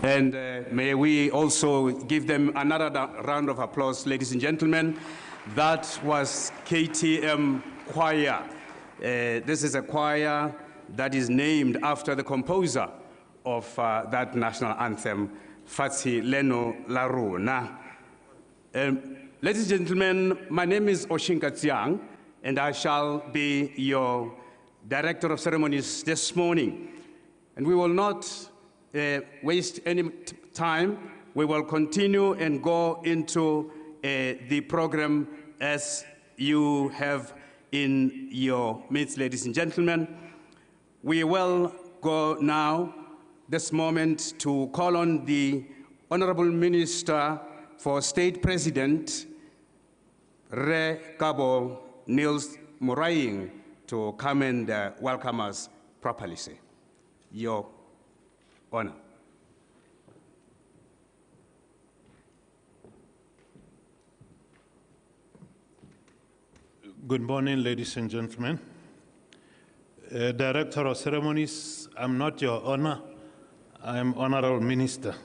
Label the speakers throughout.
Speaker 1: And may we also give them another round of applause, ladies and gentlemen. That was KTM Choir. This is a choir that is named after the composer of that national anthem, Fatsi Leno Laruna. Ladies and gentlemen, my name is Oshinka Tsiang, and I shall be your Director of Ceremonies this morning. And we will not waste any time. We will continue and go into the program as you have in your midst, ladies and gentlemen. We will go now, this moment, to call on the Honorable Minister for State President, Re Kabo Niels Muraying, to come and welcome us properly, sir. Your honor.
Speaker 2: Good morning, ladies and gentlemen. Director of Ceremonies, I'm not your honor, I'm Honorable Minister.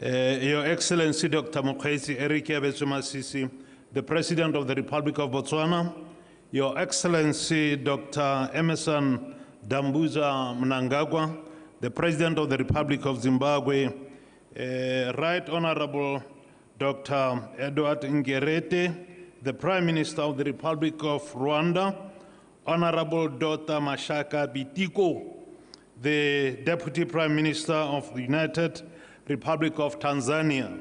Speaker 2: Your Excellency Dr. MOKGWEETSI MASISI, the President of the Republic of Botswana, Your Excellency Dr. Emerson Dambuza Mnangagwa, the President of the Republic of Zimbabwe, Right Honorable Dr. Edward Ngerete, the Prime Minister of the Republic of Rwanda, Honorable Dr. Mashaka Bitiko, the Deputy Prime Minister of the United Republic of Tanzania,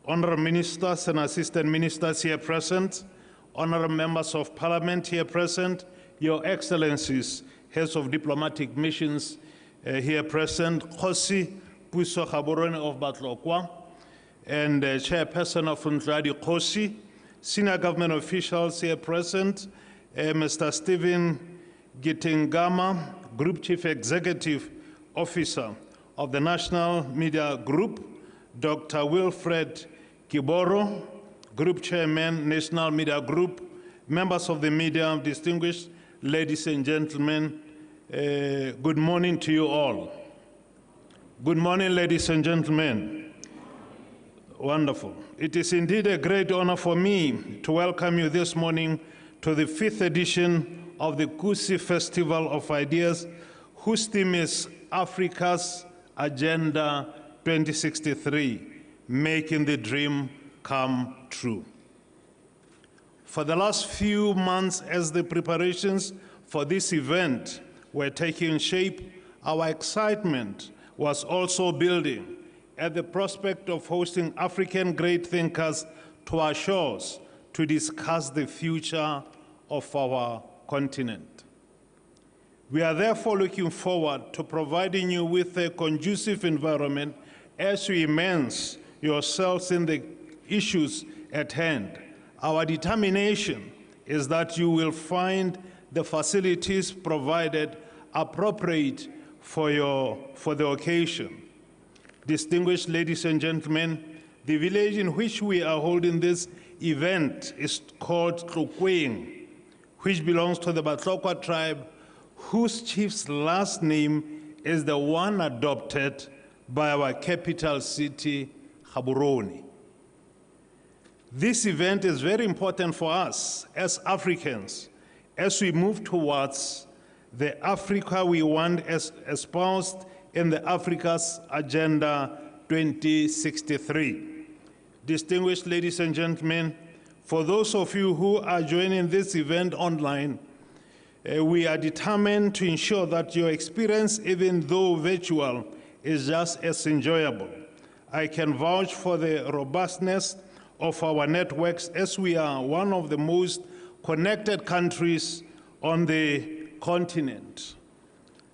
Speaker 2: Honorable Ministers and Assistant Ministers here present, Honorable Members of Parliament here present, Your Excellencies, Heads of Diplomatic Missions here present, Kusi Puso Gaborone of Batlokwa, and Chairperson of Ntladi Kusi, Senior Government officials here present, Mr. Stephen Gitingama, Group Chief Executive Officer of the National Media Group, Dr. Wilfred Kiboro, Group Chairman, National Media Group, members of the media, distinguished ladies and gentlemen, good morning to you all. Good morning, ladies and gentlemen. Wonderful. It is indeed a great honor for me to welcome you this morning to the 5th edition of the Kusi Festival of Ideas, whose theme is Africa's Agenda 2063, making the dream come true. For the last few months, as the preparations for this event were taking shape, our excitement was also building at the prospect of hosting African great thinkers to our shores to discuss the future of our continent. We are therefore looking forward to providing you with a conducive environment as you immerse yourselves in the issues at hand. Our determination is that you will find the facilities provided appropriate for the occasion. Distinguished ladies and gentlemen, the village in which we are holding this event is called Tlukweng, which belongs to the Batlokwa tribe, whose chief's last name is the one adopted by our capital city, Gaborone. This event is very important for us as Africans as we move towards the Africa we want as espoused in the Africa's Agenda 2063. Distinguished ladies and gentlemen, for those of you who are joining this event online, we are determined to ensure that your experience, even though virtual, is just as enjoyable. I can vouch for the robustness of our networks as we are one of the most connected countries on the continent.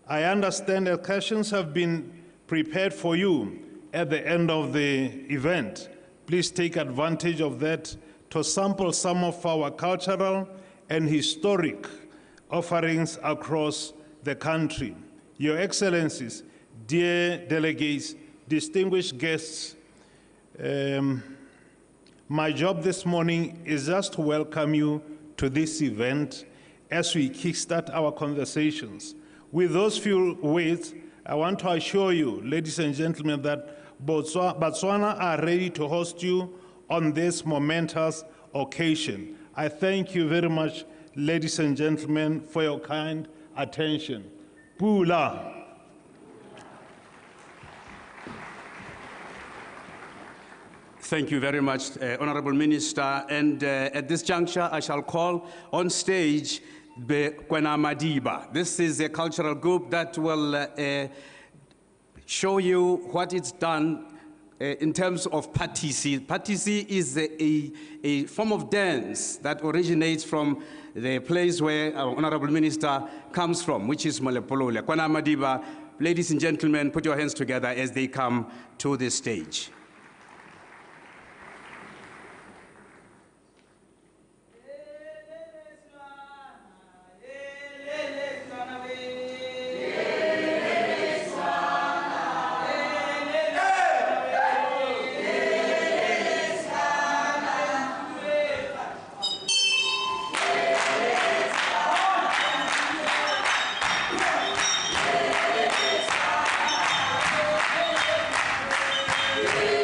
Speaker 2: I understand that questions have been prepared for you at the end of the event. Please take advantage of that to sample some of our cultural and historic offerings across the country. Your Excellencies, dear delegates, distinguished guests, my job this morning is just to welcome you to this event as we kickstart our conversations With those few words, I want to assure you, ladies and gentlemen, that Botswana are ready to host you on this momentous occasion. I thank you very much, ladies and gentlemen, for your kind attention. Pula.
Speaker 1: Thank you very much, Honorable Minister. And at this juncture, I shall call on stage the Kwena Madiba. This is a cultural group that will show you what it's done in terms of Patisi. Patisi is a form of dance that originates from the place where our Honorable Minister comes from, which is Molepolole. Kwena Madiba, ladies and gentlemen, put your hands together as they come to the stage.
Speaker 3: Yeah.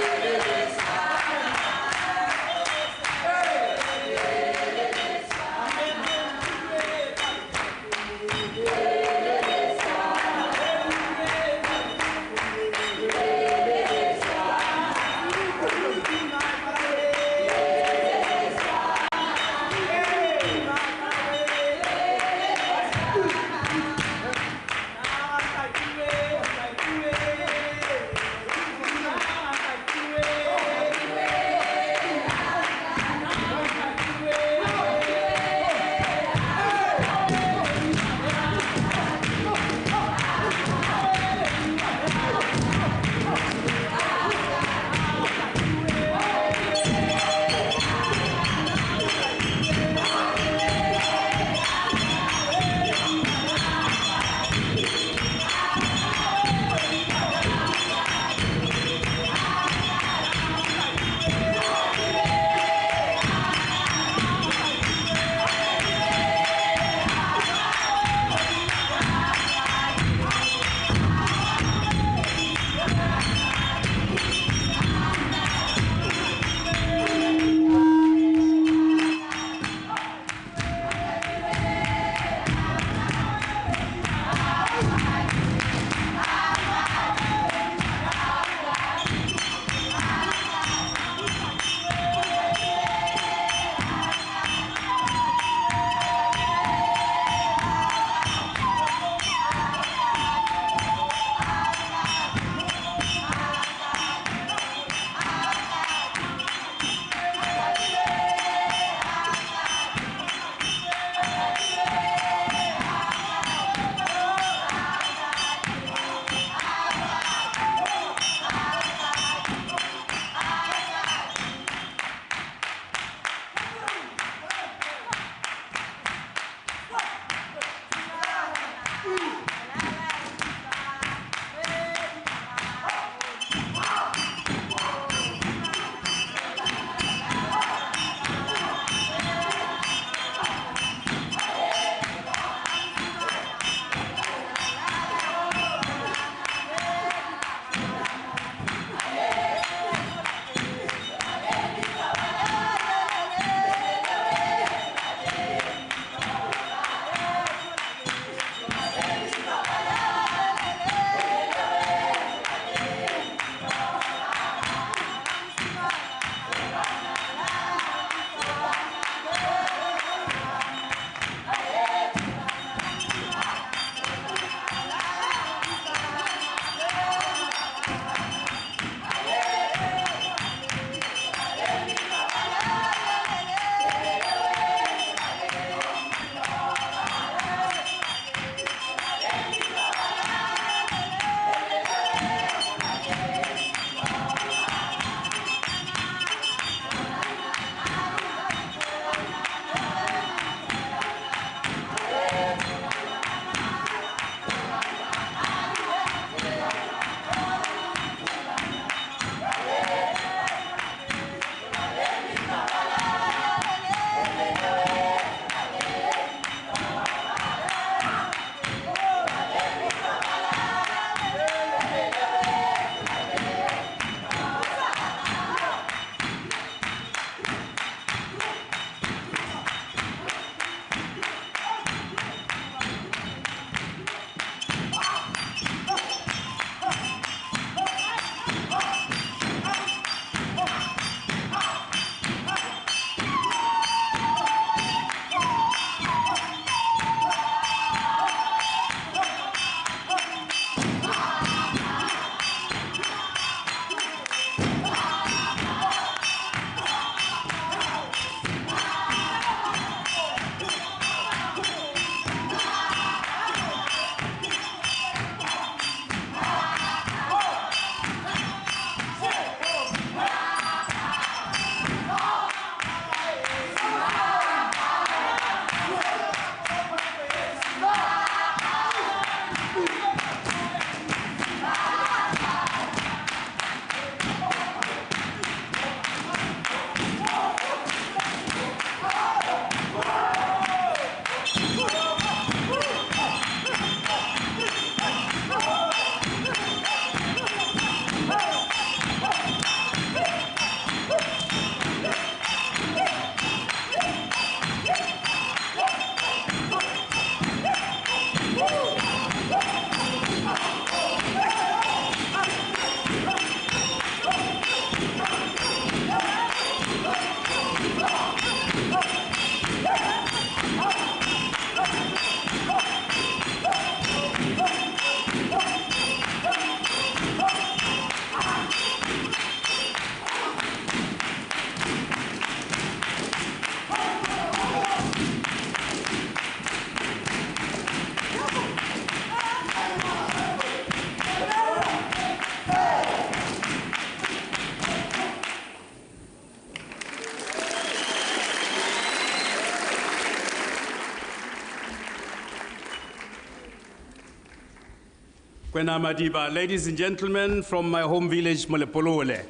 Speaker 1: Kwena Madiba, ladies and gentlemen from my home village, Molepolole.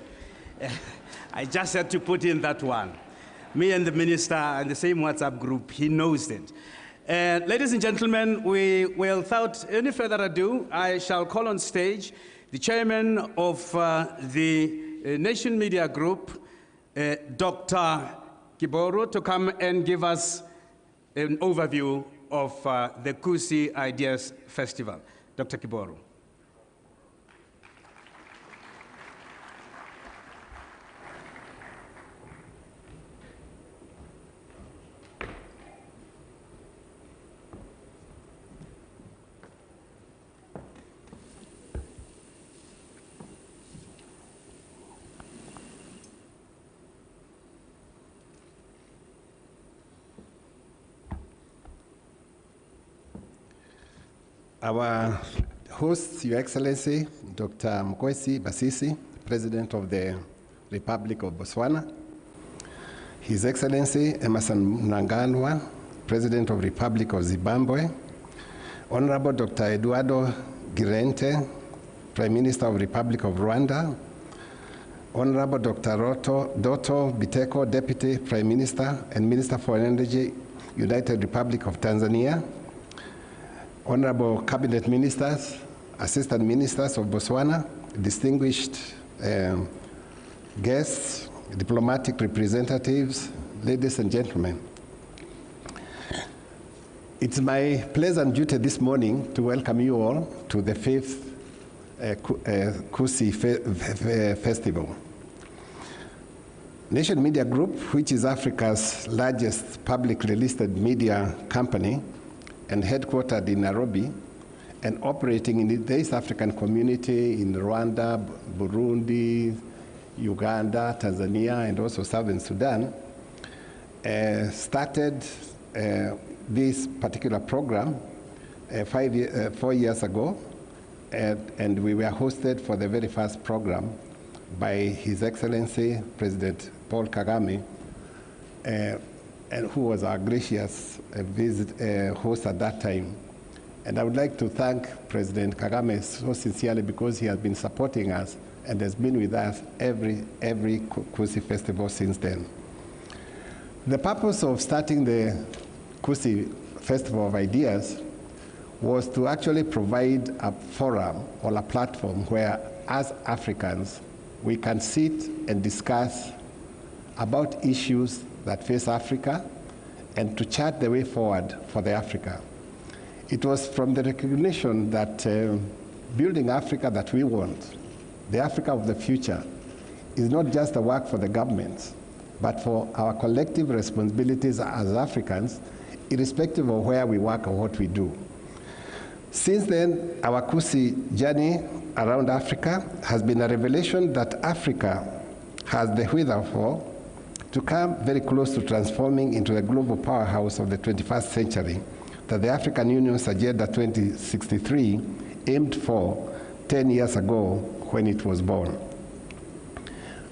Speaker 1: I just had to put in that one. Me and the minister and the same WhatsApp group, he knows it. Ladies and gentlemen, without any further ado, I shall call on stage the chairman of the Nation Media Group, Dr. Kiboro, to come and give us an overview of the Kusi Ideas Festival. Dr. Kiboro.
Speaker 3: Our host, Your Excellency, Dr. MOKGWEETSI MASISI, President of the Republic of Botswana, His Excellency Emerson Mnangagwa, President of the Republic of Zimbabwe, Honorable Dr. Eduardo Girente, Prime Minister of the Republic of Rwanda, Honorable Dr. Doto Biteko, Deputy Prime Minister and Minister for Energy, United Republic of Tanzania, Honorable Cabinet Ministers, Assistant Ministers of Botswana, distinguished guests, diplomatic representatives, ladies and gentlemen. It's my pleasant duty this morning to welcome you all to the 5th Kusi Festival. Nation Media Group, which is Africa's largest publicly listed media company, and headquartered in Nairobi, and operating in the East African community in Rwanda, Burundi, Uganda, Tanzania, and also Southern Sudan, started this particular program 4 years ago, and we were hosted for the very first program by His Excellency President Paul Kagame, and who was our gracious host at that time. And I would like to thank President Kagame so sincerely because he has been supporting us and has been with us every Kusi Festival since then. The purpose of starting the Kusi Festival of Ideas was to actually provide a forum or a platform where, as Africans, we can sit and discuss about issues that face Africa and to chart the way forward for the Africa. It was from the recognition that building Africa that we want, the Africa of the future, is not just a work for the governments, but for our collective responsibilities as Africans, irrespective of where we work or what we do. Since then, our Kusi journey around Africa has been a revelation that Africa has the wherewithal to come very close to transforming into the global powerhouse of the 21st century that the African Union's Agenda 2063 aimed for 10 years ago when it was born.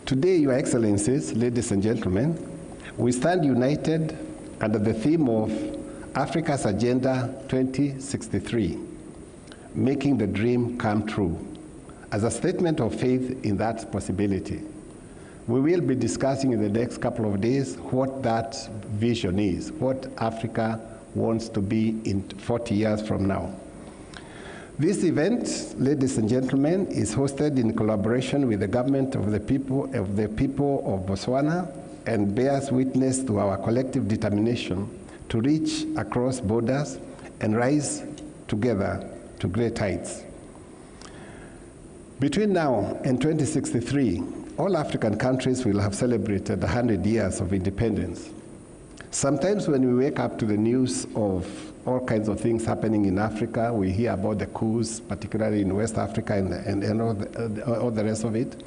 Speaker 3: Today, Your Excellencies, ladies and gentlemen, we stand united under the theme of Africa's Agenda 2063, making the dream come true, as a statement of faith in that possibility. We will be discussing in the next couple of days what that vision is, what Africa wants to be in 40 years from now. This event, ladies and gentlemen, is hosted in collaboration with the government of the people of Botswana and bears witness to our collective determination to reach across borders and rise together to great heights. Between now and 2063, all African countries will have celebrated 100 years of independence. Sometimes when we wake up to the news of all kinds of things happening in Africa, we hear about the coups, particularly in West Africa and all the rest of it.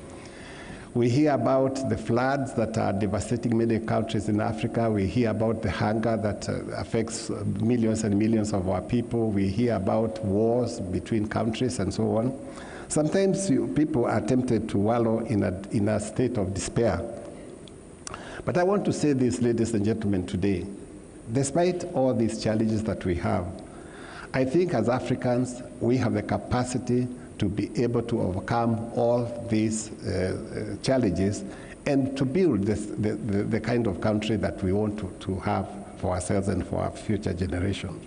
Speaker 3: We hear about the floods that are devastating many countries in Africa. We hear about the hunger that affects millions and millions of our people. We hear about wars between countries and so on. Sometimes people are tempted to wallow in a state of despair. But I want to say this, ladies and gentlemen, today. Despite all these challenges that we have, I think as Africans, we have the capacity to be able to overcome all these challenges and to build the kind of country that we want to have for ourselves and for our future generations.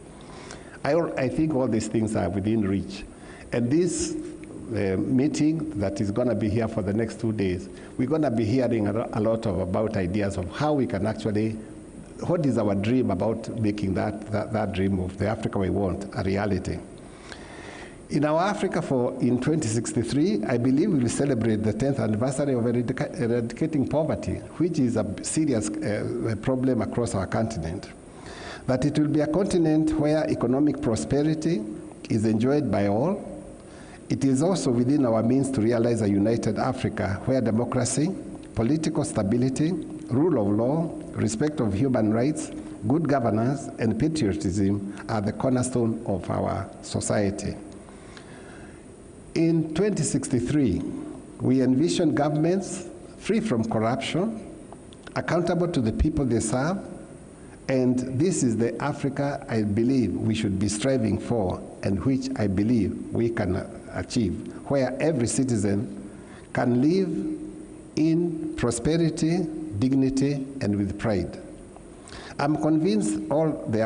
Speaker 3: I think all these things are within reach. And this meeting that is going to be here for the next 2 days, we're going to be hearing a lot about ideas of how we can actually, what is our dream about making that dream of the Africa we want a reality. In our Africa in 2063, I believe we will celebrate the 10th anniversary of eradicating poverty, which is a serious problem across our continent. That it will be a continent where economic prosperity is enjoyed by all. It is also within our means to realize a united Africa where democracy, political stability, rule of law, respect of human rights, good governance, and patriotism are the cornerstone of our society. In 2063, we envision governments free from corruption, accountable to the people they serve, and this is the Africa I believe we should be striving for and which I believe we can achieve, where every citizen can live in prosperity, dignity, and with pride. I'm convinced of the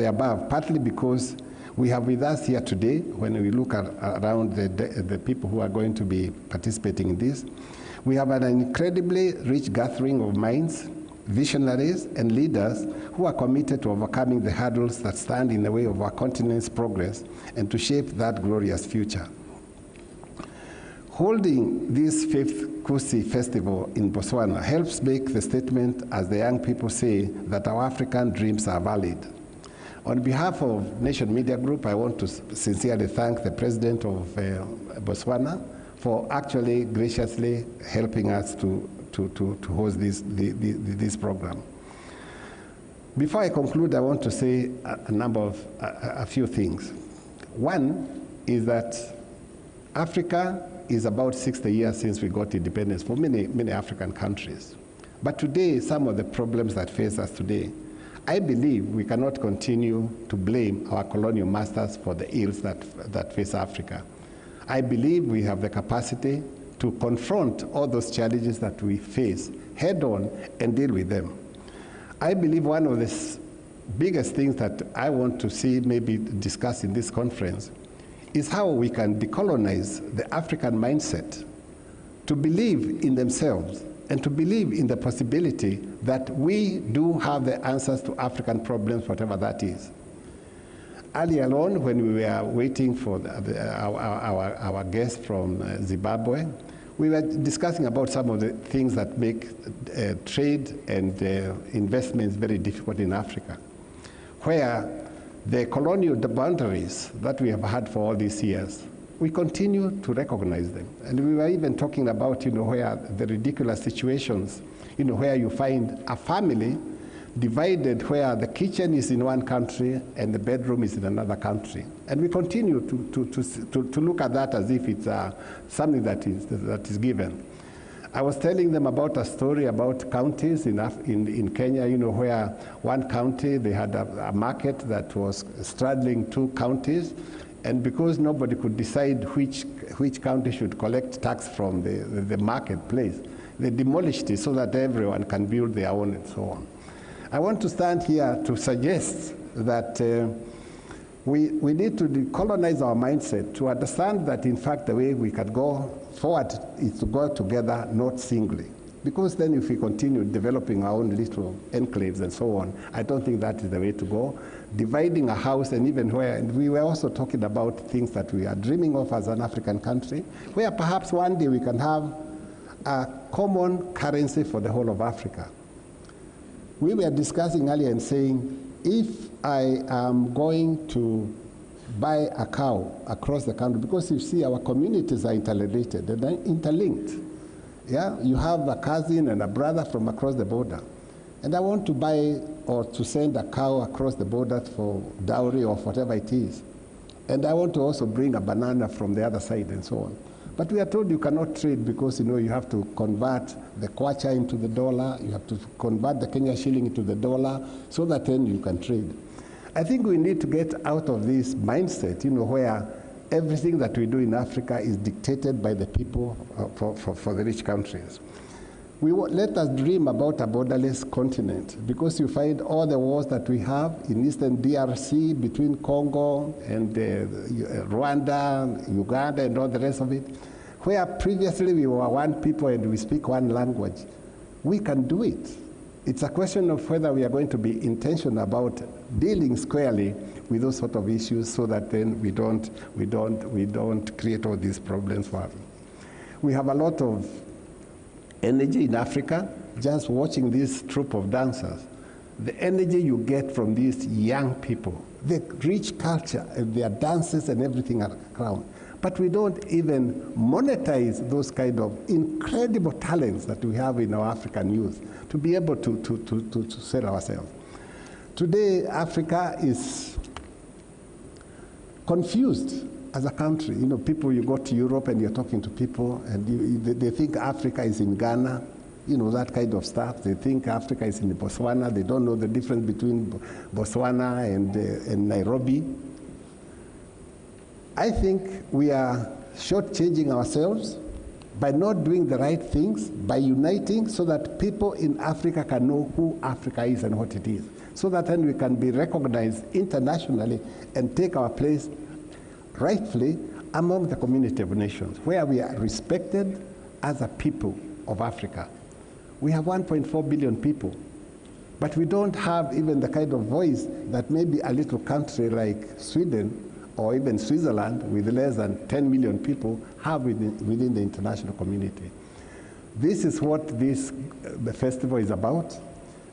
Speaker 3: above, partly because we have with us here today, when we look around the people who are going to be participating in this, we have an incredibly rich gathering of minds, visionaries, and leaders who are committed to overcoming the hurdles that stand in the way of our continent's progress and to shape that glorious future. Holding this 5th Kusi festival in Botswana helps make the statement, as the young people say, that our African dreams are valid. On behalf of Nation Media Group, I want to sincerely thank the President of Botswana for actually graciously helping us to host this program. Before I conclude, I want to say a few things. One is that Africa is about 60 years since we got independence for many African countries. But today, some of the problems that face us today, I believe we cannot continue to blame our colonial masters for the ills that face Africa. I believe we have the capacity to confront all those challenges that we face head on and deal with them. I believe one of the biggest things that I want to see maybe discussed in this conference is how we can decolonize the African mindset to believe in themselves and to believe in the possibility that we do have the answers to African problems, whatever that is. Earlier on, when we were waiting for our guest from Zimbabwe, we were discussing about some of the things that make trade and investments very difficult in Africa, where the colonial boundaries that we have had for all these years, we continue to recognize them. And we were even talking about, where the ridiculous situations, where you find a family divided, where the kitchen is in one country and the bedroom is in another country. And we continue to look at that as if it's something that is given. I was telling them about a story about counties in Kenya, where one county, they had a market that was straddling two counties, and because nobody could decide which county should collect tax from the marketplace, they demolished it so that everyone can build their own and so on. I want to stand here to suggest that we need to decolonize our mindset to understand that, in fact, the way we can go forward is to go together, not singly. Because then if we continue developing our own little enclaves and so on, I don't think that is the way to go. Dividing a house, and even and we were also talking about things that we are dreaming of as an African country, where perhaps one day we can have a common currency for the whole of Africa. We were discussing earlier and saying, if I am going to buy a cow across the country, because you see our communities are interrelated and interlinked. Yeah, you have a cousin and a brother from across the border. And I want to buy or to send a cow across the border for dowry or whatever it is. And I want to also bring a banana from the other side and so on. But we are told you cannot trade because, you have to convert the kwacha into the dollar, you have to convert the Kenya shilling into the dollar, so that then you can trade. I think we need to get out of this mindset, where everything that we do in Africa is dictated by the people for the rich countries. Let us dream about a borderless continent, because you find all the wars that we have in Eastern DRC between Congo and Rwanda, Uganda, and all the rest of it, where previously we were one people and we speak one language. We can do it. It's a question of whether we are going to be intentional about dealing squarely with those sort of issues, so that then we don't create all these problems for us. We have a lot of energy in Africa. Just watching this troupe of dancers, the energy you get from these young people, the rich culture and their dances and everything around. But we don't even monetize those kind of incredible talents that we have in our African youth to be able to sell ourselves. Today, Africa is confused as a country. People, you go to Europe and you're talking to people and they think Africa is in Ghana, that kind of stuff. They think Africa is in Botswana. They don't know the difference between Botswana and Nairobi. I think we are shortchanging ourselves by not doing the right things, by uniting so that people in Africa can know who Africa is and what it is, so that then we can be recognized internationally and take our place rightfully among the community of nations, where we are respected as a people of Africa. We have 1.4 billion people, but we don't have even the kind of voice that maybe a little country like Sweden or even Switzerland, with less than 10 million people, have within the international community. This is what the festival is about.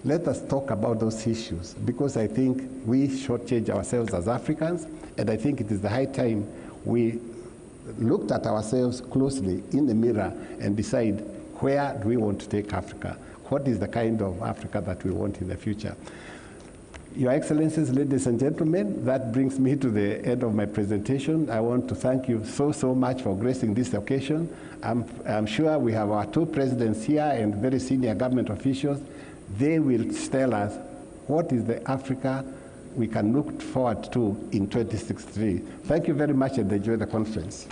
Speaker 3: Let us talk about those issues, because I think we shortchange ourselves as Africans, and I think it is the high time we looked at ourselves closely in the mirror and decide, where do we want to take Africa? What is the kind of Africa that we want in the future? Your Excellencies, ladies and gentlemen, that brings me to the end of my presentation. I want to thank you so much for gracing this occasion. I'm sure we have our two presidents here and very senior government officials. They will tell us what is the Africa we can look forward to in 2063. Thank you very much and enjoy the conference.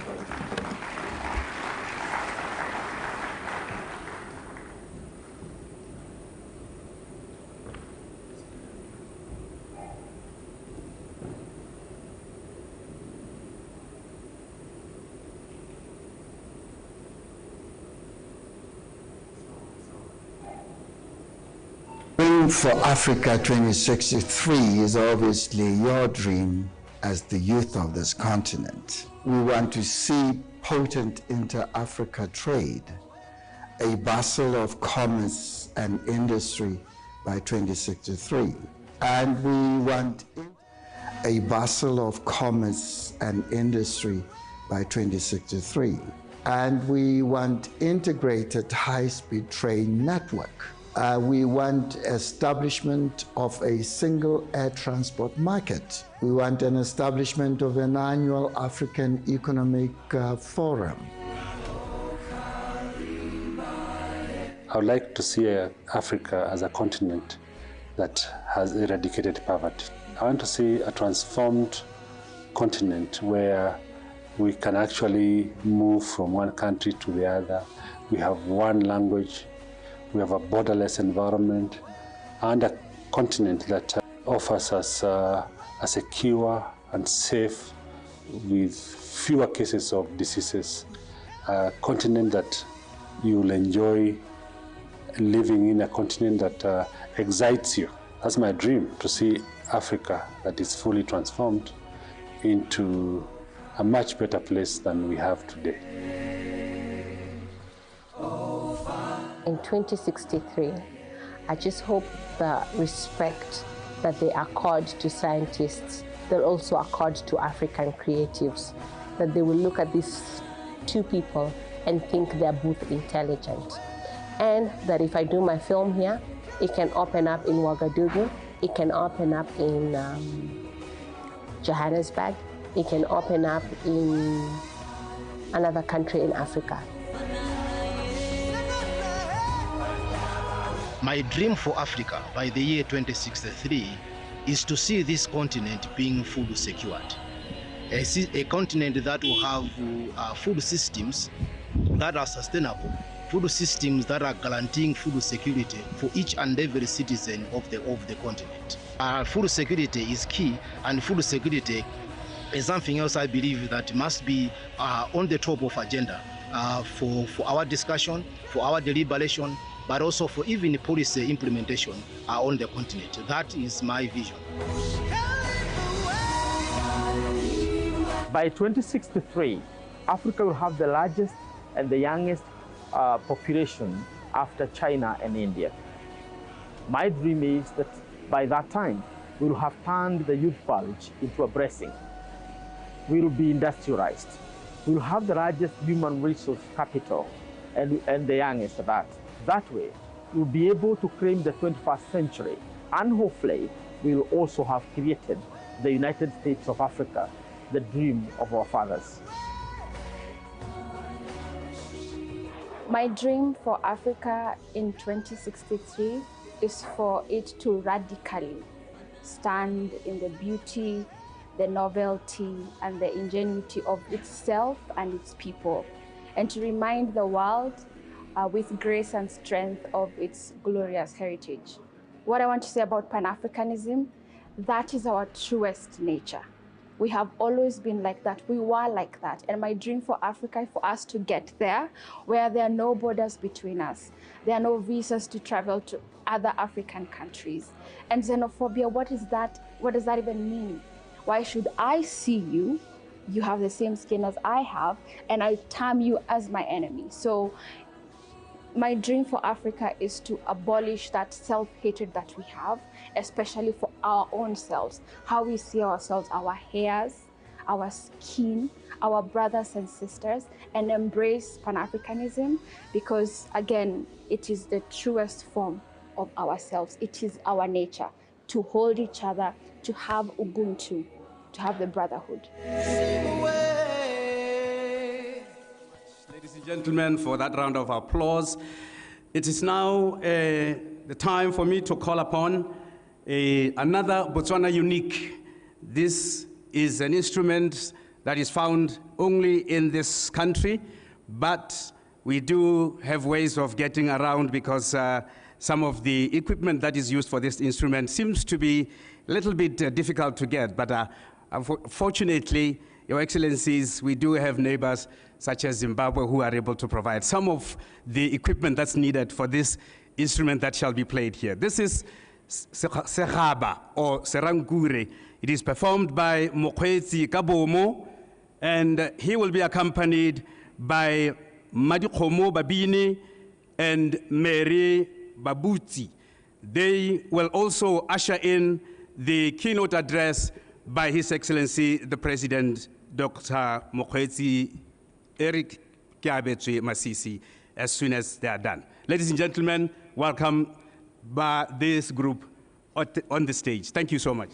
Speaker 4: For Africa 2063 is obviously your dream as the youth of this continent. We want to see potent inter-Africa trade, a bustle of commerce and industry by 2063. And we want a bustle of commerce and industry by 2063. And we want integrated high-speed train network. We want establishment of a single air transport market. We want an establishment of an annual African Economic Forum.
Speaker 5: I would like to see Africa as a continent that has eradicated poverty. I want to see a transformed continent where we can actually move from one country to the other. We have one language. We have a borderless environment and a continent that offers us a secure and safe, with fewer cases of diseases, a continent that you'll enjoy living in, a continent that excites you. That's my dream, to see Africa that is fully transformed into a much better place than we have today.
Speaker 6: In 2063, I just hope the respect that they accord to scientists, they'll also accord to African creatives, that they will look at these two people and think they're both intelligent. And that if I do my film here, it can open up in Ouagadougou, it can open up in Johannesburg, it can open up in another country in Africa.
Speaker 7: My dream for Africa by the year 2063 is to see this continent being food secured. A continent that will have food systems that are sustainable, food systems that are guaranteeing food security for each and every citizen of the continent. Food security is key, and food security is something else I believe that must be on the top of agenda for our discussion, for our deliberation, but also for even policy implementation on the continent. That is my vision.
Speaker 8: By 2063, Africa will have the largest and the youngest population after China and India. My dream is that by that time, we will have turned the youth bulge into a blessing. We will be industrialized. We will have the largest human resource capital and the youngest of that. That way, we will be able to claim the 21st century, and hopefully, we will also have created the United States of Africa, the dream of our fathers.
Speaker 9: My dream for Africa in 2063 is for it to radically stand in the beauty, the novelty, and the ingenuity of itself and its people, and to remind the world with grace and strength of its glorious heritage. What I want to say about Pan-Africanism, that is our truest nature. We have always been like that. We were like that. And my dream for Africa is for us to get there, where there are no borders between us. There are no visas to travel to other African countries. And xenophobia, what is that? What does that even mean? Why should I see you? You have the same skin as I have, and I term you as my enemy. So my dream for Africa is to abolish that self-hatred that we have, especially for our own selves, how we see ourselves, our hairs, our skin, our brothers and sisters, and embrace Pan-Africanism, because again, it is the truest form of ourselves. It is our nature to hold each other, to have Ubuntu, to have the brotherhood.
Speaker 1: Ladies and gentlemen, for that round of applause. It is now the time for me to call upon another Botswana unique. This is an instrument that is found only in this country, but we do have ways of getting around because some of the equipment that is used for this instrument seems to be a little bit difficult to get, but fortunately, Your Excellencies, we do have neighbors such as Zimbabwe who are able to provide some of the equipment that's needed for this instrument that shall be played here. This is Seraba or Serangure. It is performed by MOKGWEETSI Kabomo, and he will be accompanied by Madikhomo Babini and Mary Babuti. They will also usher in the keynote address by His Excellency, the President, Dr. MOKGWEETSI Eric Kiabetswe Masisi, as soon as they are done. Ladies and gentlemen, welcome by this group on the stage. Thank you so much.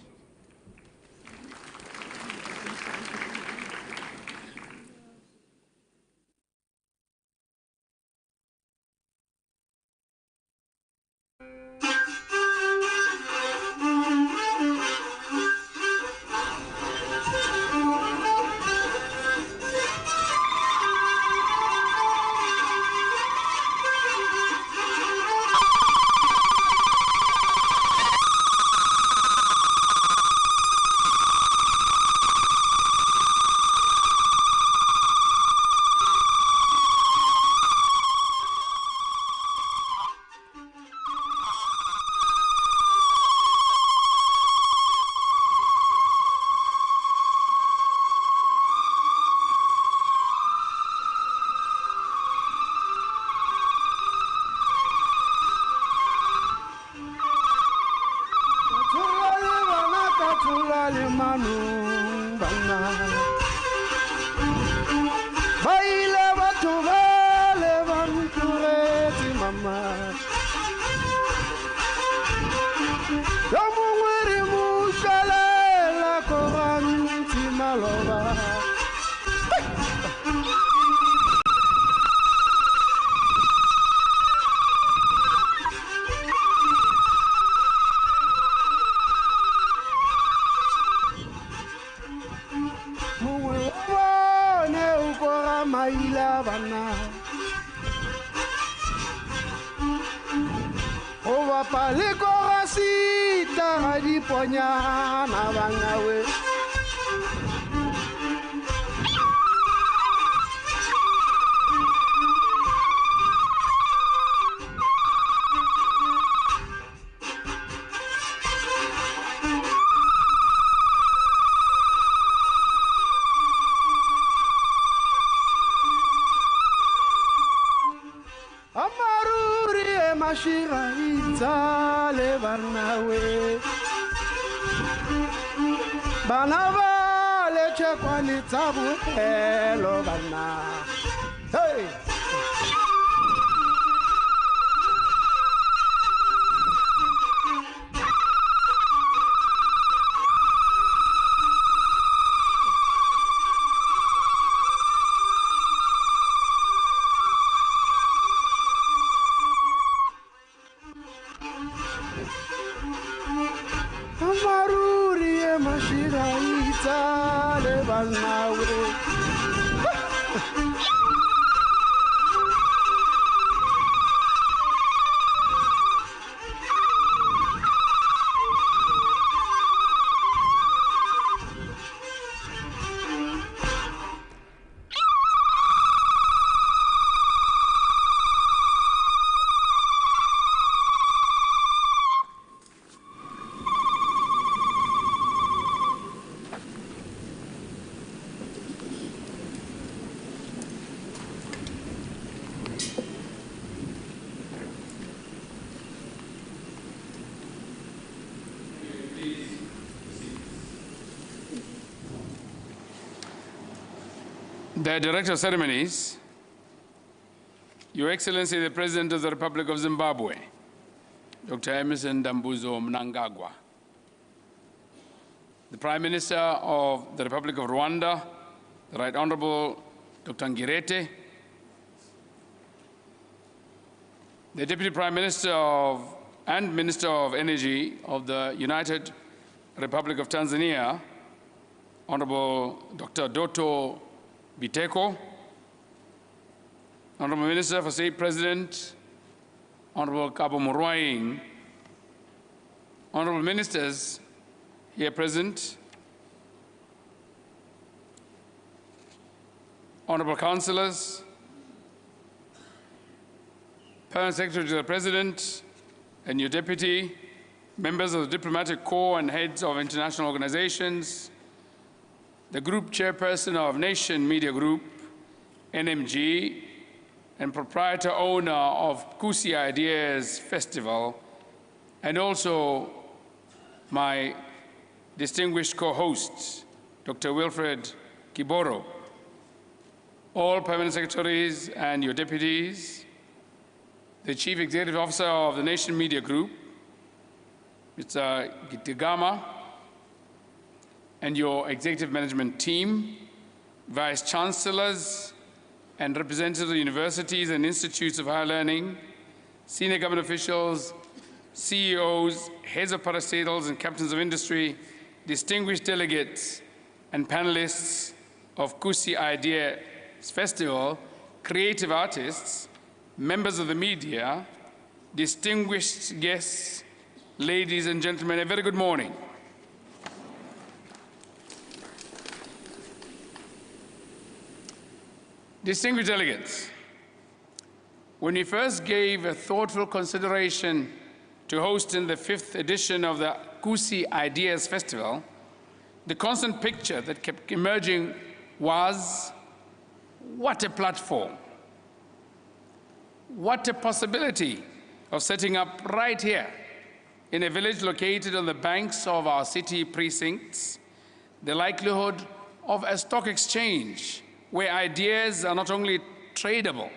Speaker 10: bana o bapale korasita ga diponyana bana we Mashira itzale barnawe Banava leche kwani tabu hello barna Hey
Speaker 1: The Director of Ceremonies, Your Excellency the President of the Republic of Zimbabwe, Dr. Emerson Dambuzo Mnangagwa, the Prime Minister of the Republic of Rwanda, the Right Honorable Dr. Ngirete, the Deputy Prime Minister and Minister of Energy of the United Republic of Tanzania, Honorable Dr. Doto Biteko, Honorable Minister for State President, Honorable Kabo Murwaing, Honorable Ministers here present, Honorable Councillors, Permanent Secretary to the President and your Deputy, members of the Diplomatic Corps and heads of international organizations, the Group Chairperson of Nation Media Group, NMG, and proprietor owner of Kusi Ideas Festival, and also my distinguished co-host, Dr. Wilfred Kiboro, all permanent secretaries and your deputies, the Chief Executive Officer of the Nation Media Group, Mr. Gitigama, and your executive management team, vice chancellors, and representatives of universities and institutes of higher learning, senior government officials, CEOs, heads of parastatals and captains of industry, distinguished delegates and panelists of Kusi Ideas Festival, creative artists, members of the media, distinguished guests, ladies and gentlemen, a very good morning. Distinguished delegates, when we first gave a thoughtful consideration to hosting the 5th edition of the Kusi Ideas Festival, the constant picture that kept emerging was, what a platform, what a possibility of setting up right here in a village located on the banks of our city precincts, the likelihood of a stock exchange where ideas are not only tradable,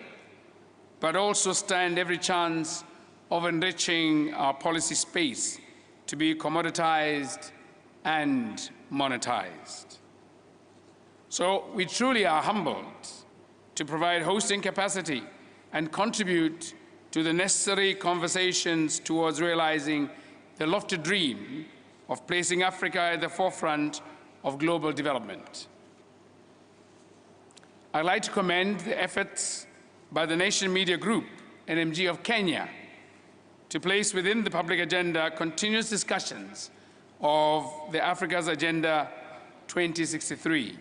Speaker 1: but also stand every chance of enriching our policy space to be commoditized and monetized. So we truly are humbled to provide hosting capacity and contribute to the necessary conversations towards realizing the lofty dream of placing Africa at the forefront of global development. I'd like to commend the efforts by the Nation Media Group, NMG of Kenya, to place within the public agenda continuous discussions of the Africa's Agenda 2063,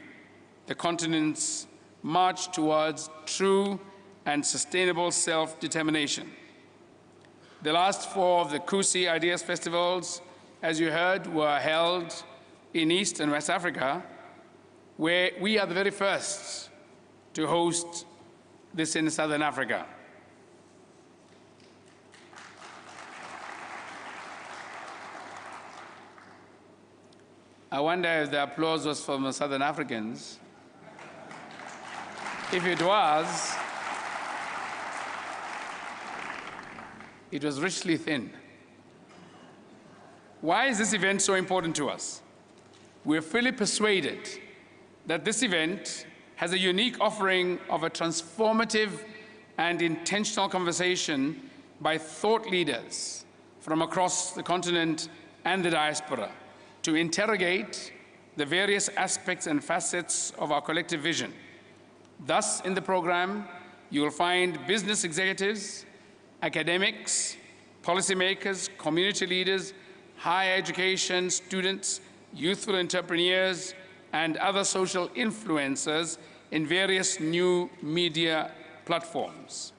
Speaker 1: the continent's march towards true and sustainable self-determination. The last 4 of the Kusi Ideas Festivals, as you heard, were held in East and West Africa, where we are the very first to host this in Southern Africa. I wonder if the applause was from the Southern Africans. If it was richly thin. Why is this event so important to us? We're fully persuaded that this event has a unique offering of a transformative and intentional conversation by thought leaders from across the continent and the diaspora to interrogate the various aspects and facets of our collective vision. Thus, in the program, you will find business executives, academics, policymakers, community leaders, higher education students, youthful entrepreneurs, and other social influencers in various new media platforms.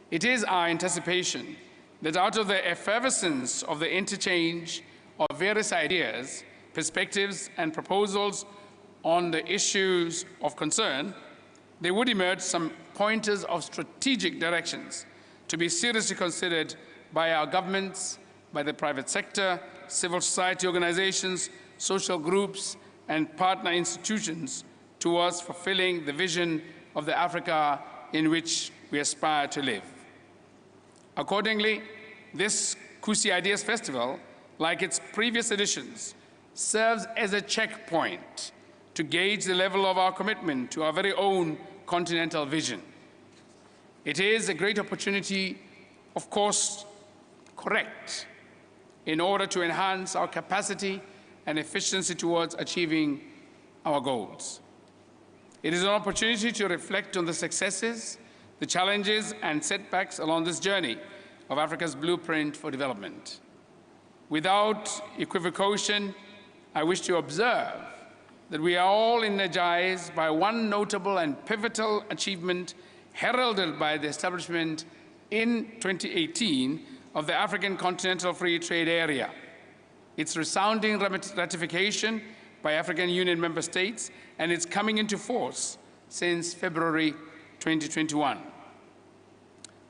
Speaker 1: It is our anticipation that out of the effervescence of the interchange of various ideas, perspectives, and proposals on the issues of concern, there would emerge some pointers of strategic directions to be seriously considered by our governments, by the private sector, civil society organizations, social groups, and partner institutions towards fulfilling the vision of the Africa in which we aspire to live. Accordingly, this Kusi Ideas Festival, like its previous editions, serves as a checkpoint to gauge the level of our commitment to our very own continental vision. It is a great opportunity, of course, correct, in order to enhance our capacity and efficiency towards achieving our goals. It is an opportunity to reflect on the successes, the challenges, and setbacks along this journey of Africa's blueprint for development. Without equivocation, I wish to observe that we are all energized by one notable and pivotal achievement heralded by the establishment in 2018 of the African Continental Free Trade Area. Its resounding ratification by African Union member states and its coming into force since February 2021.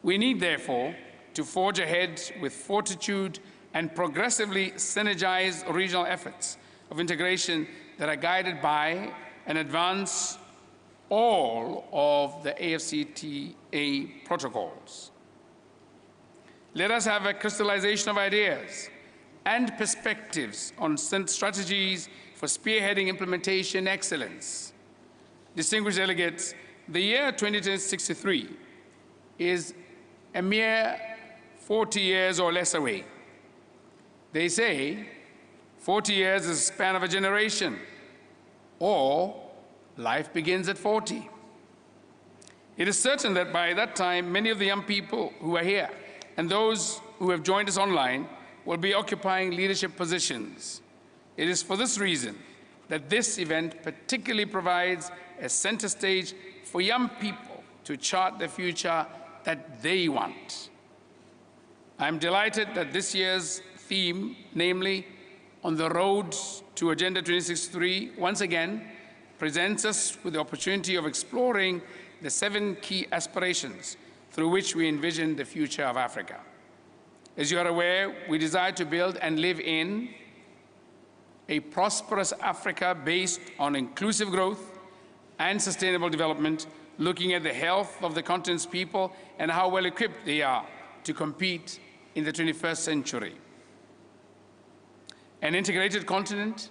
Speaker 1: We need, therefore, to forge ahead with fortitude and progressively synergize regional efforts of integration that are guided by and advance all of the AFCFTA protocols. Let us have a crystallization of ideas and perspectives on strategies for spearheading implementation excellence. Distinguished delegates, the year 2063 is a mere 40 years or less away. They say 40 years is the span of a generation, or life begins at 40. It is certain that by that time, many of the young people who are here and those who have joined us online will be occupying leadership positions. It is for this reason that this event particularly provides a center stage for young people to chart the future that they want. I'm delighted that this year's theme, namely on the road to Agenda 2063, once again presents us with the opportunity of exploring the 7 key aspirations through which we envision the future of Africa. As you are aware, we desire to build and live in a prosperous Africa based on inclusive growth and sustainable development, looking at the health of the continent's people and how well equipped they are to compete in the 21st century. An integrated continent,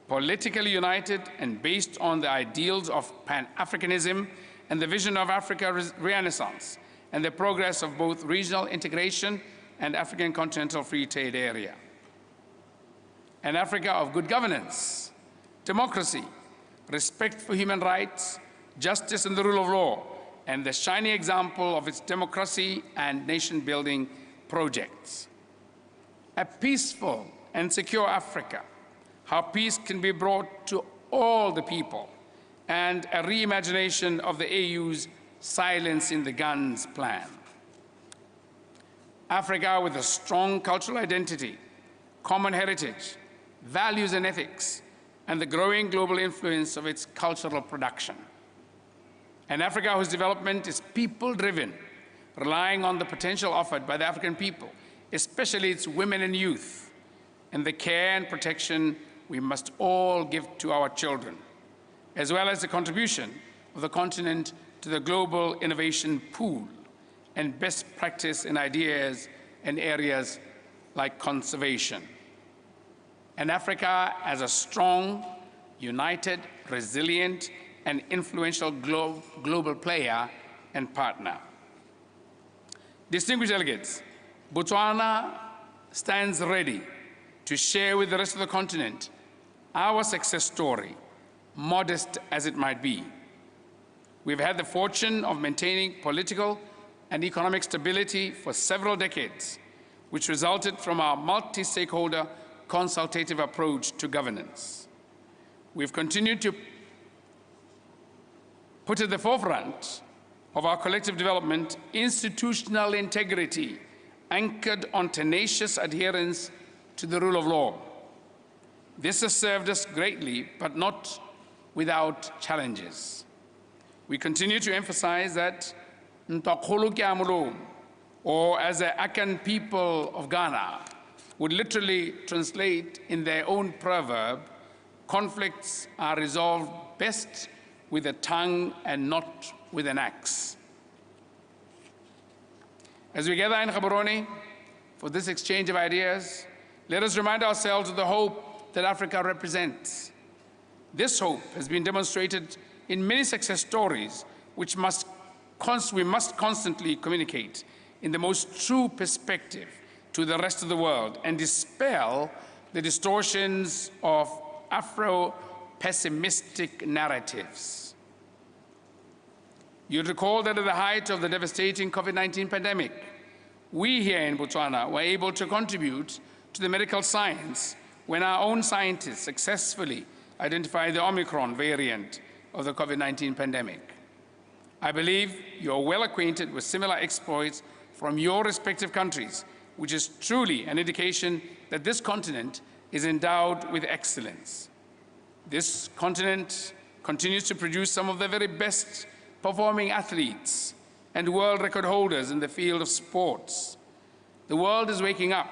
Speaker 1: politically united and based on the ideals of Pan-Africanism and the vision of Africa's Renaissance and the progress of both regional integration and African Continental Free Trade Area. An Africa of good governance, democracy, respect for human rights,
Speaker 11: justice and the rule of law, and the shining example of its democracy and nation-building projects. A peaceful and secure Africa, how peace can be brought to all the people, and a reimagination of the AU's silence in the guns plan. Africa with a strong cultural identity, common heritage, values and ethics, and the growing global influence of its cultural production. An Africa whose development is people-driven, relying on the potential offered by the African people, especially its women and youth, and the care and protection we must all give to our children, as well as the contribution of the continent to the global innovation pool and best practice in ideas and areas like conservation. And Africa as a strong, united, resilient, and influential global player and partner. Distinguished delegates, Botswana stands ready to share with the rest of the continent our success story, modest as it might be. We've had the fortune of maintaining political and economic stability for several decades, which resulted from our multi-stakeholder consultative approach to governance. We've continued to put at the forefront of our collective development institutional integrity anchored on tenacious adherence to the rule of law. This has served us greatly, but not without challenges. We continue to emphasize that Ntakholo ke a molomo, or as the Akan people of Ghana would literally translate in their own proverb, conflicts are resolved best with a tongue and not with an axe. As we gather in Gaborone for this exchange of ideas, let us remind ourselves of the hope that Africa represents. This hope has been demonstrated in many success stories, which we must constantly communicate in the most true perspective to the rest of the world and dispel the distortions of Afro-pessimistic narratives. You'll recall that at the height of the devastating COVID-19 pandemic, we here in Botswana were able to contribute to the medical science when our own scientists successfully identified the Omicron variant of the COVID-19 pandemic. I believe you're well acquainted with similar exploits from your respective countries, which is truly an indication that this continent is endowed with excellence. This continent continues to produce some of the very best performing athletes and world record holders in the field of sports. The world is waking up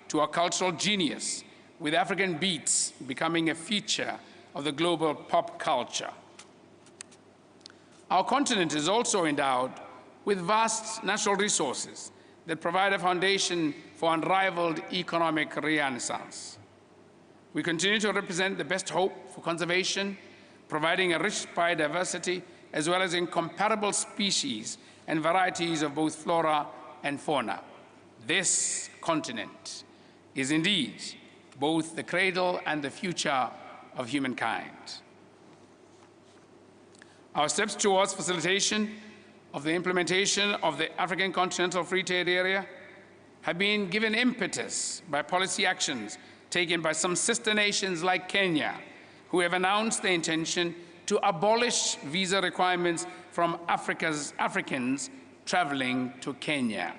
Speaker 11: to our cultural genius, with African beats becoming a feature of the global pop culture. Our continent is also endowed with vast natural resources that provide a foundation for unrivaled economic renaissance. We continue to represent the best hope for conservation, providing a rich biodiversity as well as incomparable species and varieties of both flora and fauna. This continent is indeed both the cradle and the future of humankind. Our steps towards facilitation of the implementation of the African Continental Free Trade Area have been given impetus by policy actions taken by some sister nations like Kenya, who have announced their intention to abolish visa requirements from Africans traveling to Kenya.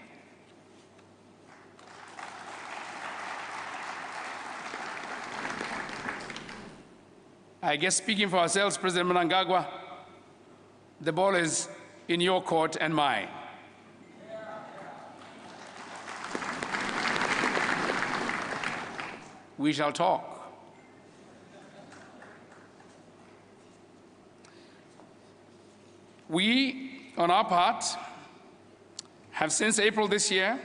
Speaker 11: I guess speaking for ourselves, President Mnangagwa, the ball is in your court and mine. We shall talk. We, on our part, have since April this year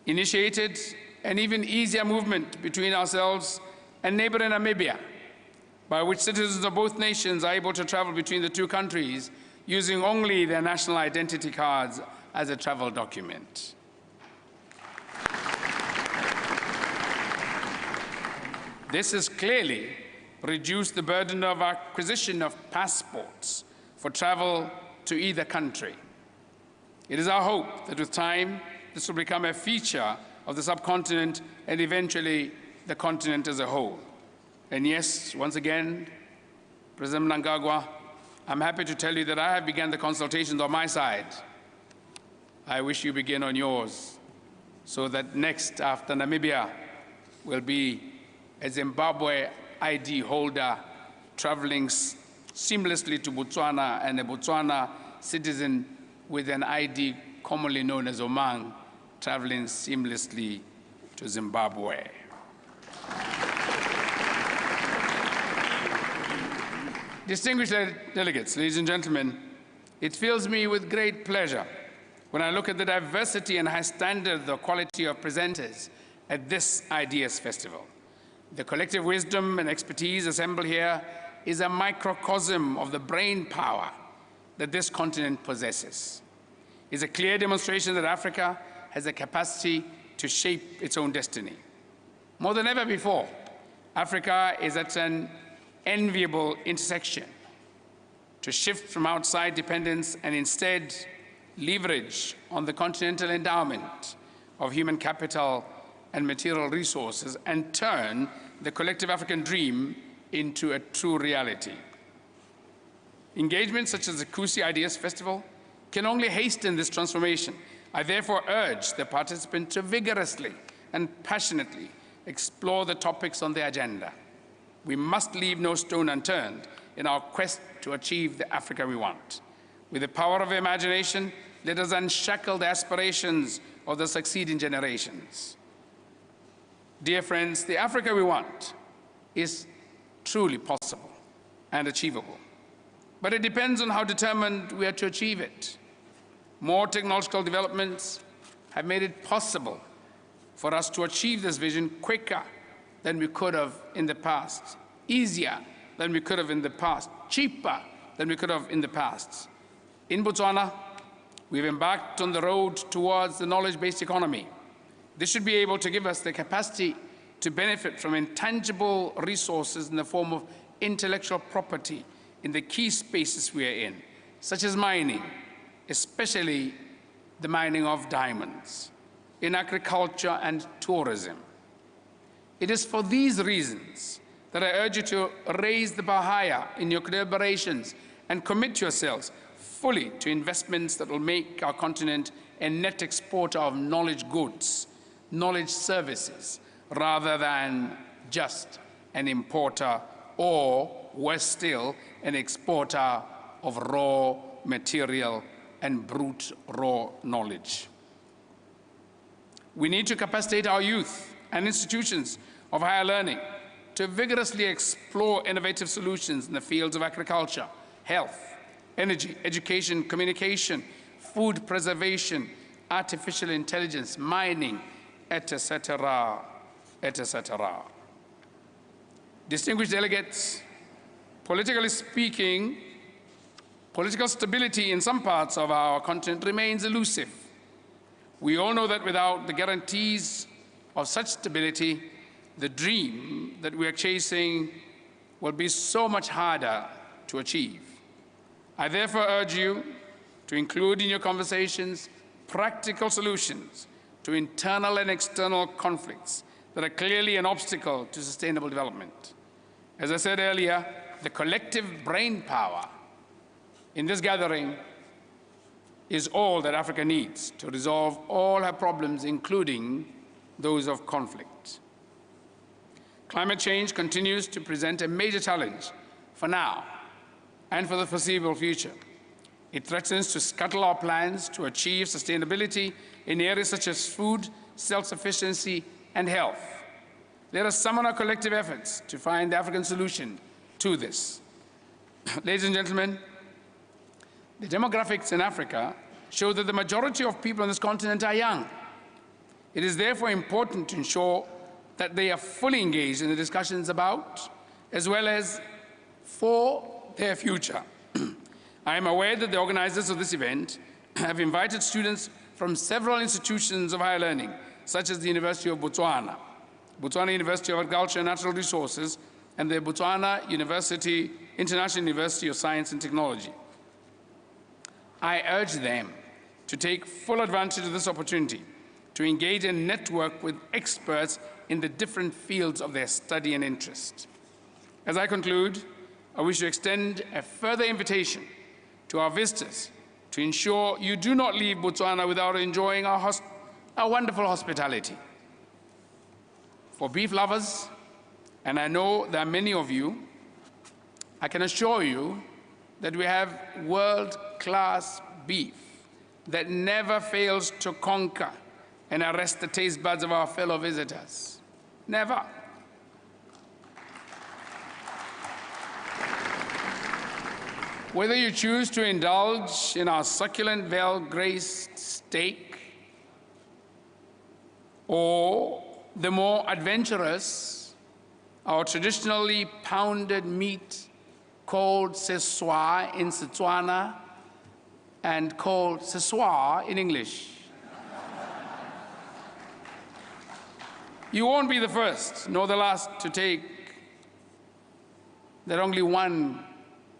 Speaker 11: initiated an even easier movement between ourselves and neighboring Namibia, by which citizens of both nations are able to travel between the two countries using only their national identity cards as a travel document. This has clearly reduced the burden of acquisition of passports for travel to either country. It is our hope that with time, this will become a feature of the subcontinent and eventually the continent as a whole. And yes, once again, President Mnangagwa, I'm happy to tell you that I have begun the consultations on my side. I wish you begin on yours, so that next after Namibia will be a Zimbabwe ID holder traveling seamlessly to Botswana and a Botswana citizen with an ID commonly known as Omang traveling seamlessly to Zimbabwe. Distinguished delegates, ladies and gentlemen, it fills me with great pleasure when I look at the diversity and high standard, the quality of presenters at this Ideas Festival. The collective wisdom and expertise assembled here is a microcosm of the brain power that this continent possesses. It's a clear demonstration that Africa has the capacity to shape its own destiny. More than ever before, Africa is at an enviable intersection to shift from outside dependence and instead leverage on the continental endowment of human capital and material resources and turn the collective African dream into a true reality. Engagements such as the Kusi Ideas Festival can only hasten this transformation. I therefore urge the participants to vigorously and passionately explore the topics on the agenda. We must leave no stone unturned in our quest to achieve the Africa we want. With the power of imagination, let us unshackle the aspirations of the succeeding generations. Dear friends, the Africa we want is truly possible and achievable, but it depends on how determined we are to achieve it. More technological developments have made it possible for us to achieve this vision quicker than we could have in the past, easier than we could have in the past, cheaper than we could have in the past. In Botswana, we've embarked on the road towards the knowledge-based economy. This should be able to give us the capacity to benefit from intangible resources in the form of intellectual property in the key spaces we are in, such as mining, especially the mining of diamonds, in agriculture and tourism. It is for these reasons that I urge you to raise the bar higher in your collaborations and commit yourselves fully to investments that will make our continent a net exporter of knowledge goods, knowledge services, rather than just an importer or, worse still, an exporter of raw material and brute raw knowledge. We need to capacitate our youth and institutions of higher learning to vigorously explore innovative solutions in the fields of agriculture, health, energy, education, communication, food preservation, artificial intelligence, mining, etc., etc. Distinguished delegates, politically speaking, political stability in some parts of our continent remains elusive. We all know that without the guarantees of such stability, the dream that we are chasing will be so much harder to achieve. I therefore urge you to include in your conversations practical solutions to internal and external conflicts that are clearly an obstacle to sustainable development. As I said earlier, the collective brain power in this gathering is all that Africa needs to resolve all her problems, including those of conflict. Climate change continues to present a major challenge for now and for the foreseeable future. It threatens to scuttle our plans to achieve sustainability in areas such as food, self-sufficiency, and health. Let us summon our collective efforts to find the African solution to this. Ladies and gentlemen, the demographics in Africa show that the majority of people on this continent are young. It is therefore important to ensure that they are fully engaged in the discussions about, as well as for their future. I am aware that the organizers of this event have invited students from several institutions of higher learning, such as the University of Botswana, Botswana University of Agriculture and Natural Resources, and the Botswana International University of Science and Technology. I urge them to take full advantage of this opportunity to engage and network with experts in the different fields of their study and interest. As I conclude, I wish to extend a further invitation to our visitors to ensure you do not leave Botswana without enjoying our wonderful hospitality. For beef lovers, and I know there are many of you, I can assure you that we have world-class beef that never fails to conquer and arrest the taste buds of our fellow visitors. Never. Whether you choose to indulge in our succulent veal-graced steak or the more adventurous, our traditionally pounded meat called seswa in Setswana and called seswa in English. You won't be the first nor the last to take that only one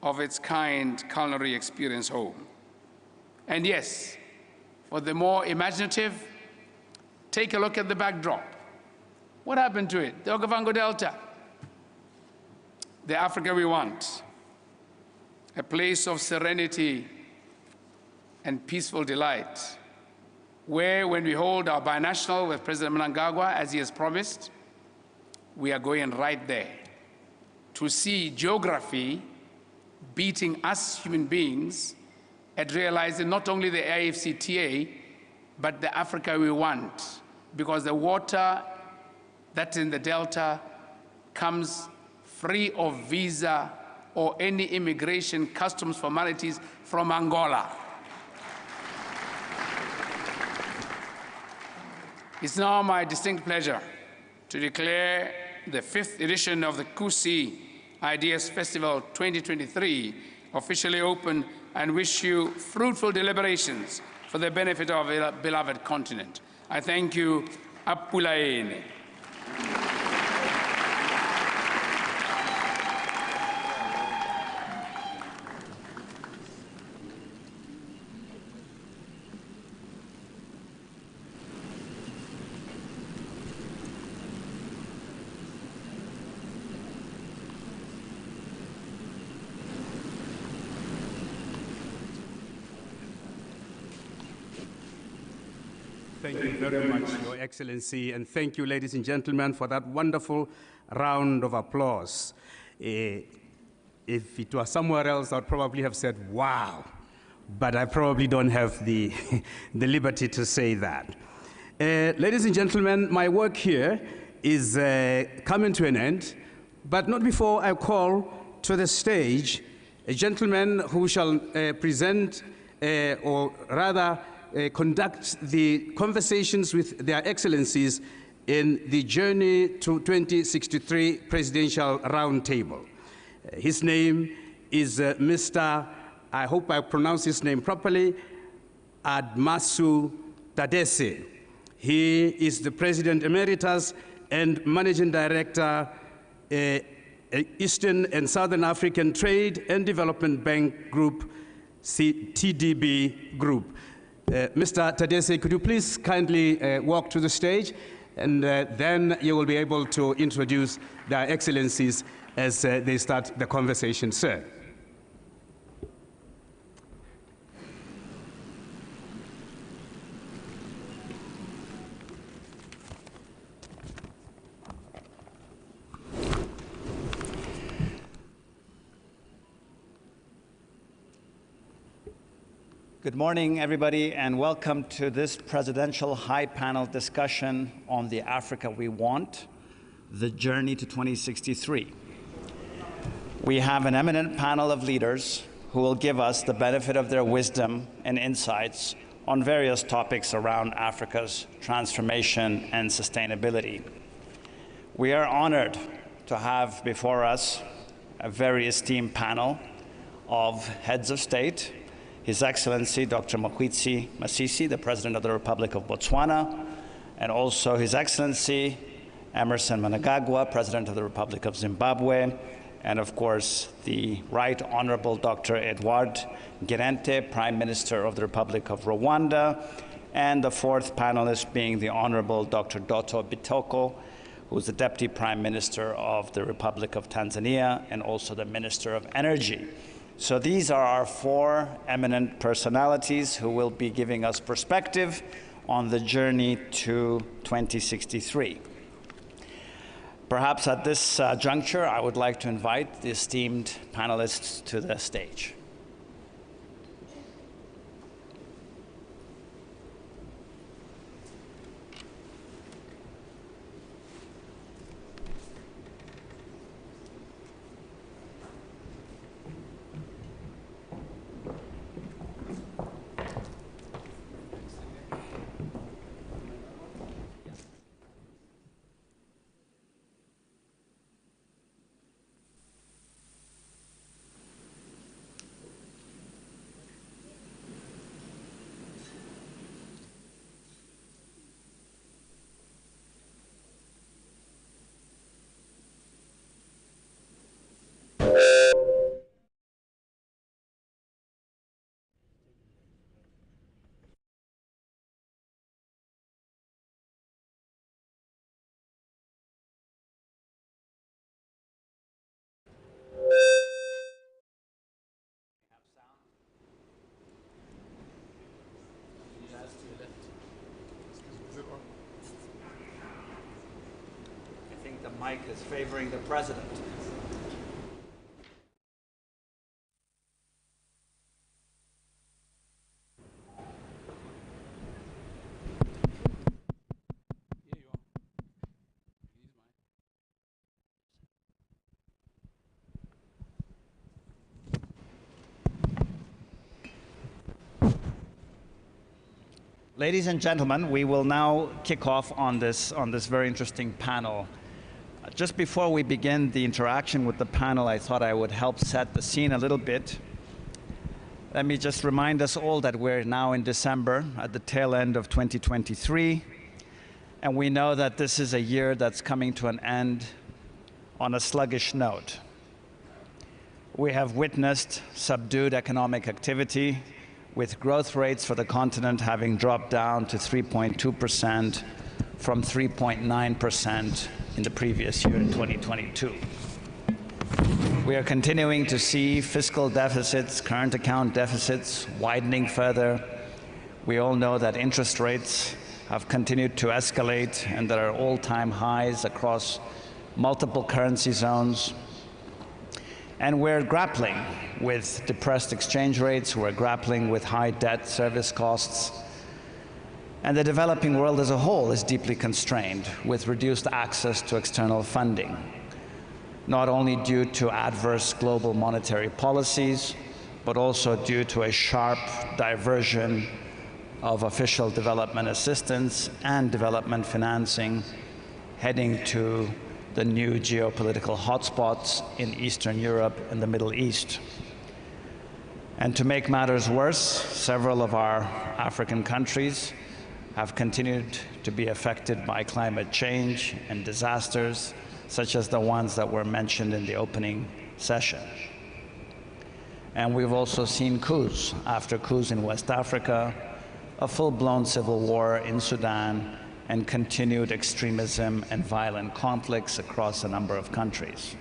Speaker 11: of its kind culinary experience home. And yes, for the more imaginative, take a look at the backdrop. What happened to it? The Okavango Delta. The Africa we want. A place of serenity and peaceful delight, where when we hold our binational with President Mnangagwa, as he has promised, we are going right there to see geography beating us human beings at realizing not only the AFCTA, but the Africa we want, because the water that's in the Delta comes free of visa or any immigration customs formalities from Angola. It's now my distinct pleasure to declare the 5th edition of the Kusi Ideas Festival 2023 officially open and wish you fruitful deliberations for the benefit of our beloved continent. I thank you. Apulaene.
Speaker 1: Thank you very much, Your Excellency, and thank you, ladies and gentlemen, for that wonderful round of applause. If it was somewhere else, I'd probably have said, wow, but I probably don't have the, the liberty to say that. Ladies and gentlemen, my work here is coming to an end, but not before I call to the stage a gentleman who shall present, or rather, conduct the conversations with their excellencies in the Journey to 2063 Presidential Roundtable. His name is Mr., I hope I pronounce his name properly, Admasu Tadesse. He is the President Emeritus and Managing Director, Eastern and Southern African Trade and Development Bank Group, TDB Group. Mr. Tadesse, could you please kindly walk to the stage, and then you will be able to introduce their excellencies as they start the conversation, sir.
Speaker 12: Good morning, everybody, and welcome to this presidential high panel discussion on the Africa we want, the Journey to 2063. We have an eminent panel of leaders who will give us the benefit of their wisdom and insights on various topics around Africa's transformation and sustainability. We are honored to have before us a very esteemed panel of heads of state, His Excellency Dr. MOKGWEETSI MASISI, the President of the Republic of Botswana, and also His Excellency Emmerson Mnangagwa, President of the Republic of Zimbabwe, and of course, the Right Honorable Dr. Edouard Ngirente, Prime Minister of the Republic of Rwanda, and the fourth panelist being the Honorable Dr. Doto Bitoko, who's the Deputy Prime Minister of the Republic of Tanzania and also the Minister of Energy. So these are our four eminent personalities who will be giving us perspective on the journey to 2063. Perhaps at this juncture, I would like to invite the esteemed panelists to the stage. I think the mic is favoring the president. Ladies and gentlemen, we will now kick off on this very interesting panel. Just before we begin the interaction with the panel, I thought I would help set the scene a little bit. Let me just remind us all that we're now in December, at the tail end of 2023, and we know that this is a year that's coming to an end on a sluggish note. We have witnessed subdued economic activity, with growth rates for the continent having dropped down to 3.2% from 3.9% in the previous year in 2022. We are continuing to see fiscal deficits, current account deficits widening further. We all know that interest rates have continued to escalate and there are all-time highs across multiple currency zones. And we're grappling with depressed exchange rates, we're grappling with high debt service costs, and the developing world as a whole is deeply constrained with reduced access to external funding, not only due to adverse global monetary policies, but also due to a sharp diversion of official development assistance and development financing heading to the new geopolitical hotspots in Eastern Europe and the Middle East. And to make matters worse, several of our African countries have continued to be affected by climate change and disasters, such as the ones that were mentioned in the opening session. And we've also seen coups, after coups in West Africa, a full-blown civil war in Sudan, and continued extremism and violent conflicts across a number of countries.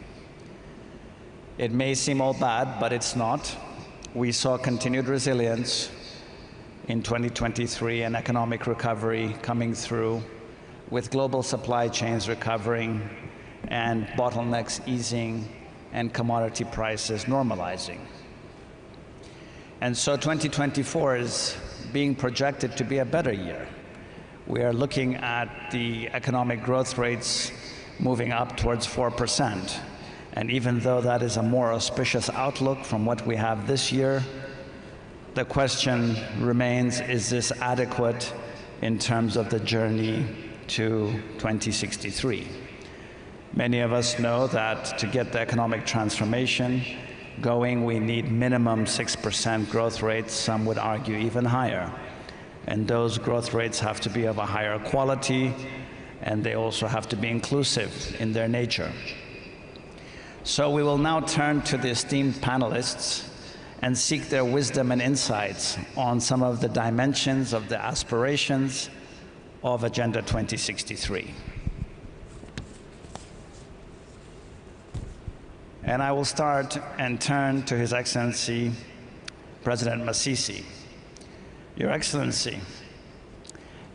Speaker 12: It may seem all bad, but it's not. We saw continued resilience in 2023 and economic recovery coming through, with global supply chains recovering and bottlenecks easing and commodity prices normalizing. And so 2024 is being projected to be a better year. We are looking at the economic growth rates moving up towards 4%. And even though that is a more auspicious outlook from what we have this year, the question remains, is this adequate in terms of the journey to 2063? Many of us know that to get the economic transformation going, we need minimum 6% growth rates, some would argue even higher. And those growth rates have to be of a higher quality, and they also have to be inclusive in their nature. So we will now turn to the esteemed panelists and seek their wisdom and insights on some of the dimensions of the aspirations of Agenda 2063. And I will start and turn to His Excellency, President MASISI. Your Excellency,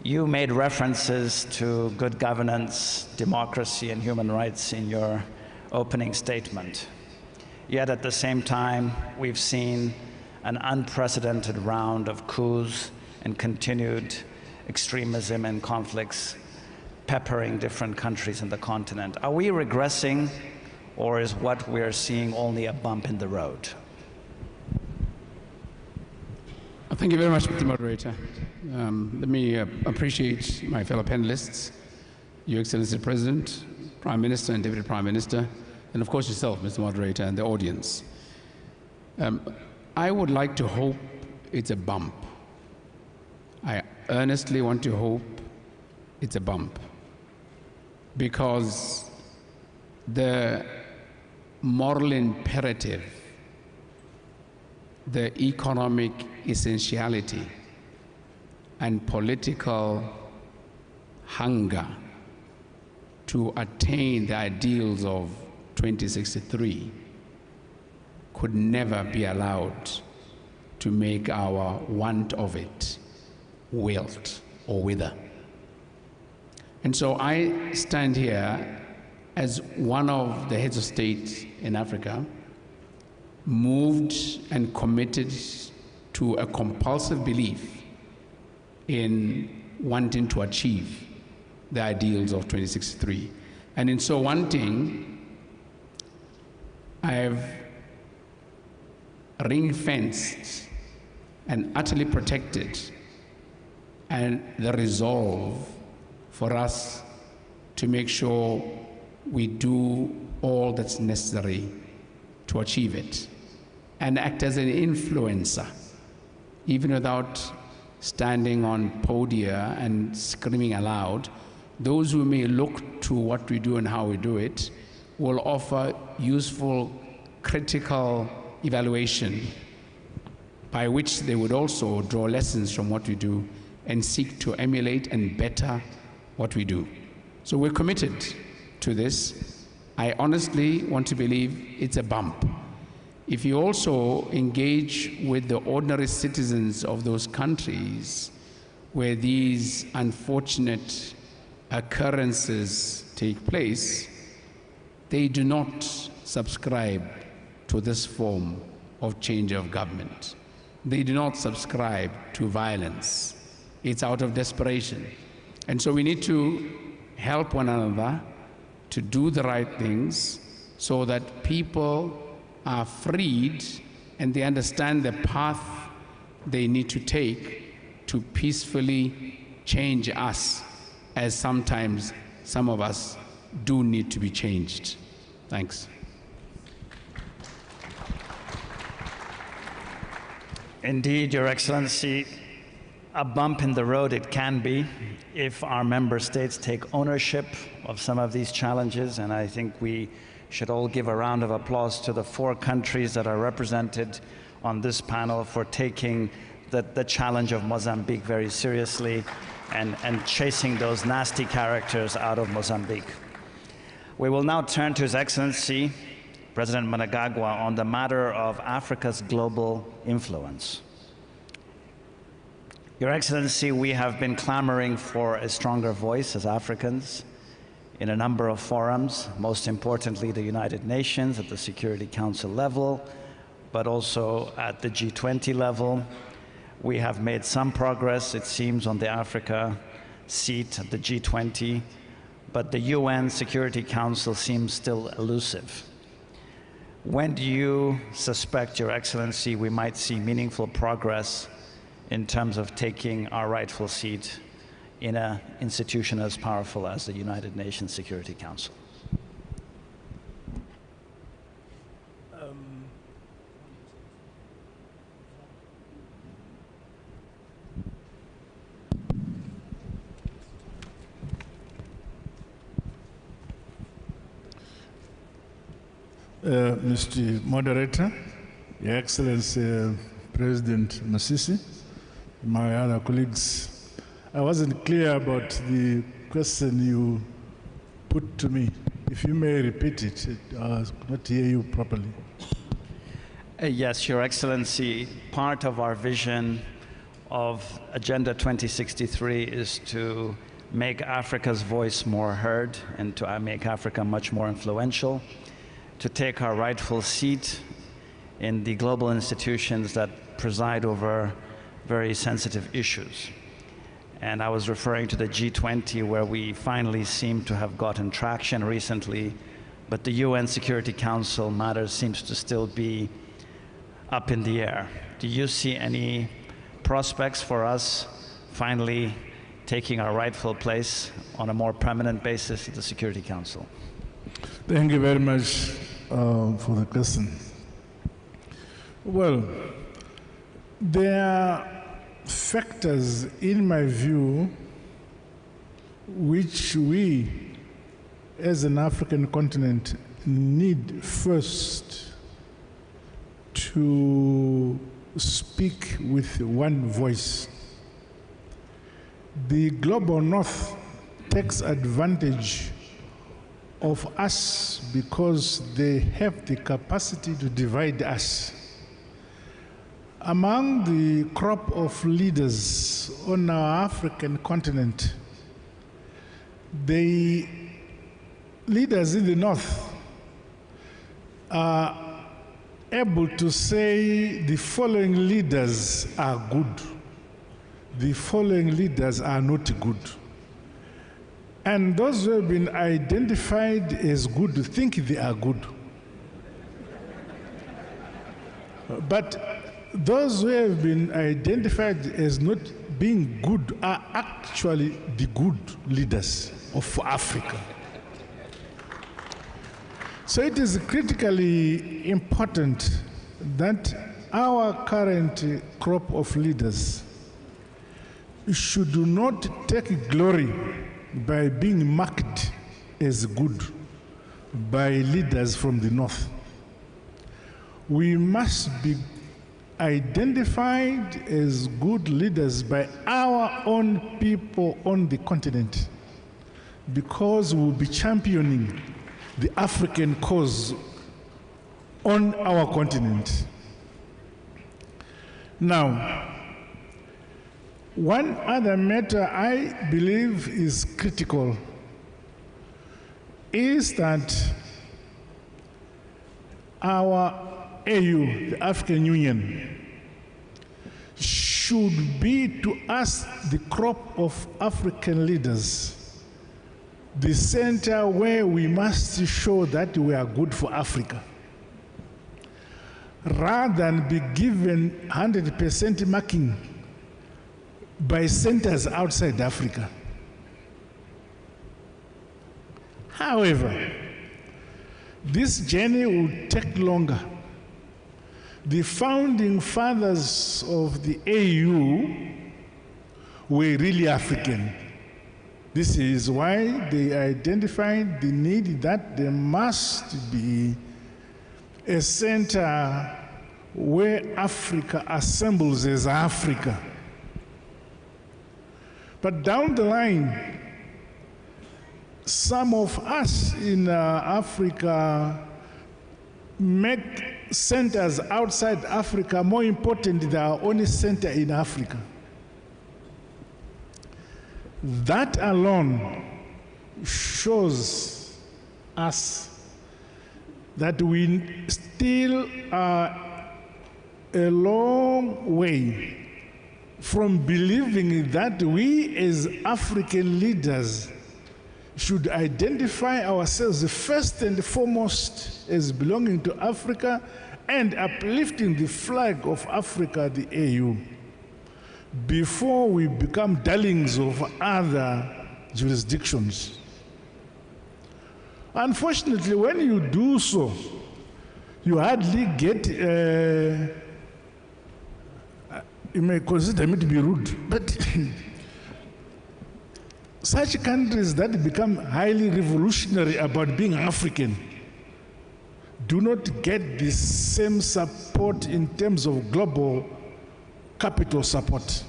Speaker 12: you made references to good governance, democracy, and human rights in your opening statement. Yet at the same time, we've seen an unprecedented round of coups and continued extremism and conflicts peppering different countries in the continent. Are we regressing, or is what we're seeing only a bump in the road?
Speaker 11: Thank you very much, Mr. Moderator. Let me appreciate my fellow panelists, Your Excellency President, Prime Minister and Deputy Prime Minister, and of course yourself, Mr. Moderator, and the audience. I would like to hope it's a bump. I earnestly want to hope it's a bump, because the moral imperative, the economic essentiality, and political hunger to attain the ideals of 2063 could never be allowed to make our want of it wilt or wither. And so I stand here as one of the heads of state in Africa, moved and committed to a compulsive belief in wanting to achieve the ideals of 2063. And in so wanting, I've ring-fenced and utterly protected and the resolve for us to make sure we do all that's necessary to achieve it and act as an influencer, even without standing on podia and screaming aloud. Those who may look to what we do and how we do it will offer useful, critical evaluation by which they would also draw lessons from what we do and seek to emulate and better what we do. So we're committed to this. I honestly want to believe it's a bump. If you also engage with the ordinary citizens of those countries where these unfortunate occurrences take place, they do not subscribe to this form of change of government. They do not subscribe to violence. It's out of desperation. And so we need to help one another to do the right things so that people are freed and they understand the path they need to take to peacefully change us, as sometimes some of us do need to be changed. Thanks.
Speaker 12: Indeed, Your Excellency, a bump in the road it can be if our member states take ownership of some of these challenges, and I think we should all give a round of applause to the 4 countries that are represented on this panel for taking the challenge of Mozambique very seriously and chasing those nasty characters out of Mozambique. We will now turn to His Excellency, President Mnangagwa, on the matter of Africa's global influence. Your Excellency, we have been clamoring for a stronger voice as Africans in a number of forums, most importantly the United Nations at the Security Council level, but also at the G20 level. We have made some progress, it seems, on the Africa seat at the G20, but the UN Security Council seems still elusive. When do you suspect, Your Excellency, we might see meaningful progress in terms of taking our rightful seat in an institution as powerful as the United Nations Security Council?
Speaker 2: Mr. Moderator, Your Excellency President MASISI, my other colleagues, I wasn't clear about the question you put to me. If you may repeat it, I could not hear you properly.
Speaker 12: Yes, Your Excellency, part of our vision of Agenda 2063 is to make Africa's voice more heard and to make Africa much more influential, to take our rightful seat in the global institutions that preside over very sensitive issues. And I was referring to the G20, where we finally seem to have gotten traction recently, but the UN Security Council matter seems to still be up in the air. Do you see any prospects for us finally taking our rightful place on a more permanent basis at the Security Council?
Speaker 2: Thank you very much for the question. Well, there are factors, in my view, which we, as an African continent, need first to speak with one voice. The global north takes advantage of us because they have the capacity to divide us. Among the crop of leaders on our African continent, the leaders in the north are able to say the following leaders are good, the following leaders are not good. And those who have been identified as good think they are good. But those who have been identified as not being good are actually the good leaders of Africa. So it is critically important that our current crop of leaders should not take glory by being marked as good by leaders from the north. We must be identified as good leaders by our own people on the continent, because we'll be championing the African cause on our continent. Now, one other matter I believe is critical is that our AU, the African Union, should be to us, the crop of African leaders, the center where we must show that we are good for Africa, rather than be given 100% marking by centers outside Africa. However, this journey will take longer. The founding fathers of the AU were really African. This is why they identified the need that there must be a center where Africa assembles as Africa. But down the line, some of us in Africa make centers outside Africa more important than our only center in Africa. That alone shows us that we still are a long way from believing that we as African leaders should identify ourselves first and foremost as belonging to Africa and uplifting the flag of Africa, the AU, before we become darlings of other jurisdictions. Unfortunately, when you do so, you hardly get, you may consider me to be rude, but such countries that become highly revolutionary about being African do not get the same support in terms of global capital support.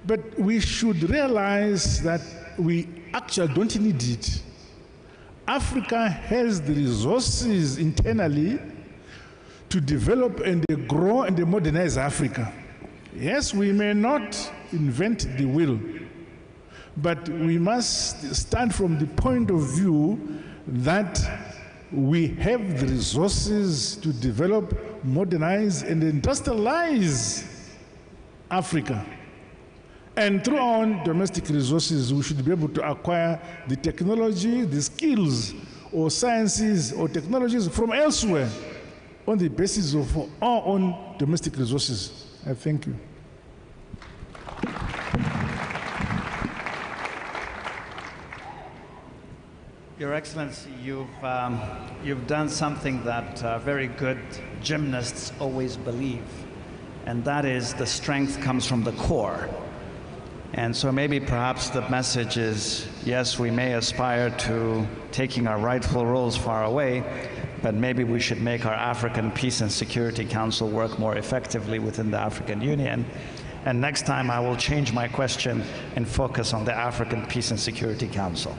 Speaker 2: But we should realize that we actually don't need it. Africa has the resources internally to develop and grow and modernize Africa. Yes, we may not invent the wheel, but we must stand from the point of view that we have the resources to develop, modernize, and industrialize Africa. And through our own domestic resources, we should be able to acquire the technology, the skills, or sciences, or technologies from elsewhere on the basis of our own domestic resources. I thank you.
Speaker 12: Your Excellency, you've done something that very good gymnasts always believe, and that is the strength comes from the core. And so maybe perhaps the message is, yes, we may aspire to taking our rightful roles far away, but maybe we should make our African Peace and Security Council work more effectively within the African Union. And next time I will change my question and focus on the African Peace and Security Council.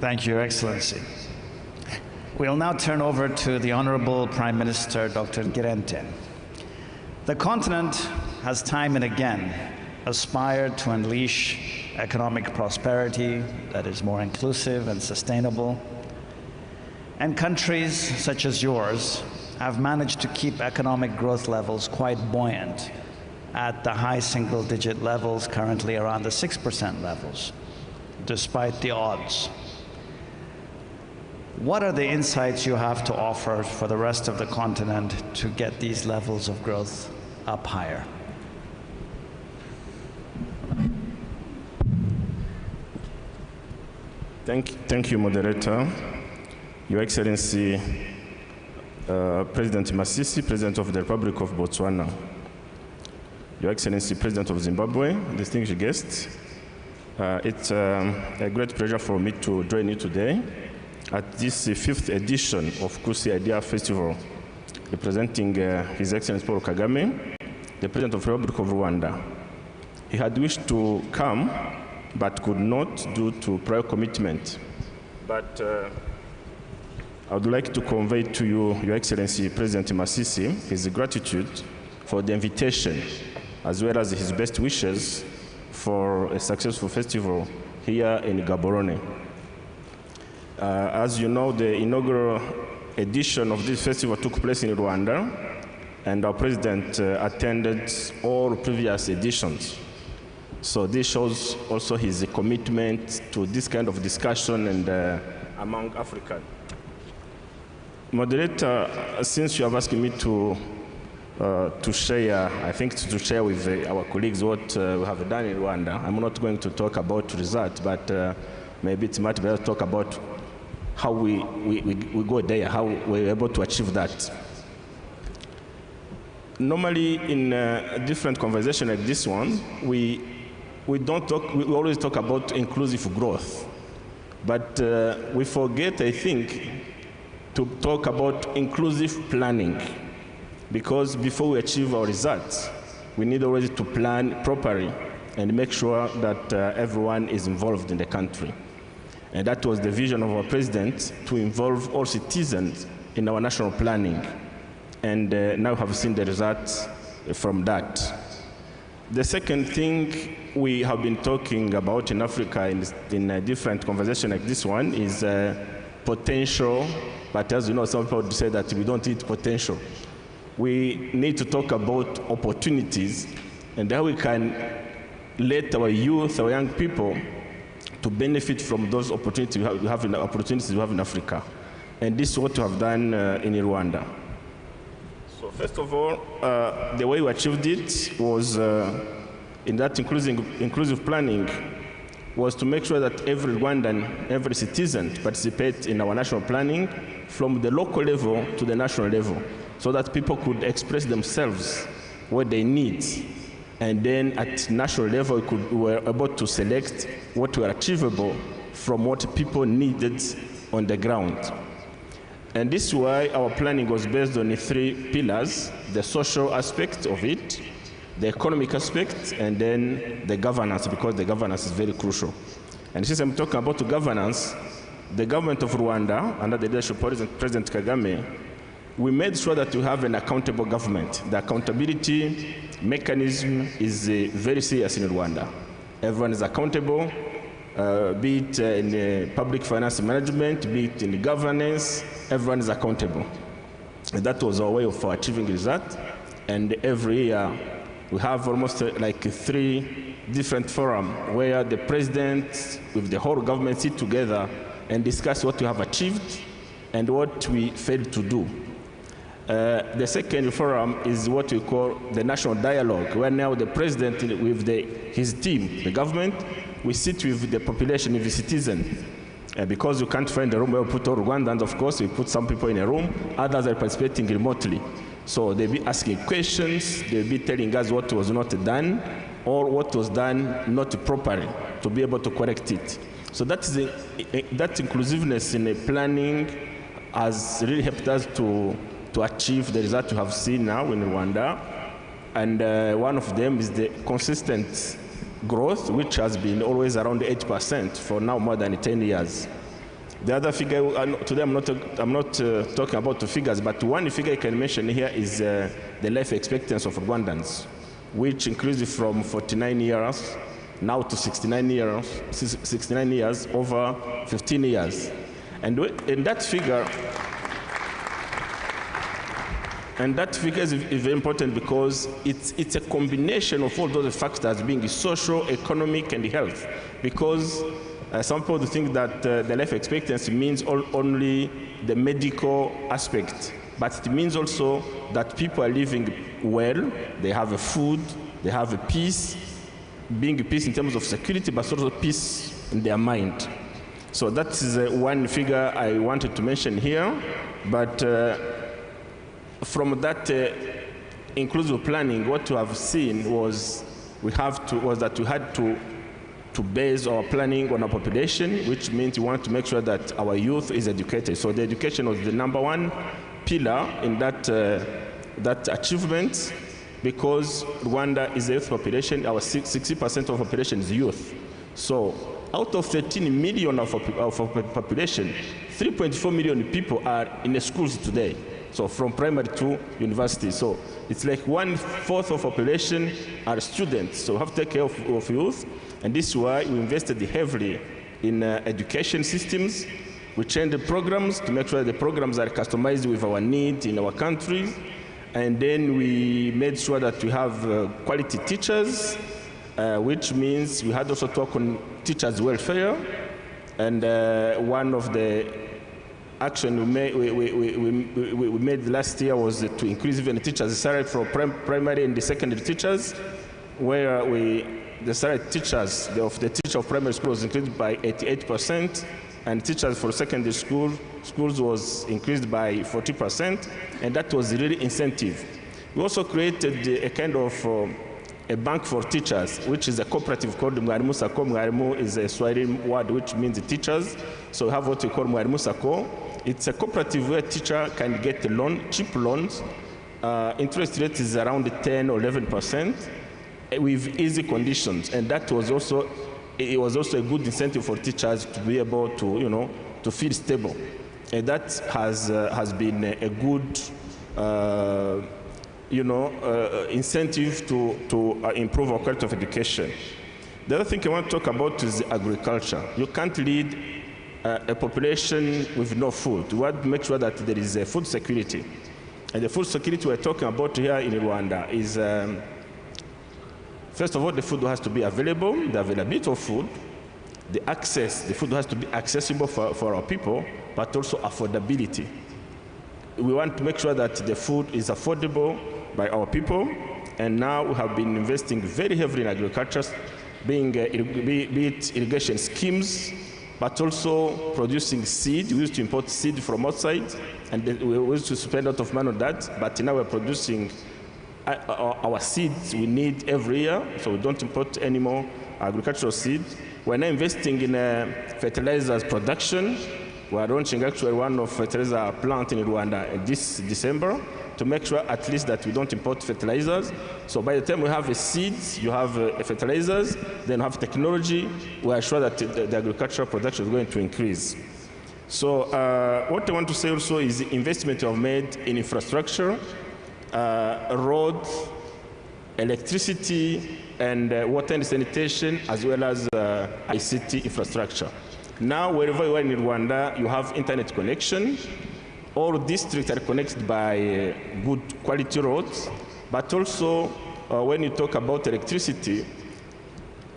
Speaker 12: Thank you, Your Excellency. We'll now turn over to the Honorable Prime Minister, Dr. Girente. The continent has time and again aspired to unleash economic prosperity that is more inclusive and sustainable. And countries such as yours have managed to keep economic growth levels quite buoyant at the high single-digit levels, currently around the 6% levels, despite the odds. What are the insights you have to offer for the rest of the continent to get these levels of growth up higher?
Speaker 13: Thank you, Moderator. Your Excellency, President MASISI, President of the Republic of Botswana, Your Excellency, President of Zimbabwe, distinguished guests, it's a great pleasure for me to join you today at this 5th edition of Kusi Idea Festival, representing His Excellency Paul Kagame, the President of the Republic of Rwanda. He had wished to come, but could not due to prior commitment. But I would like to convey to you, Your Excellency President MASISI, his gratitude for the invitation, as well as his best wishes for a successful festival here in Gaborone. As you know, the inaugural edition of this festival took place in Rwanda, and our President attended all previous editions. So this shows also his commitment to this kind of discussion and among Africans. Moderator, since you have asked me to share, I think to share with our colleagues what we have done in Rwanda, I'm not going to talk about results, but maybe it's much better to talk about how we go there, how we're able to achieve that. Normally, in a different conversation like this one, we always talk about inclusive growth, but we forget, I think, to talk about inclusive planning, because before we achieve our results, we need always to plan properly and make sure that everyone is involved in the country. And that was the vision of our president, to involve all citizens in our national planning. And now have seen the results from that. The second thing we have been talking about in Africa in a different conversation like this one is potential, but as you know, some people say that we don't need potential. We need to talk about opportunities and how we can let our youth, our young people, to benefit from those opportunities we have in Africa. And this is what we have done in Rwanda. So first of all, the way we achieved it was in that inclusive planning was to make sure that every Rwandan, every citizen participate in our national planning from the local level to the national level, so that people could express themselves what they need. And then at national level, we were able to select what were achievable from what people needed on the ground. And this is why our planning was based on the 3 pillars: the social aspect of it, the economic aspect, and then the governance, because the governance is very crucial. And since I'm talking about the governance, the government of Rwanda, under the leadership of President Kagame, we made sure that we have an accountable government. The accountability mechanism is very serious in Rwanda. Everyone is accountable, be it in public finance management, be it in governance, everyone is accountable. And that was our way of achieving that. And every year, we have almost like 3 different forums where the president with the whole government sit together and discuss what we have achieved and what we failed to do. The second forum is what we call the national dialogue, where now the president with his team, the government, we sit with the population, with the citizen. Because you can't find a room where we put all Rwandans, of course, we put some people in a room, others are participating remotely. So they'll be asking questions, they'll be telling us what was not done, or what was done not properly, to be able to correct it. So that inclusiveness in the planning has really helped us to achieve the result you have seen now in Rwanda. And one of them is the consistent growth, which has been always around 8% for now more than 10 years. The other figure, today I'm not talking about the figures, but one figure I can mention here is the life expectancy of Rwandans, which increased from 49 years now to 69 years over 15 years. And that figure is very important because it's a combination of all those factors being social, economic, and health. Because some people think that the life expectancy means only the medical aspect, but it means also that people are living well, they have a food, they have a peace, being a peace in terms of security, but also peace in their mind. So that is one figure I wanted to mention here. But from that inclusive planning, what we have seen was that we had to base our planning on our population, which means we want to make sure that our youth is educated. So the education was the #1 pillar in that achievement, because Rwanda is a youth population. Our 60% of population is youth. So out of 13 million of population, 3.4 million people are in the schools today. So from primary to university. So it's like 1/4 of population are students. So we have to take care of youth. And this is why we invested heavily in education systems. We changed the programs to make sure the programs are customized with our needs in our countries. And then we made sure that we have quality teachers, which means we had also to work on teachers' welfare. And one of the action we made last year was to increase even the teachers' salary for primary and the secondary teachers, where the salary teachers of the teacher of primary school was increased by 88%, and teachers for secondary schools was increased by 40%, and that was really incentive. We also created a kind of a bank for teachers, which is a cooperative called Mwarimu Sako. Mwarimu is a Swahili word which means teachers. So we have what we call Mwarimu Sako. It's a cooperative where teacher can get a loan, cheap loans. Interest rate is around 10 or 11% with easy conditions. And that was also, it was also a good incentive for teachers to be able to, to feel stable. And that has been a good, incentive to improve our quality of education. The other thing I want to talk about is agriculture. You can't lead a population with no food. We want to make sure that there is food security. And the food security we're talking about here in Rwanda is, first of all, the food has to be available, the availability of food, the food has to be accessible for our people, but also affordability. We want to make sure that the food is affordable by our people, and now we have been investing very heavily in agriculture, be it irrigation schemes, but also producing seed. We used to import seed from outside, and we used to spend a lot of money on that, but now we're producing our seeds we need every year, so we don't import any more agricultural seed. We're now investing in fertilizers production. We're launching actually one of fertilizer plant in Rwanda this December to make sure at least that we don't import fertilizers. So by the time we have seeds, you have fertilizers, then you have technology, we are sure that the agricultural production is going to increase. So what I want to say also is the investment we have made in infrastructure, roads, electricity, and water and sanitation, as well as ICT infrastructure. Now, wherever you are in Rwanda, you have internet connection. All districts are connected by good quality roads, but also when you talk about electricity,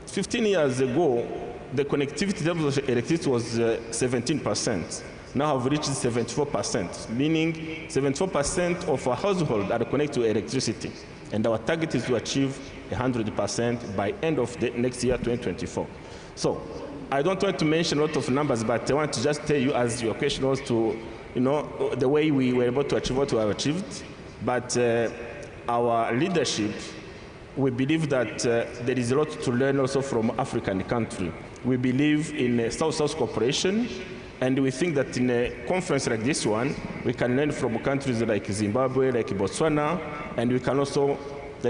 Speaker 13: 15 years ago, the connectivity level of electricity was 17%. Now have reached 74%, meaning 74% of our households are connected to electricity. And our target is to achieve 100% by end of the next year, 2024. So I don't want to mention a lot of numbers, but I want to just tell you, as your question was to, the way we were able to achieve what we have achieved. But our leadership, we believe that there is a lot to learn also from African countries. We believe in South-South cooperation, and we think that in a conference like this one, we can learn from countries like Zimbabwe, like Botswana, and they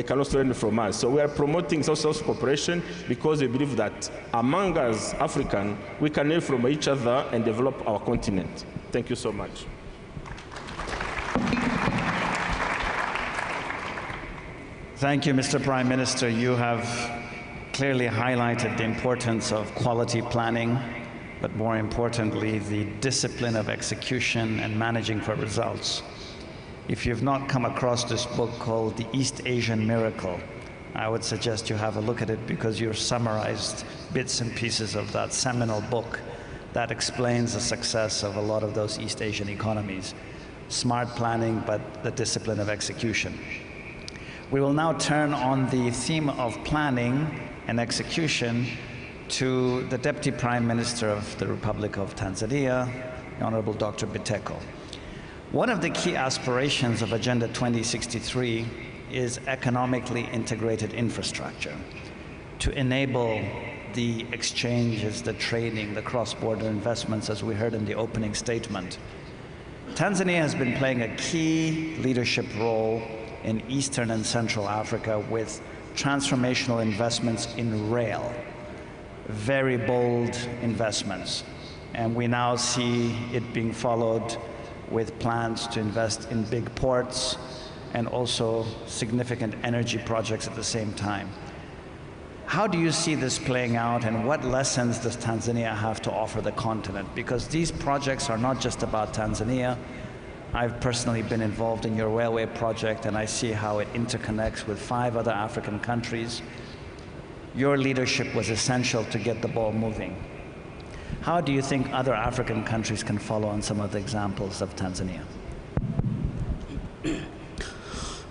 Speaker 13: can also learn from us. So we are promoting South-South cooperation because we believe that among us, African, we can learn from each other and develop our continent. Thank you so much.
Speaker 12: Thank you, Mr. Prime Minister. You have clearly highlighted the importance of quality planning, but more importantly, the discipline of execution and managing for results. If you've not come across this book called The East Asian Miracle, I would suggest you have a look at it, because you've summarized bits and pieces of that seminal book that explains the success of a lot of those East Asian economies. Smart planning, but the discipline of execution. We will now turn on the theme of planning and execution to the Deputy Prime Minister of the Republic of Tanzania, the Honorable Dr. Biteko. One of the key aspirations of Agenda 2063 is economically integrated infrastructure to enable the exchanges, the trading, the cross-border investments, as we heard in the opening statement. Tanzania has been playing a key leadership role in Eastern and Central Africa with transformational investments in rail, very bold investments. And we now see it being followed with plans to invest in big ports and also significant energy projects at the same time. How do you see this playing out, and what lessons does Tanzania have to offer the continent? Because these projects are not just about Tanzania. I've personally been involved in your railway project, and I see how it interconnects with 5 other African countries. Your leadership was essential to get the ball moving. How do you think other African countries can follow on some of the examples of Tanzania?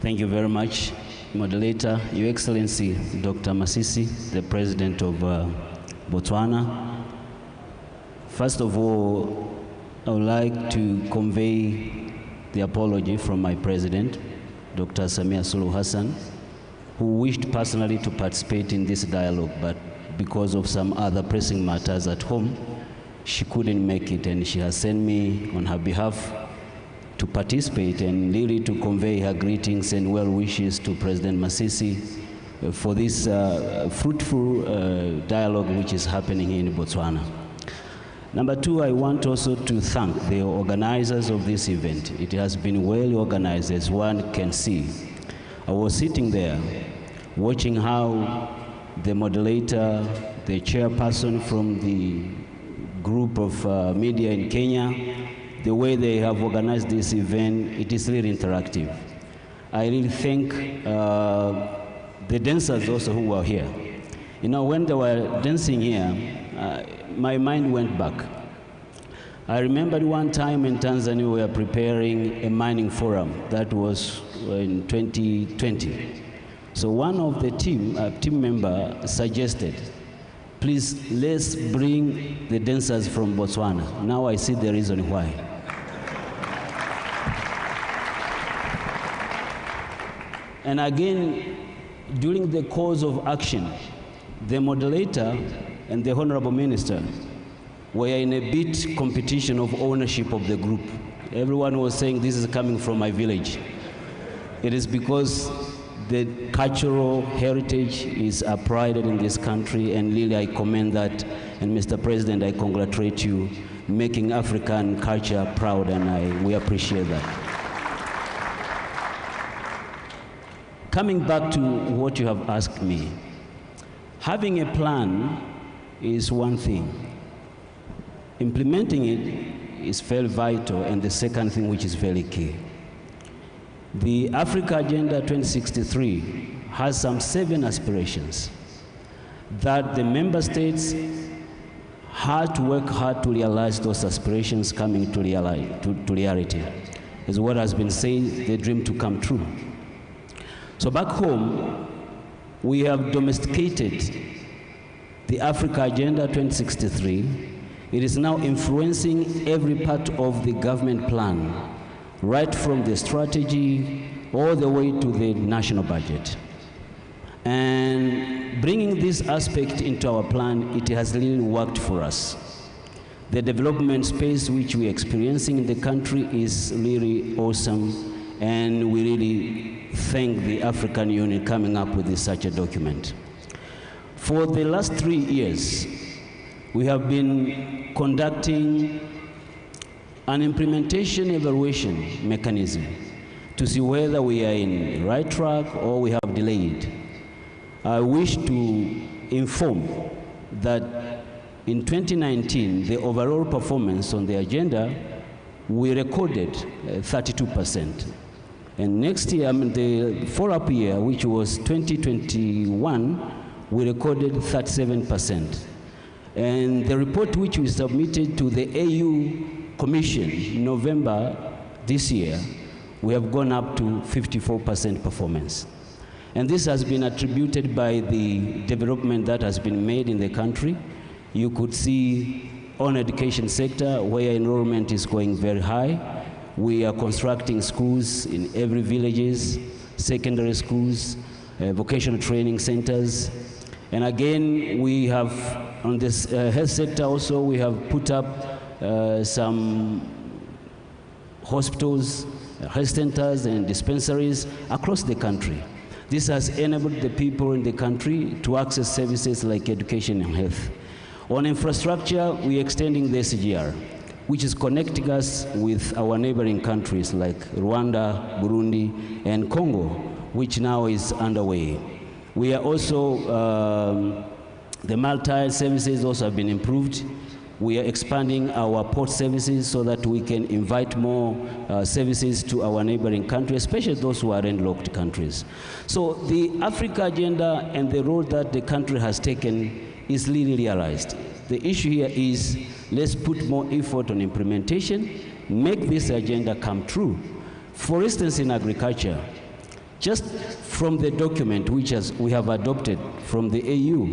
Speaker 14: Thank you very much, Moderator. Your Excellency, Dr. Masisi, the President of Botswana. First of all, I would like to convey the apology from my President, Dr. Samia Suluhu Hassan, who wished personally to participate in this dialogue, but because of some other pressing matters at home, she couldn't make it, and she has sent me on her behalf to participate and really to convey her greetings and well wishes to President Masisi for this fruitful dialogue which is happening here in Botswana. Number 2, I want also to thank the organizers of this event. It has been well organized, as one can see. I was sitting there watching how the moderator, the chairperson from the group of media in Kenya, the way they have organized this event, it is really interactive. I really thank the dancers also who were here. You know, when they were dancing here, my mind went back. I remembered one time in Tanzania we were preparing a mining forum. That was in 2020. So one of the team member suggested, please, let's bring the dancers from Botswana. Now I see the reason why. And again, during the course of action, the moderator and the Honorable Minister were in a bit competition of ownership of the group. Everyone was saying this is coming from my village. It is because the cultural heritage is uprooted in this country, and really I commend that. And Mr. President, I congratulate you making African culture proud, and we appreciate that. Coming back to what you have asked me, having a plan is one thing. Implementing it is very vital, and the second thing which is very key. The Africa Agenda 2063 has some 7 aspirations that the member states had to work hard to realize those aspirations coming to reality. Is what has been said, the dream to come true. So back home, we have domesticated the Africa Agenda 2063. It is now influencing every part of the government plan, right from the strategy all the way to the national budget. And bringing this aspect into our plan, it has really worked for us. The development space which we're experiencing in the country is really awesome, and we really thank the African Union coming up with such a document. For the last 3 years, we have been conducting an implementation evaluation mechanism to see whether we are in the right track or we have delayed. I wish to inform that in 2019, the overall performance on the agenda, we recorded 32%. And next year, the follow-up year, which was 2021, we recorded 37%. And the report which we submitted to the AU Commission in November this year, we have gone up to 54% performance. And this has been attributed by the development that has been made in the country. You could see on education sector where enrollment is going very high. We are constructing schools in every villages, secondary schools, vocational training centers. And again, we have, on this health sector also, we have put up some hospitals, health centers, and dispensaries across the country. This has enabled the people in the country to access services like education and health. On infrastructure, we're extending the SGR, which is connecting us with our neighboring countries like Rwanda, Burundi, and Congo, which now is underway. We are also, the maritime services also have been improved. We are expanding our port services so that we can invite more services to our neighboring countries, especially those who are landlocked countries. So the Africa agenda and the role that the country has taken is really realized. The issue here is let's put more effort on implementation, make this agenda come true. For instance, in agriculture, just from the document which we have adopted from the AU,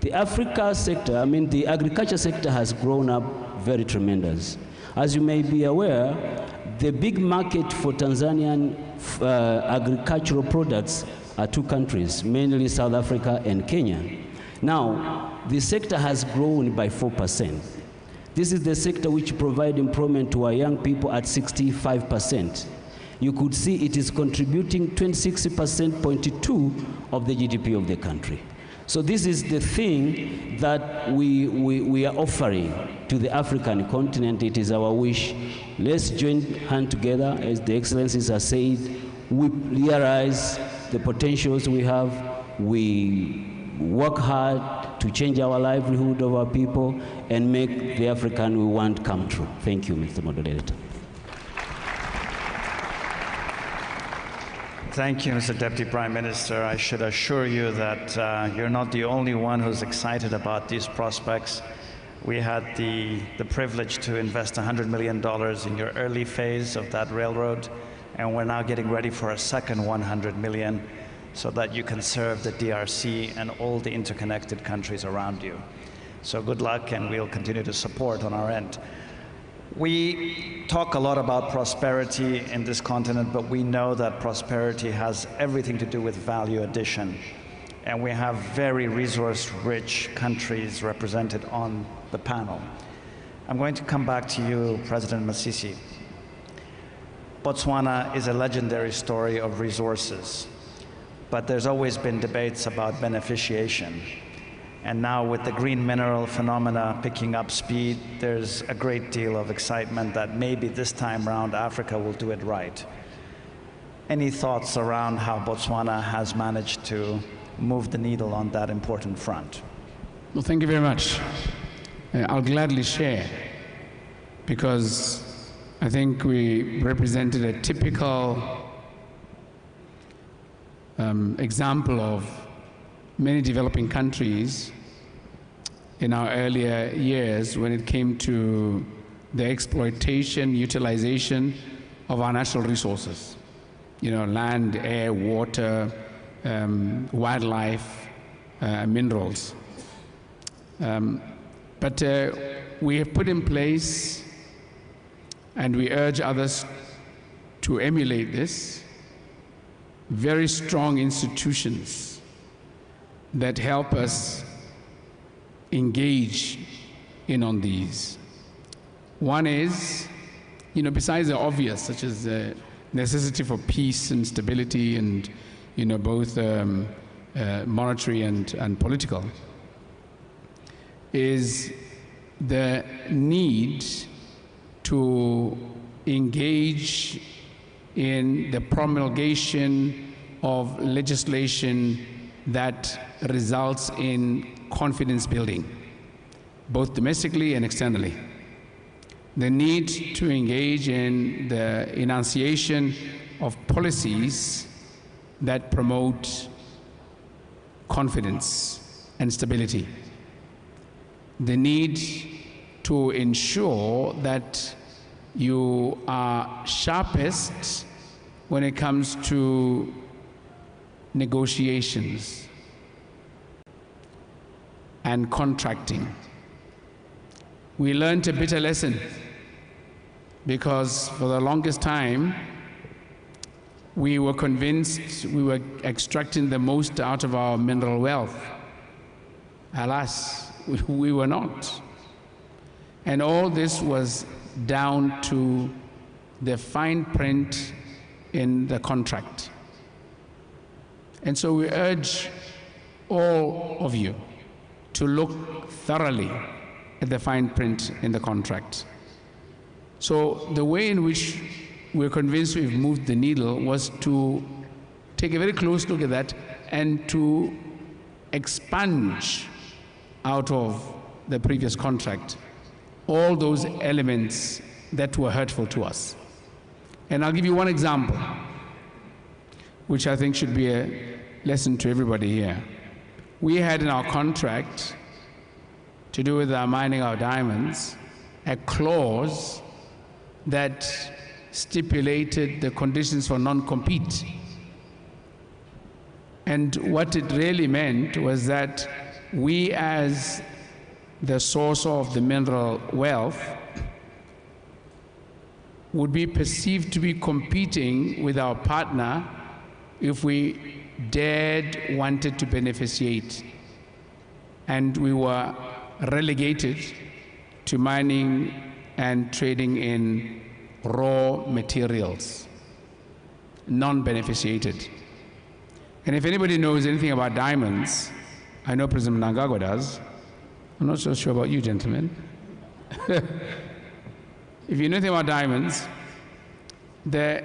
Speaker 14: the Africa sector, the agriculture sector has grown up very tremendous. As you may be aware, the big market for Tanzanian agricultural products are 2 countries, mainly South Africa and Kenya. Now, the sector has grown by 4%. This is the sector which provides employment to our young people at 65%. You could see it is contributing 26.2% of the GDP of the country. So this is the thing that we are offering to the African continent. It is our wish. Let's join hands together, as the excellencies have said. We realize the potentials we have. We work hard to change our livelihood of our people and make the African we want come true. Thank you, Mr. Moderator.
Speaker 12: Thank you, Mr. Deputy Prime Minister. I should assure you that you're not the only one who's excited about these prospects. We had the privilege to invest $100 million in your early phase of that railroad, and we're now getting ready for a second $100 million so that you can serve the DRC and all the interconnected countries around you. So good luck, and we'll continue to support on our end. We talk a lot about prosperity in this continent, but we know that prosperity has everything to do with value addition. and we have very resource-rich countries represented on the panel. I'm going to come back to you, President Masisi. Botswana is a legendary story of resources, but there's always been debates about beneficiation. And now with the green mineral phenomena picking up speed, there's a great deal of excitement that maybe this time around Africa will do it right. Any thoughts around how Botswana has managed to move the needle on that important front?
Speaker 11: Well, thank you very much. I'll gladly share, because I think we represented a typical example of many developing countries in our earlier years when it came to the exploitation, utilization of our natural resources. You know, land, air, water, wildlife, minerals. But we have put in place, and we urge others to emulate this, very strong institutions that help us engage in on these. One is, you know, besides the obvious, such as the necessity for peace and stability and, you know, both monetary and political, is the need to engage in the promulgation of legislation that results in confidence building, both domestically and externally. The need to engage in the enunciation of policies that promote confidence and stability. The need to ensure that you are sharpest when it comes to negotiations and contracting. We learned a bitter lesson, because for the longest time we were convinced we were extracting the most out of our mineral wealth. Alas, we were not. And all this was down to the fine print in the contract. And so we urge all of you to look thoroughly at the fine print in the contract. So the way in which we're convinced we've moved the needle was to take a very close look at that and to expunge out of the previous contract all those elements that were hurtful to us. And I'll give you one example, which I think should be a lesson to everybody here. We had in our contract, to do with our mining our diamonds, a clause that stipulated the conditions for non-compete. And what it really meant was that we, as the source of the mineral wealth, would be perceived to be competing with our partner if we wanted to beneficiate. And we were relegated to mining and trading in raw materials, non-beneficiated. And if anybody knows anything about diamonds, I know President Mnangagwa does. I'm not so sure about you, gentlemen. If you know anything about diamonds, the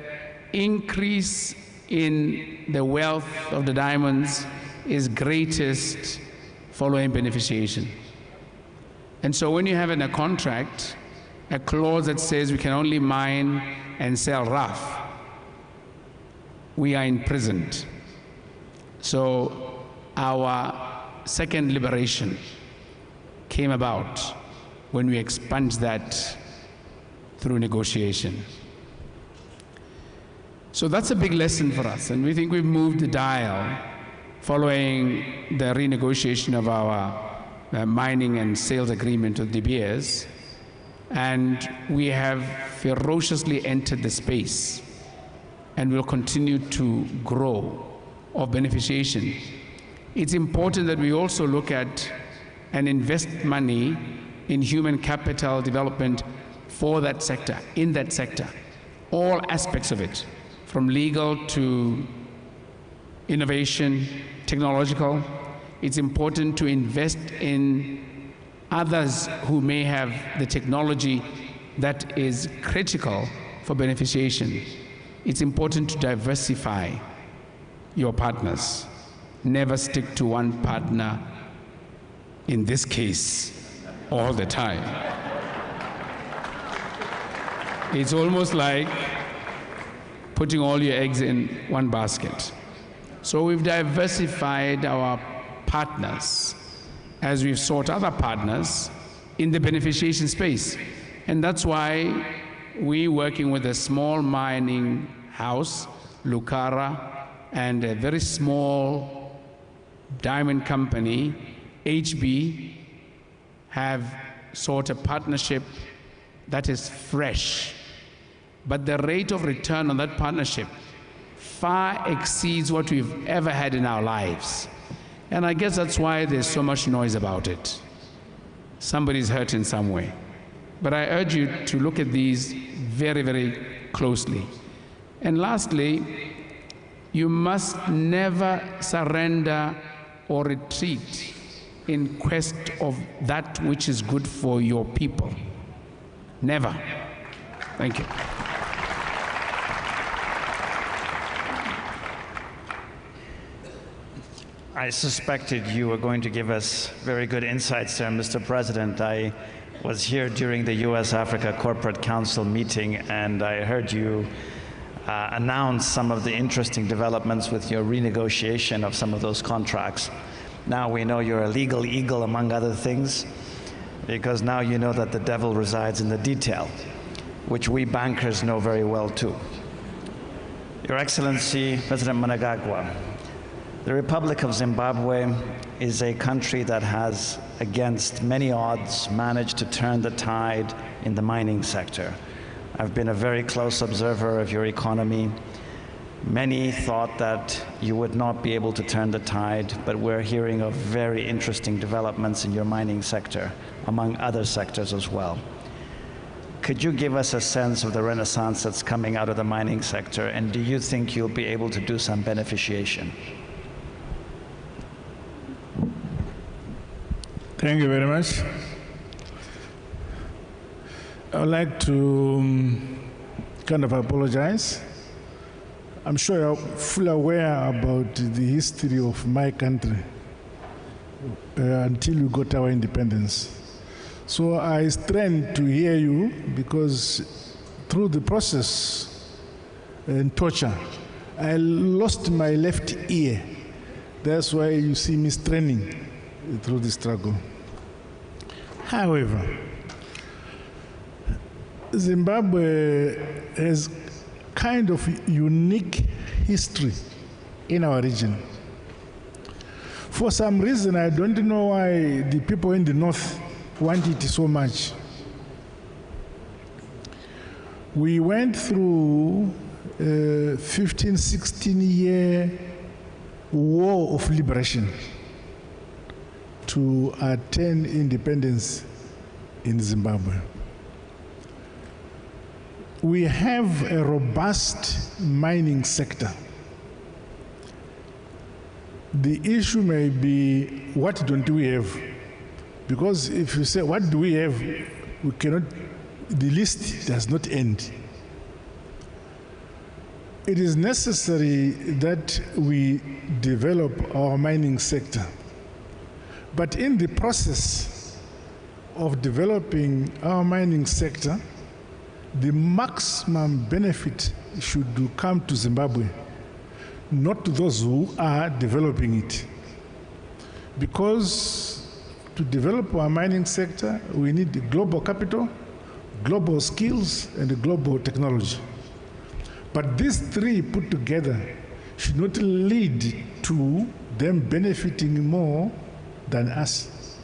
Speaker 11: increase in the wealth of the diamonds is greatest following beneficiation. And so when you have in a contract a clause that says we can only mine and sell rough, we are imprisoned. So our second liberation came about when we expunged that through negotiation. So that's a big lesson for us, and we think we've moved the dial following the renegotiation of our mining and sales agreement with De Beers, and we have ferociously entered the space and will continue to grow of beneficiation It's important that we also look at and invest money in human capital development for that sector, in that sector, all aspects of it, from legal to innovation, technological. It's important to invest in others who may have the technology that is critical for beneficiation. It's important to diversify your partners. Never stick to one partner, in this case, all the time. It's almost like putting all your eggs in one basket. So we've diversified our partners as we've sought other partners in the beneficiation space. And that's why we're working with a small mining house, Lucara, and a very small diamond company, HB, have sought a partnership that is fresh. But the rate of return on that partnership far exceeds what we've ever had in our lives. And I guess that's why there's so much noise about it. Somebody's hurt in some way. But I urge you to look at these very, very closely. And lastly, you must never surrender or retreat in quest of that which is good for your people. Never. Thank you.
Speaker 12: I suspected you were going to give us very good insights there, Mr. President. I was here during the US-Africa Corporate Council meeting, and I heard you announce some of the interesting developments with your renegotiation of some of those contracts. Now we know you're a legal eagle, among other things, because now you know that the devil resides in the detail, which we bankers know very well too. Your Excellency, President Mnangagwa, the Republic of Zimbabwe is a country that has, against many odds, managed to turn the tide in the mining sector. I've been a very close observer of your economy. Many thought that you would not be able to turn the tide, but we're hearing of very interesting developments in your mining sector, among other sectors as well. Could you give us a sense of the renaissance that's coming out of the mining sector, and do you think you'll be able to do some beneficiation?
Speaker 15: Thank you very much. I would like to kind of apologize. I'm sure you're fully aware about the history of my country until we got our independence. So I strained to hear you because through the process and torture, I lost my left ear. That's why you see me straining through the struggle. However, Zimbabwe has kind of unique history in our region. For some reason, I don't know why the people in the north want it so much. We went through a 15, 16-year war of liberation to attain independence in Zimbabwe. We have a robust mining sector. The issue may be, what don't we have? Because if you say, what do we have? We cannot, the list does not end. It is necessary that we develop our mining sector. But in the process of developing our mining sector, the maximum benefit should come to Zimbabwe, not to those who are developing it. Because to develop our mining sector, we need global capital, global skills, and global technology. But these three put together should not lead to them benefiting more than us.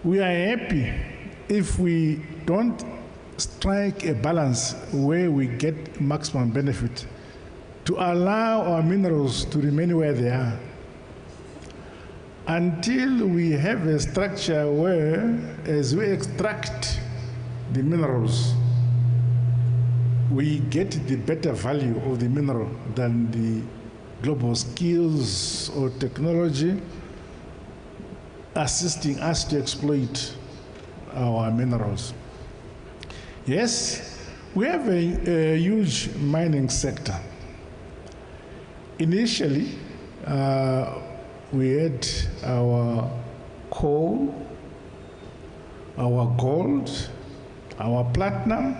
Speaker 15: We are happy if we don't strike a balance where we get maximum benefit to allow our minerals to remain where they are until we have a structure where, as we extract the minerals, we get the better value of the mineral than the global skills or technology assisting us to exploit our minerals. Yes, we have a huge mining sector. Initially, we had our coal, our gold, our platinum,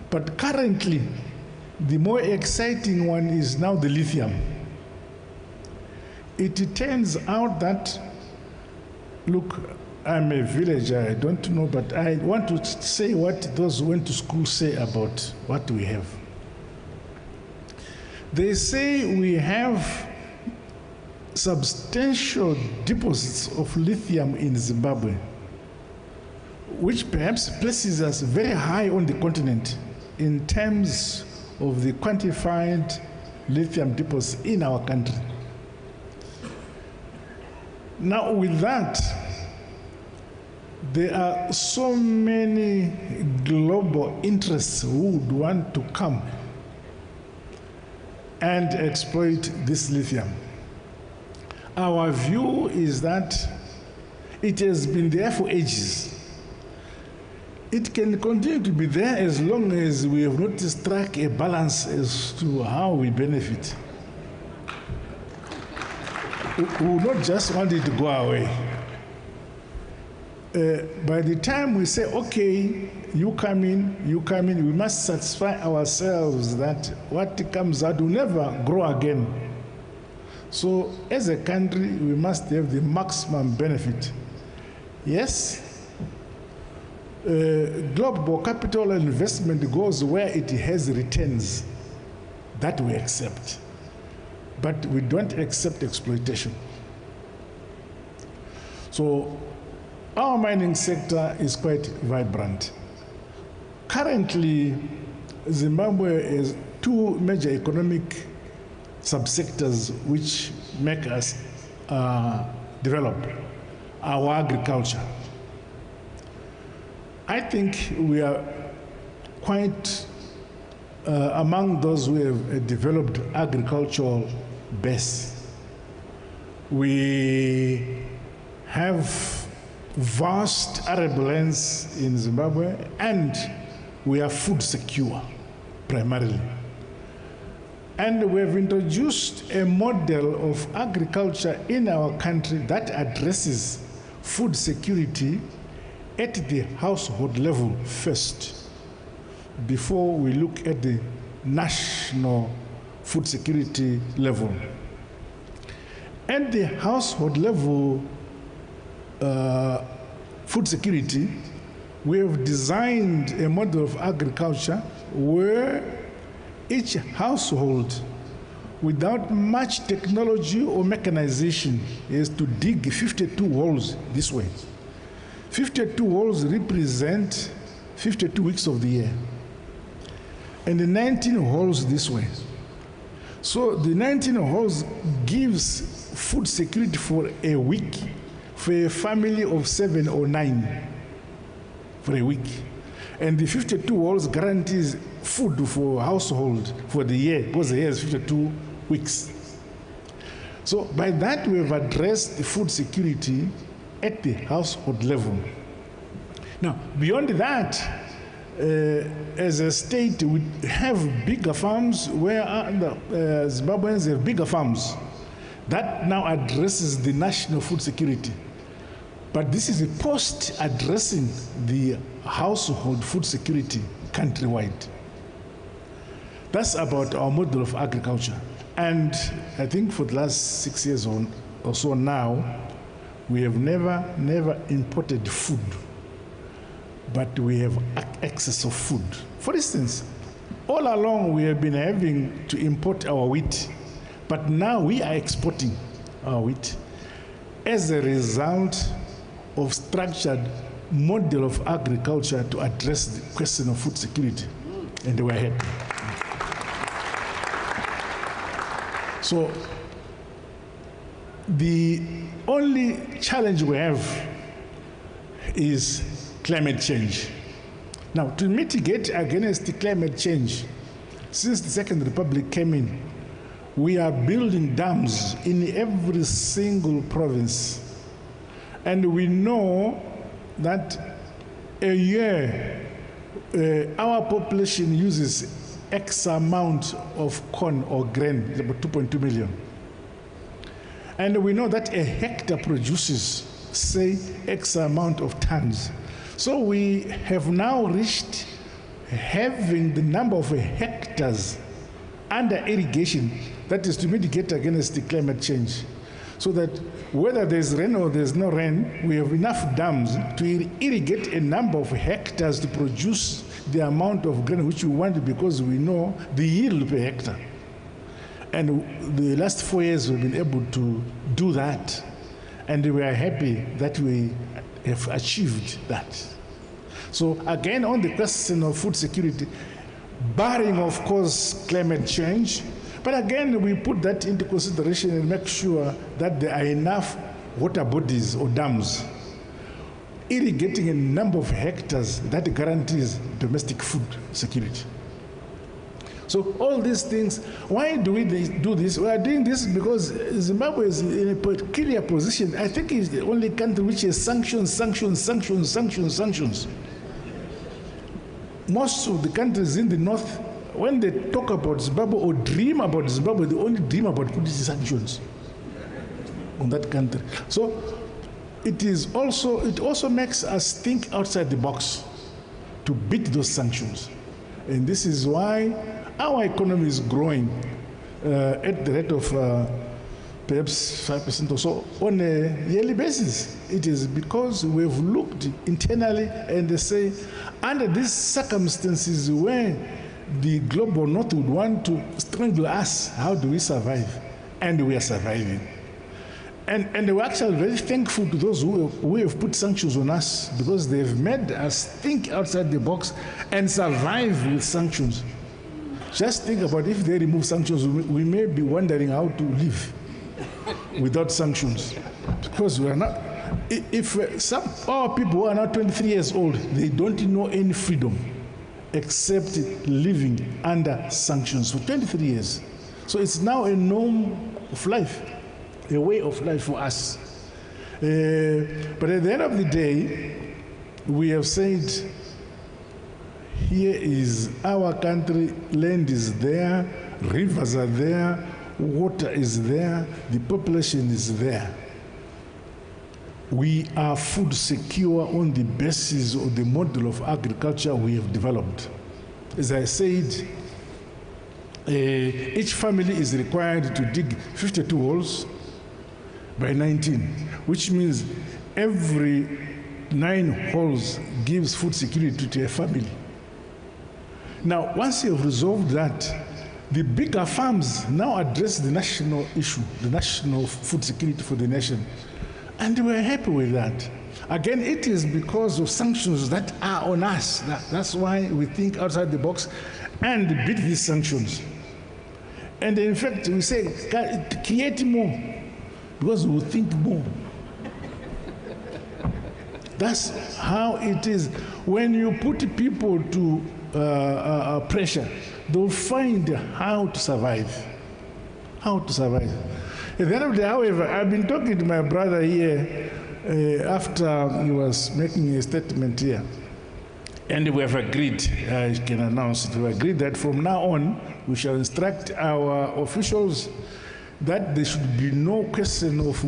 Speaker 15: but currently, the more exciting one is now the lithium. It turns out that, look, I'm a villager, I don't know, but I want to say what those who went to school say about what we have. They say we have substantial deposits of lithium in Zimbabwe, which perhaps places us very high on the continent in terms of the quantified lithium deposits in our country. Now, with that, there are so many global interests who would want to come and exploit this lithium. Our view is that it has been there for ages. It can continue to be there as long as we have not struck a balance as to how we benefit. We will not just want it to go away. By the time we say, okay, you come in, we must satisfy ourselves that what comes out will never grow again. So as a country, we must have the maximum benefit. Yes, global capital investment goes where it has returns that we accept, but we don't accept exploitation. So our mining sector is quite vibrant. Currently, Zimbabwe has two major economic subsectors which make us develop our agriculture. I think we are quite among those who have a developed agricultural base. We have vast arable lands in Zimbabwe, and we are food secure, primarily. And we have introduced a model of agriculture in our country that addresses food security at the household level first, before we look at the national food security level. At the household level food security, we have designed a model of agriculture where each household, without much technology or mechanization, is to dig 52 holes this way. 52 holes represent 52 weeks of the year, and the 19 holes this way. So the 19 holes gives food security for a week, for a family of 7 or 9 for a week. And the 52 holes guarantees food for household for the year, because the year is 52 weeks. So by that, we have addressed the food security at the household level. Now, beyond that, as a state, we have bigger farms where Zimbabweans have bigger farms. That now addresses the national food security. But this is a post addressing the household food security countrywide. That's about our model of agriculture. And I think for the last 6 years or so now, we have never imported food, but we have excess of food. For instance, all along we have been having to import our wheat, but now we are exporting our wheat as a result of structured model of agriculture to address the question of food security. And we're happy. So the only challenge we have is climate change. Now, to mitigate against the climate change, since the Second Republic came in, we are building dams in every single province. And we know that a year, our population uses X amount of corn or grain, about 2.2 million. And we know that a hectare produces, say, X amount of tons. So we have now reached having the number of hectares under irrigation, that is to mitigate against the climate change. So that whether there's rain or there's no rain, we have enough dams to irrigate a number of hectares to produce the amount of grain which we want, because we know the yield per hectare. And the last 4 years we've been able to do that. And we are happy that we have achieved that. So again, on the question of food security, barring, of course, climate change, but again, we put that into consideration and make sure that there are enough water bodies or dams irrigating a number of hectares that guarantees domestic food security. So all these things, why do we do this? We are doing this because Zimbabwe is in a peculiar position. I think it's the only country which has sanctions. Most of the countries in the north, when they talk about Zimbabwe or dream about Zimbabwe, they only dream about putting sanctions on that country. So it also makes us think outside the box to beat those sanctions. And this is why our economy is growing at the rate of perhaps 5% or so on a yearly basis. It is because we've looked internally and they say, under these circumstances where the global north would want to strangle us, how do we survive? And we are surviving. And we're actually very thankful to those who have put sanctions on us, because they've made us think outside the box and survive with sanctions. Just think about if they remove sanctions, we may be wondering how to live without sanctions. Because we are not, if some of our people who are now 23 years old, they don't know any freedom except living under sanctions for 23 years. So it's now a norm of life, a way of life for us. But at the end of the day, we have said, here is our country, land is there, rivers are there, water is there, the population is there. We are food secure on the basis of the model of agriculture we have developed. As I said, each family is required to dig 52 holes by 19, which means every 9 holes gives food security to a family. Now, once you have resolved that, the bigger farms now address the national issue, the national food security for the nation. And we're happy with that. Again, it is because of sanctions that are on us. That's why we think outside the box and beat these sanctions. And in fact, we say, create more, because we think more. That's how it is. When you put people to pressure, they'll find how to survive. How to survive. At the end of the day, however, I've been talking to my brother here after he was making a statement here. And we have agreed, I can announce it, we agreed that from now on, we shall instruct our officials that there should be no question of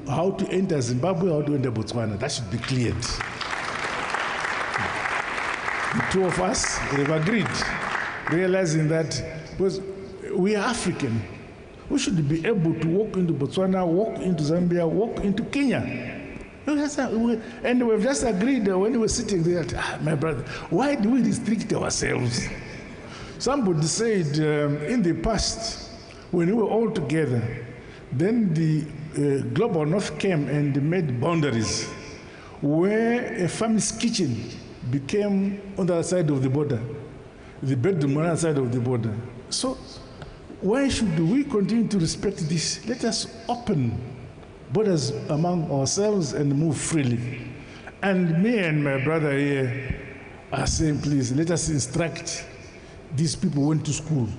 Speaker 15: how to enter Zimbabwe, how to enter Botswana. That should be cleared. The two of us have agreed, realizing that because we are African, we should be able to walk into Botswana, walk into Zambia, walk into Kenya. And we've just agreed when we were sitting there, my brother, why do we restrict ourselves? Somebody said in the past, when we were all together, then the global north came and made boundaries where a family's kitchen became on the other side of the border, the bedroom on the other side of the border. So Why should we continue to respect this? Let us open borders among ourselves and move freely. And me and my brother here are saying, please, let us instruct these people who went to school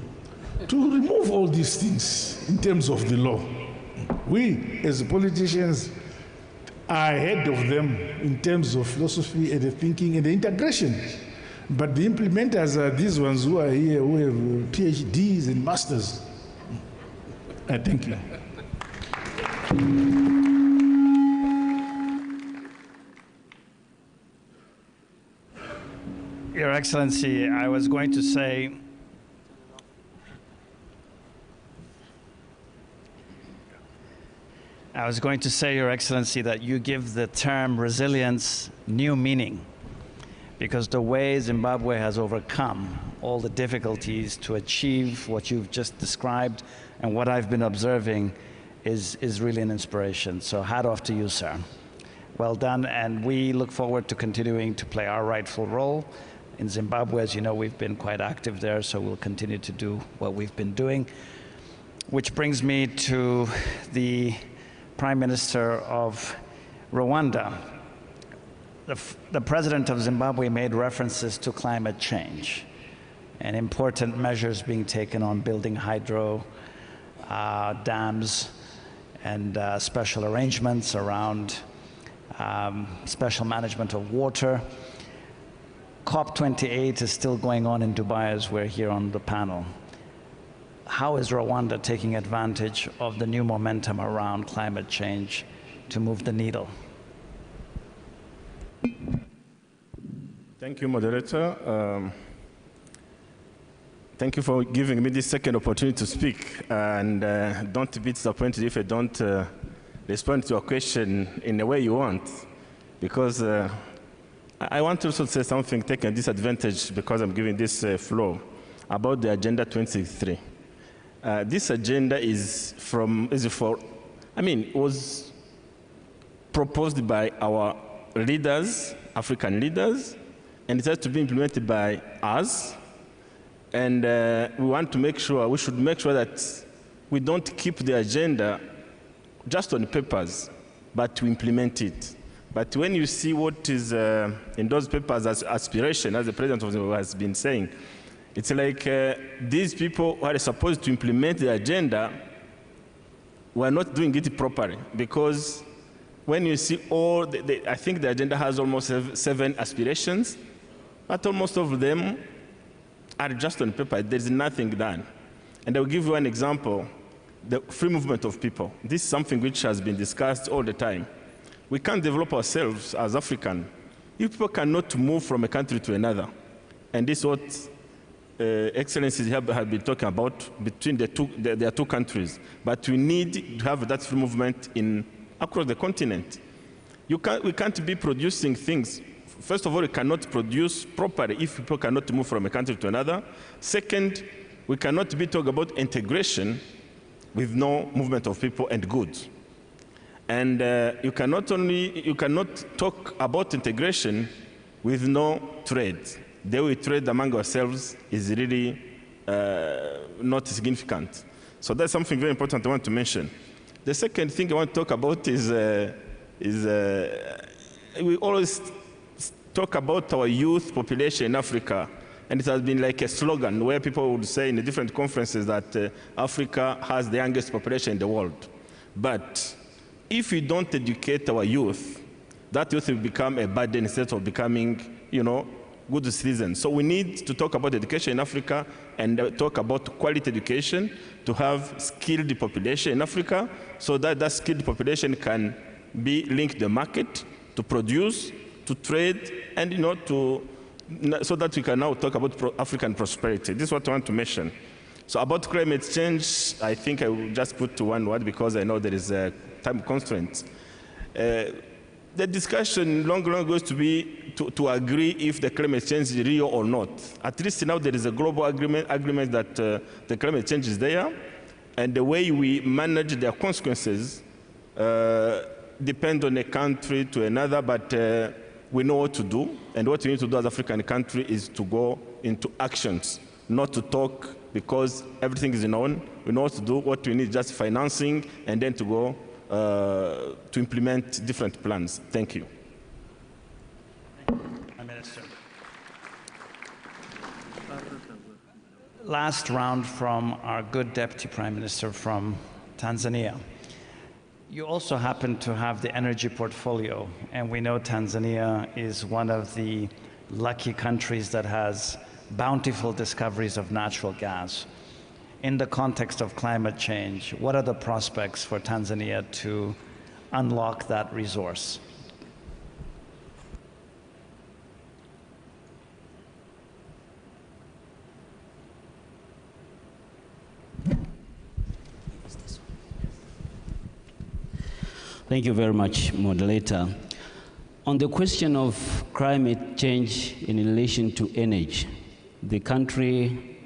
Speaker 15: to remove all these things in terms of the law. We, as politicians, are ahead of them in terms of philosophy and the thinking and the integration. But the implementers are these ones who are here, who have PhDs and masters. Thank you.
Speaker 12: Your Excellency, I was going to say, Your Excellency, that you give the term resilience new meaning, because the way Zimbabwe has overcome all the difficulties to achieve what you've just described and what I've been observing is really an inspiration. So hat off to you, sir. Well done, and we look forward to continuing to play our rightful role. In Zimbabwe, as you know, we've been quite active there, so we'll continue to do what we've been doing. Which brings me to the Prime Minister of Rwanda. The President of Zimbabwe made references to climate change and important measures being taken on building hydro dams and special arrangements around special management of water. COP28 is still going on in Dubai as we're here on the panel. How is Rwanda taking advantage of the new momentum around climate change to move the needle?
Speaker 13: Thank you, moderator. Thank you for giving me this second opportunity to speak. And don't be disappointed if I don't respond to your question in the way you want, because I want to also say something, taking disadvantage because I'm giving this floor about the Agenda 2063. This agenda was proposed by our leaders, African leaders, and it has to be implemented by us. And we should make sure that we don't keep the agenda just on papers, but to implement it. But when you see what is in those papers as aspiration, as the President of Zimbabwe has been saying, it's like these people who are supposed to implement the agenda were not doing it properly, because when you see I think the agenda has almost 7 aspirations, but almost all of them are just on paper. There's nothing done. And I'll give you an example, the free movement of people. This is something which has been discussed all the time. We can't develop ourselves as African if people cannot move from a country to another. And this is what Excellencies have been talking about between their two countries. But we need to have that free movement across the continent. We can't be producing things. First of all, we cannot produce properly if people cannot move from a country to another. Second, we cannot be talking about integration with no movement of people and goods. And you cannot talk about integration with no trade. The way we trade among ourselves is really not significant. So that's something very important I want to mention. The second thing I want to talk about is we always talk about our youth population in Africa, and it has been like a slogan where people would say in the different conferences that Africa has the youngest population in the world. But if we don't educate our youth, that youth will become a burden instead of becoming, good citizens. So we need to talk about education in Africa and talk about quality education to have skilled population in Africa, so that that skilled population can be linked to the market, to produce, to trade, and so that we can now talk about African prosperity. This is what I want to mention. So about climate change, I think I will just put to one word because I know there is a time constraint. The discussion long goes to be to agree if the climate change is real or not. At least now there is a global agreement that the climate change is there, and the way we manage their consequences depend on a country to another, but we know what to do, and what we need to do as African country is to go into actions, not to talk because everything is known. We know what to do. What we need is just financing and then to go to implement different plans. Thank you.
Speaker 12: Minister. Last round from our good Deputy Prime Minister from Tanzania. You also happen to have the energy portfolio, and we know Tanzania is one of the lucky countries that has bountiful discoveries of natural gas. In the context of climate change, what are the prospects for Tanzania to unlock that resource?
Speaker 14: Thank you very much, moderator. On the question of climate change in relation to energy, the country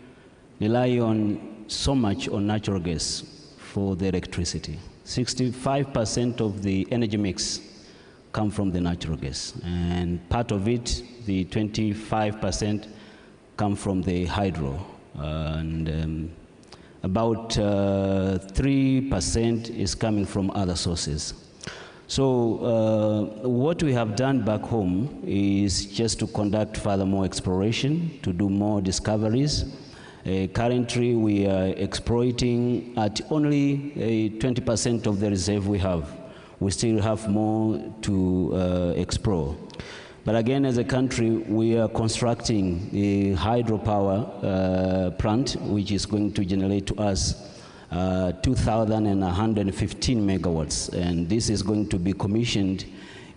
Speaker 14: relies on so much on natural gas for the electricity. 65% of the energy mix come from the natural gas, and part of it, the 25%, come from the hydro, and about 3% is coming from other sources. So what we have done back home is just to conduct furthermore exploration, to do more discoveries. Currently, we are exploiting at only 20% of the reserve we have. We still have more to explore. But again, as a country, we are constructing a hydropower plant, which is going to generate to us 2,115 megawatts, and this is going to be commissioned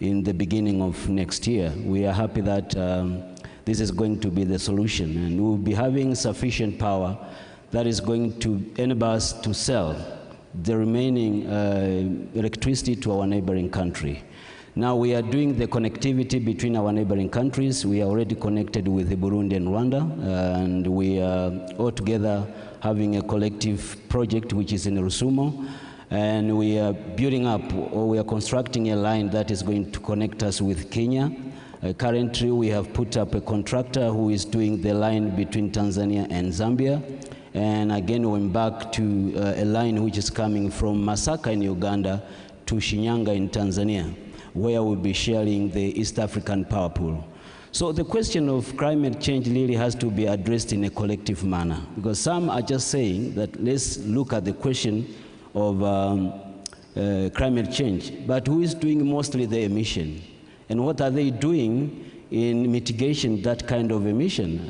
Speaker 14: in the beginning of next year. We are happy that this is going to be the solution, and we'll be having sufficient power that is going to enable us to sell the remaining electricity to our neighboring country. Now we are doing the connectivity between our neighboring countries. We are already connected with Burundi and Rwanda, and we are all together having a collective project which is in Rusumo, and we are building up, or we are constructing a line that is going to connect us with Kenya. Currently, we have put up a contractor who is doing the line between Tanzania and Zambia, and again we went back to a line which is coming from Masaka in Uganda to Shinyanga in Tanzania, where we'll be sharing the East African power pool. So the question of climate change really has to be addressed in a collective manner, because some are just saying that let's look at the question of climate change, but who is doing mostly the emission? And what are they doing in mitigation that kind of emission?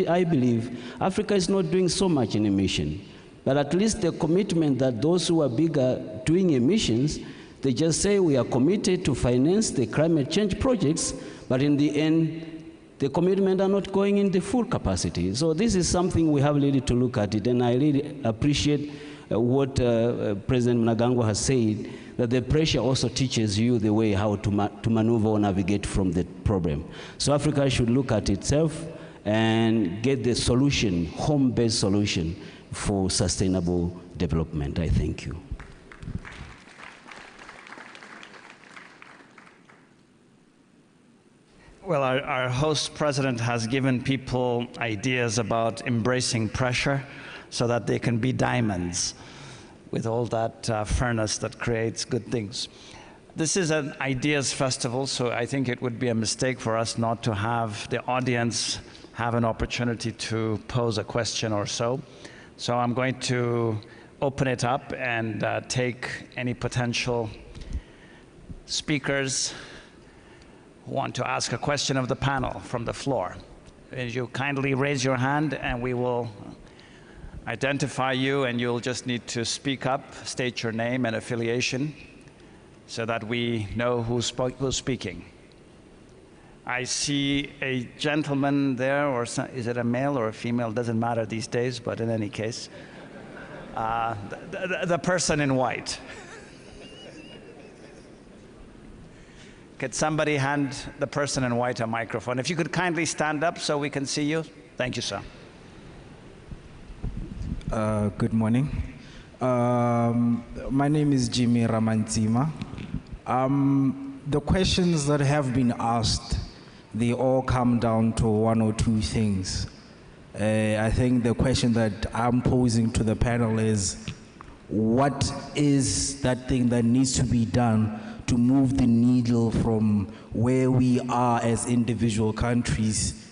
Speaker 14: I believe Africa is not doing so much in emission, but at least the commitment that those who are bigger doing emissions, they just say we are committed to finance the climate change projects, but in the end, the commitment are not going in the full capacity. So this is something we have really to look at it, and I really appreciate what President Mnangagwa has said, that the pressure also teaches you the way how to maneuver or navigate from the problem. So Africa should look at itself and get the solution, home-based solution for sustainable development. I thank you.
Speaker 12: Well, our host president has given people ideas about embracing pressure so that they can be diamonds with all that furnace that creates good things. This is an ideas festival, so I think it would be a mistake for us not to have the audience have an opportunity to pose a question or so. So I'm going to open it up and take any potential speakers who want to ask a question of the panel from the floor. As you kindly raise your hand, and we will identify you, and you'll just need to speak up, state your name and affiliation so that we know who's speaking. I see a gentleman there, or is it a male or a female? Doesn't matter these days, but in any case, the person in white. Could somebody hand the person in white a microphone? If you could kindly stand up so we can see you. Thank you, sir.
Speaker 16: Good morning. My name is Jimmy Ramanzima. The questions that have been asked, they all come down to one or two things. I think the question that I'm posing to the panel is, what is that thing that needs to be done to move the needle from where we are as individual countries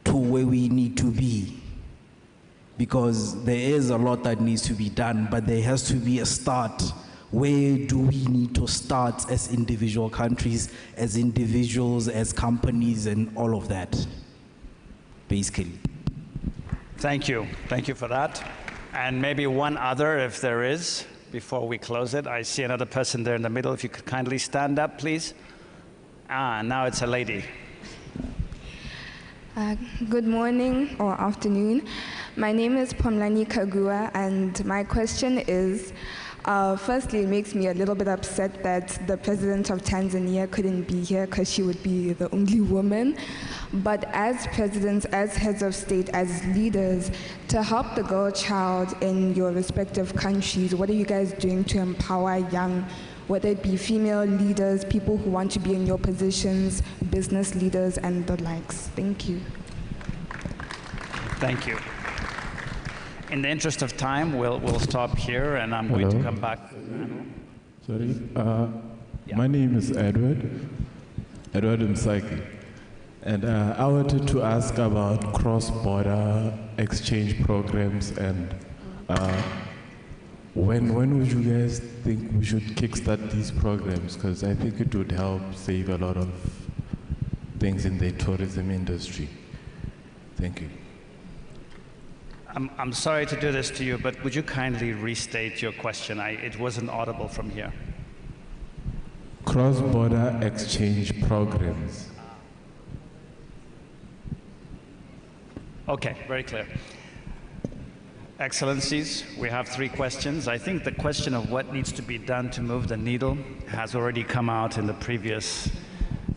Speaker 16: to where we need to be? Because there is a lot that needs to be done, but there has to be a start. Where do we need to start as individual countries, as individuals, as companies, and all of that, basically?
Speaker 12: Thank you. Thank you for that. And maybe one other, if there is, before we close it. I see another person there in the middle. If you could kindly stand up, please. Now it's a lady.
Speaker 17: Good morning or afternoon. My name is Pomlani Kagua, and my question is, firstly, it makes me a little bit upset that the president of Tanzania couldn't be here because she would be the only woman. But as presidents, as heads of state, as leaders, to help the girl child in your respective countries, what are you guys doing to empower young, whether it be female leaders, people who want to be in your positions, business leaders, and the likes? Thank you.
Speaker 12: Thank you. In the interest of time, we'll stop here, and I'm going to come back.
Speaker 18: Sorry, my name is Edward Msaki, and I wanted to ask about cross-border exchange programs, and when would you guys think we should kickstart these programs? Because I think it would help save a lot of things in the tourism industry. Thank you.
Speaker 12: I'm sorry to do this to you, but would you kindly restate your question? It wasn't audible from here.
Speaker 18: Cross-border exchange programs.
Speaker 12: Okay, very clear. Excellencies, we have 3 questions. I think the question of what needs to be done to move the needle has already come out in the previous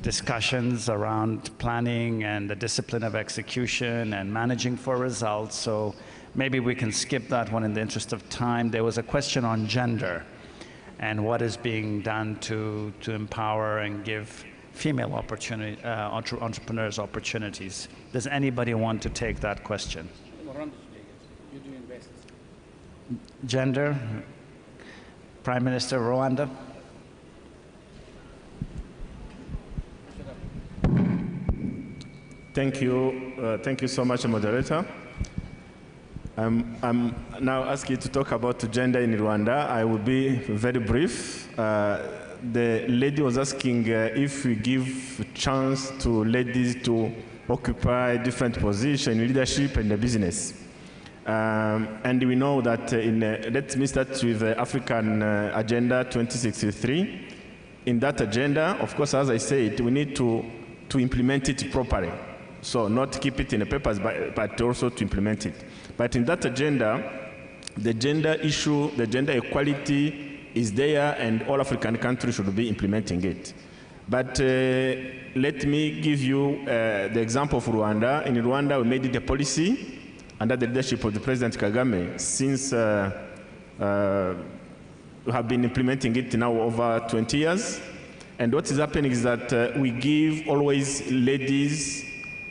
Speaker 12: discussions around planning and the discipline of execution and managing for results. So maybe we can skip that one in the interest of time. There was a question on gender and what is being done to empower and give female entrepreneurs opportunities. Does anybody want to take that question? Gender, Prime Minister Rwanda.
Speaker 13: Thank you so much, moderator. I'm now asking you to talk about gender in Rwanda. I will be very brief. The lady was asking if we give chance to ladies to occupy different positions in leadership and the business. And we know that let me start with the African Agenda 2063. In that agenda, of course, as I said, we need to implement it properly. So not keep it in the papers, but also to implement it. But in that agenda, the gender issue, the gender equality is there, and all African countries should be implementing it. But let me give you the example of Rwanda. In Rwanda, we made it a policy under the leadership of the President Kagame since we have been implementing it now over 20 years. And what is happening is that we give always ladies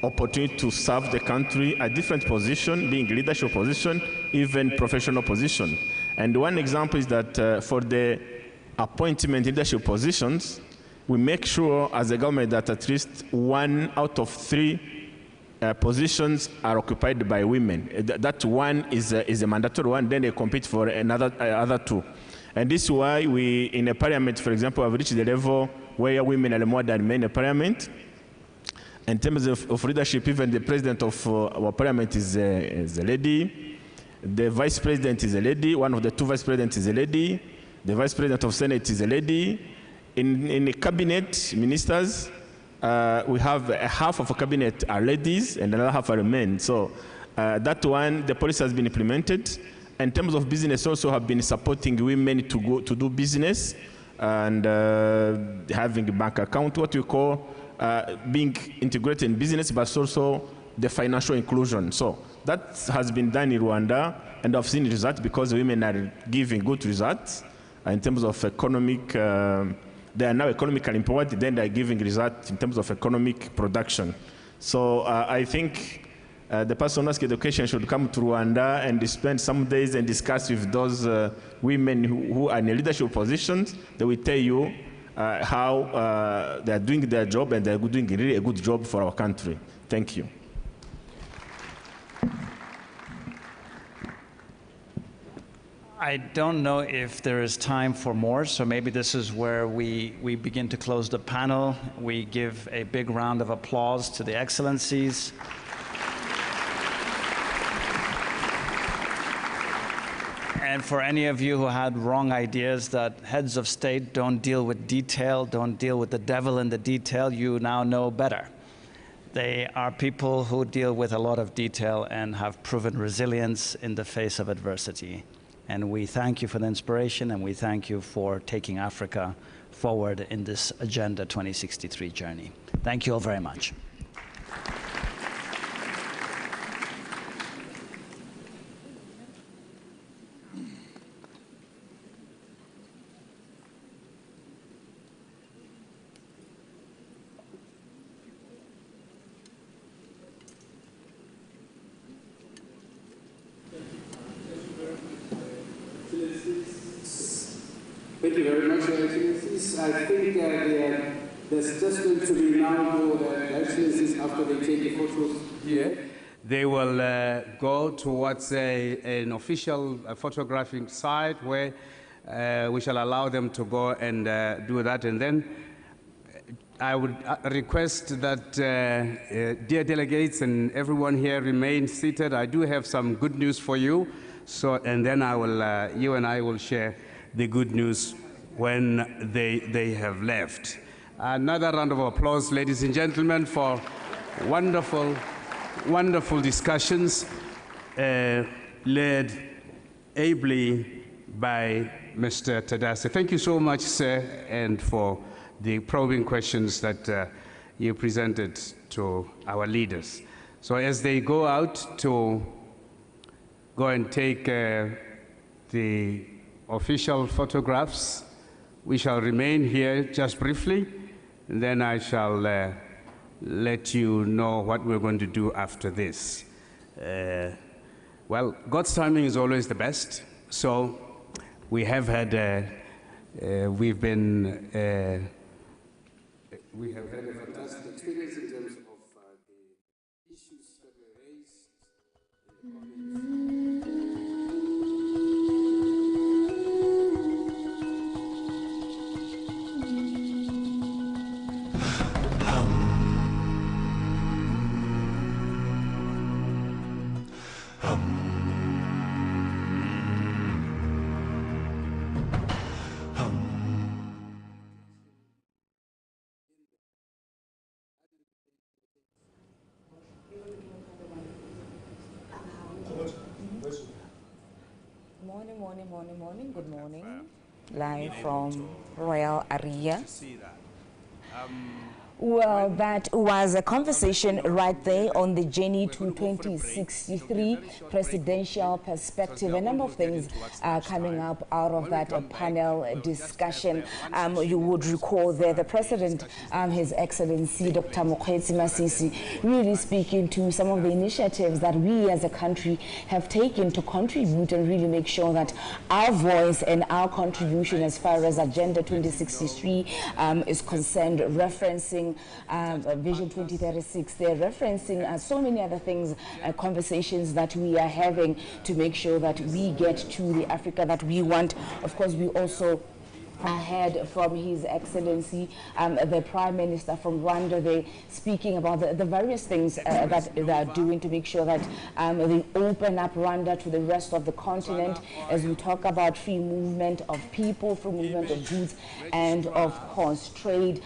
Speaker 13: opportunity to serve the country at different positions, being leadership position, even professional position. And one example is that for the appointment leadership positions, we make sure as a government that at least 1 out of 3 positions are occupied by women. That one is a mandatory one, then they compete for other 2. And this is why we, in a parliament, for example, have reached the level where women are more than men in parliament. In terms of leadership, even the president of our parliament is a lady. The vice president is a lady. One of the 2 vice presidents is a lady. The vice president of Senate is a lady. In the cabinet ministers, we have half of a cabinet are ladies and another half are men. So that one, the policy has been implemented. In terms of business, also have been supporting women to go to do business and having a bank account, what we call being integrated in business, but also the financial inclusion. So that has been done in Rwanda, and I've seen results because women are giving good results in terms of economic. They are now economically empowered, then they are giving results in terms of economic production. So I think the person who asks education should come to Rwanda and spend some days and discuss with those women who are in leadership positions. They will tell you how they are doing their job, and they are doing really a good job for our country. Thank you.
Speaker 12: I don't know if there is time for more, so maybe this is where we begin to close the panel. We give a big round of applause to the excellencies. And for any of you who had wrong ideas that heads of state don't deal with detail, don't deal with the devil in the detail, you now know better. They are people who deal with a lot of detail and have proven resilience in the face of adversity. And we thank you for the inspiration, and we thank you for taking Africa forward in this Agenda 2063 journey. Thank you all very much.
Speaker 1: Thank you very much, Excellencies. I think there's just going to be now the Excellencies, after they take the photos here, they will go towards an official photographing site where we shall allow them to go and do that. And then I would request that dear delegates and everyone here remain seated. I do have some good news for you. So, and then I will, you and I will share the good news when they have left. Another round of applause, ladies and gentlemen, for wonderful, wonderful discussions led ably by Mr. Tadase. Thank you so much, sir, and for the probing questions that you presented to our leaders. So as they go out to go and take the official photographs, we shall remain here just briefly, and then I shall let you know what we're going to do after this. Well, God's timing is always the best, so we have had, we have had a fantastic experience in terms of the issues that were raised.
Speaker 19: Morning, good morning. Live from Royal Area. Well, that was a conversation right there on the journey to 2063 presidential perspective. A number of things are coming up out of that panel discussion. You would recall there the President, His Excellency Dr. MOKGWEETSI, really speaking to some of the initiatives that we as a country have taken to contribute and really make sure that our voice and our contribution as far as Agenda 2063 is concerned, referencing Vision 2036. They're referencing so many other things, conversations that we are having to make sure that we get to the Africa that we want. Of course, we also heard from His Excellency, the Prime Minister from Rwanda. They're speaking about the various things that they are doing to make sure that they open up Rwanda to the rest of the continent as we talk about free movement of people, free movement of goods, and of course trade.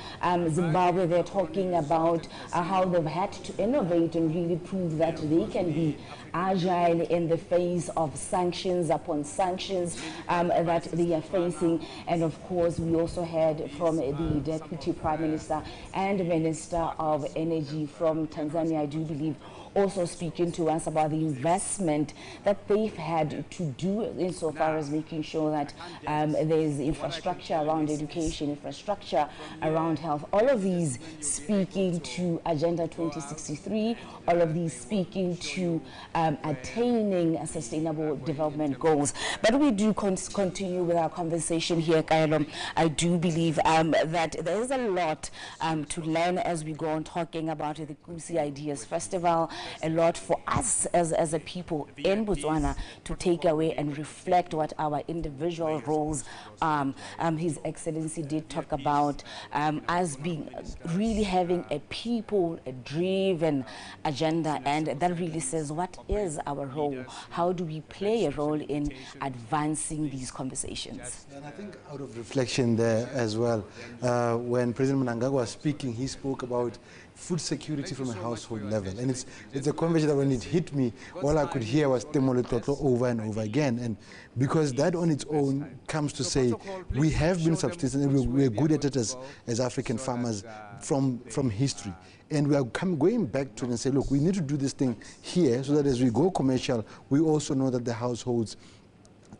Speaker 19: Zimbabwe, they're talking about how they've had to innovate and really prove that they can be agile in the face of sanctions upon sanctions that they are facing. And of course, we also heard from the Deputy Prime Minister and Minister of Energy from Tanzania, I do believe, also speaking to us about the investment that they've had to do insofar as making sure that there's infrastructure around education, infrastructure around health, all of these speaking to Agenda 2063, all of these speaking to attaining sustainable development goals. But we do continue with our conversation here, Kaelo. I do believe that there is a lot to learn as we go on talking about the Kusi Ideas Festival, a lot for us as a people in Botswana to take away and reflect what our individual roles are. His Excellency did talk about us being really having a people-driven agenda, and that really says what is our role, how do we play a role in advancing these conversations.
Speaker 20: And I think out of reflection there as well, when President Mnangagwa was speaking, he spoke about food security from a household level. And it's a conversation that when it hit me, all I could hear was Temole Toto over and over again. And because that on its own comes to say we have been subsistence and we're good at it as African farmers from history. And we are going back to it and say, look, we need to do this thing here so that as we go commercial, we also know that the households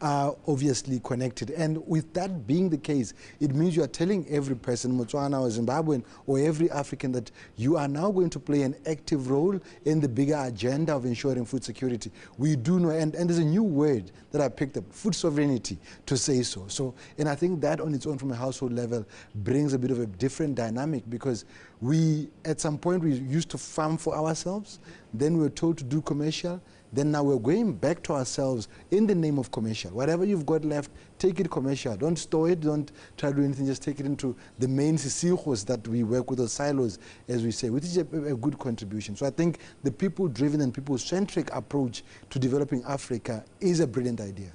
Speaker 20: are obviously connected. And with that being the case, it means you are telling every person, Botswana or Zimbabwean or every African, that you are now going to play an active role in the bigger agenda of ensuring food security. We do know, and there's a new word that I picked up, food sovereignty, to say so. And I think that on its own from a household level brings a bit of a different dynamic, because we, at some point, we used to farm for ourselves, then we were told to do commercial, then now we're going back to ourselves in the name of commercial. Whatever you've got left, take it commercial. Don't store it, don't try to do anything, just take it into the main sisikhos that we work with, those silos, as we say, which is a good contribution. So I think the people-driven and people-centric approach to developing Africa is a brilliant idea.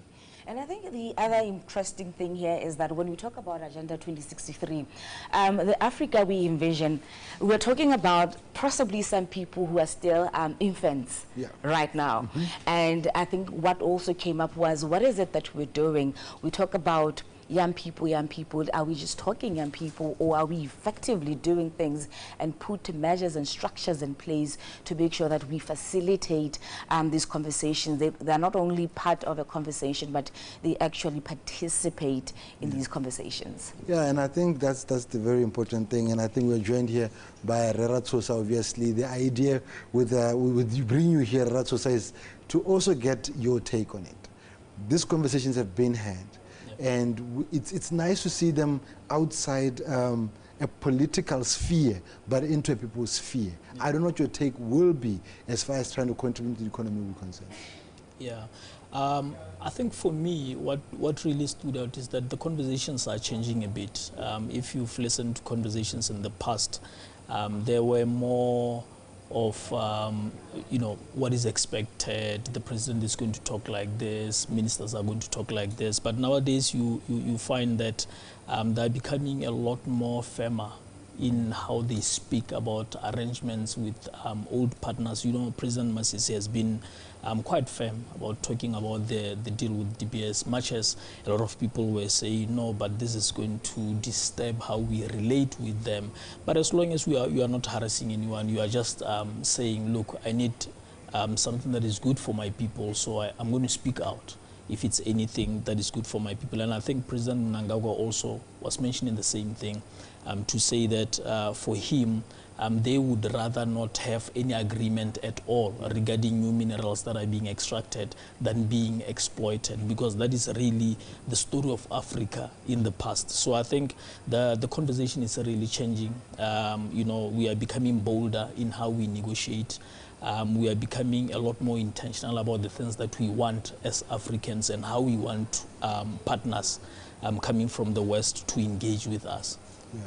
Speaker 19: And I think the other interesting thing here is that when we talk about Agenda 2063, the Africa we envision, we're talking about possibly some people who are still infants right now. And I think what also came up was, what is it that we're doing? We talk about young people, are we just talking young people, or are we effectively doing things and put measures and structures in place to make sure that we facilitate these conversations? They're not only part of a conversation, but they actually participate in these conversations.
Speaker 20: Yeah, and I think that's the very important thing, and I think we're joined here by Raratsosa, obviously. The idea with bringing you here, Raratsosa, is to also get your take on it. These conversations have been had. And it's nice to see them outside a political sphere, but into a people's sphere. I don't know what your take will be as far as trying to contribute to the economy will be concerned.
Speaker 21: Yeah, I think for me, what really stood out is that the conversations are changing a bit. If you've listened to conversations in the past, there were more of what is expected. The president is going to talk like this, ministers are going to talk like this, but nowadays you find that they're becoming a lot more firmer in how they speak about arrangements with old partners. You know, President MASISI has been quite firm about talking about the deal with DBS, much as a lot of people were saying, no, but this is going to disturb how we relate with them. But as long as you are not harassing anyone, you are just saying, look, I need something that is good for my people, so I'm going to speak out if it's anything that is good for my people. And I think President Mnangagwa also was mentioning the same thing, to say that for him, they would rather not have any agreement at all regarding new minerals that are being extracted than being exploited, because that is really the story of Africa in the past. So I think the conversation is really changing. We are becoming bolder in how we negotiate. We are becoming a lot more intentional about the things that we want as Africans and how we want partners coming from the West to engage with us.
Speaker 20: Yeah.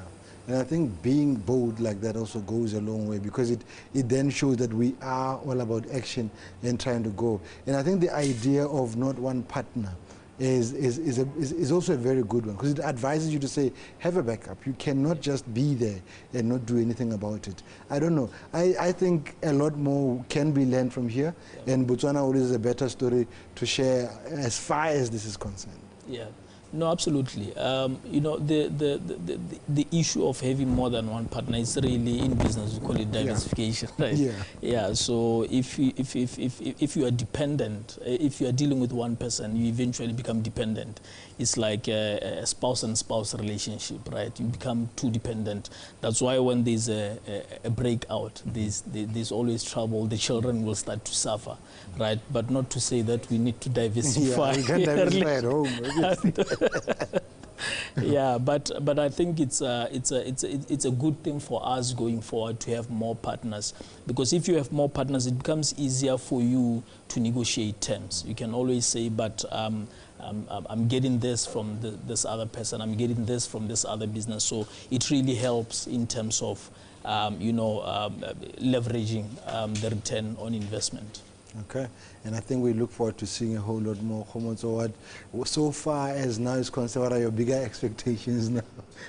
Speaker 20: And I think being bold like that also goes a long way, because it then shows that we are all about action and trying to go. And I think the idea of not one partner is also a very good one, because it advises you to say, have a backup. You cannot just be there and not do anything about it. I don't know. I think a lot more can be learned from here, and Botswana always is a better story to share as far as this is concerned.
Speaker 21: Yeah. No, absolutely. You know, the issue of having more than one partner is really, in business we call it diversification, right? Yeah. So if you are dependent, if you are dealing with one person, you eventually become dependent. It's like a spouse and spouse relationship, right? You become too dependent. That's why when there's a breakout, there's always trouble. The children will start to suffer, right? But not to say that we need to diversify.
Speaker 20: Yeah, we can diversify at home.
Speaker 21: Yeah, but I think it's a good thing for us going forward to have more partners, because if you have more partners, it becomes easier for you to negotiate terms. You can always say, but I'm getting this from this other person, I'm getting this from this other business. So it really helps in terms of leveraging the return on investment.
Speaker 20: Okay, and I think we look forward to seeing a whole lot more. So so far as now is concerned, what are your bigger expectations now?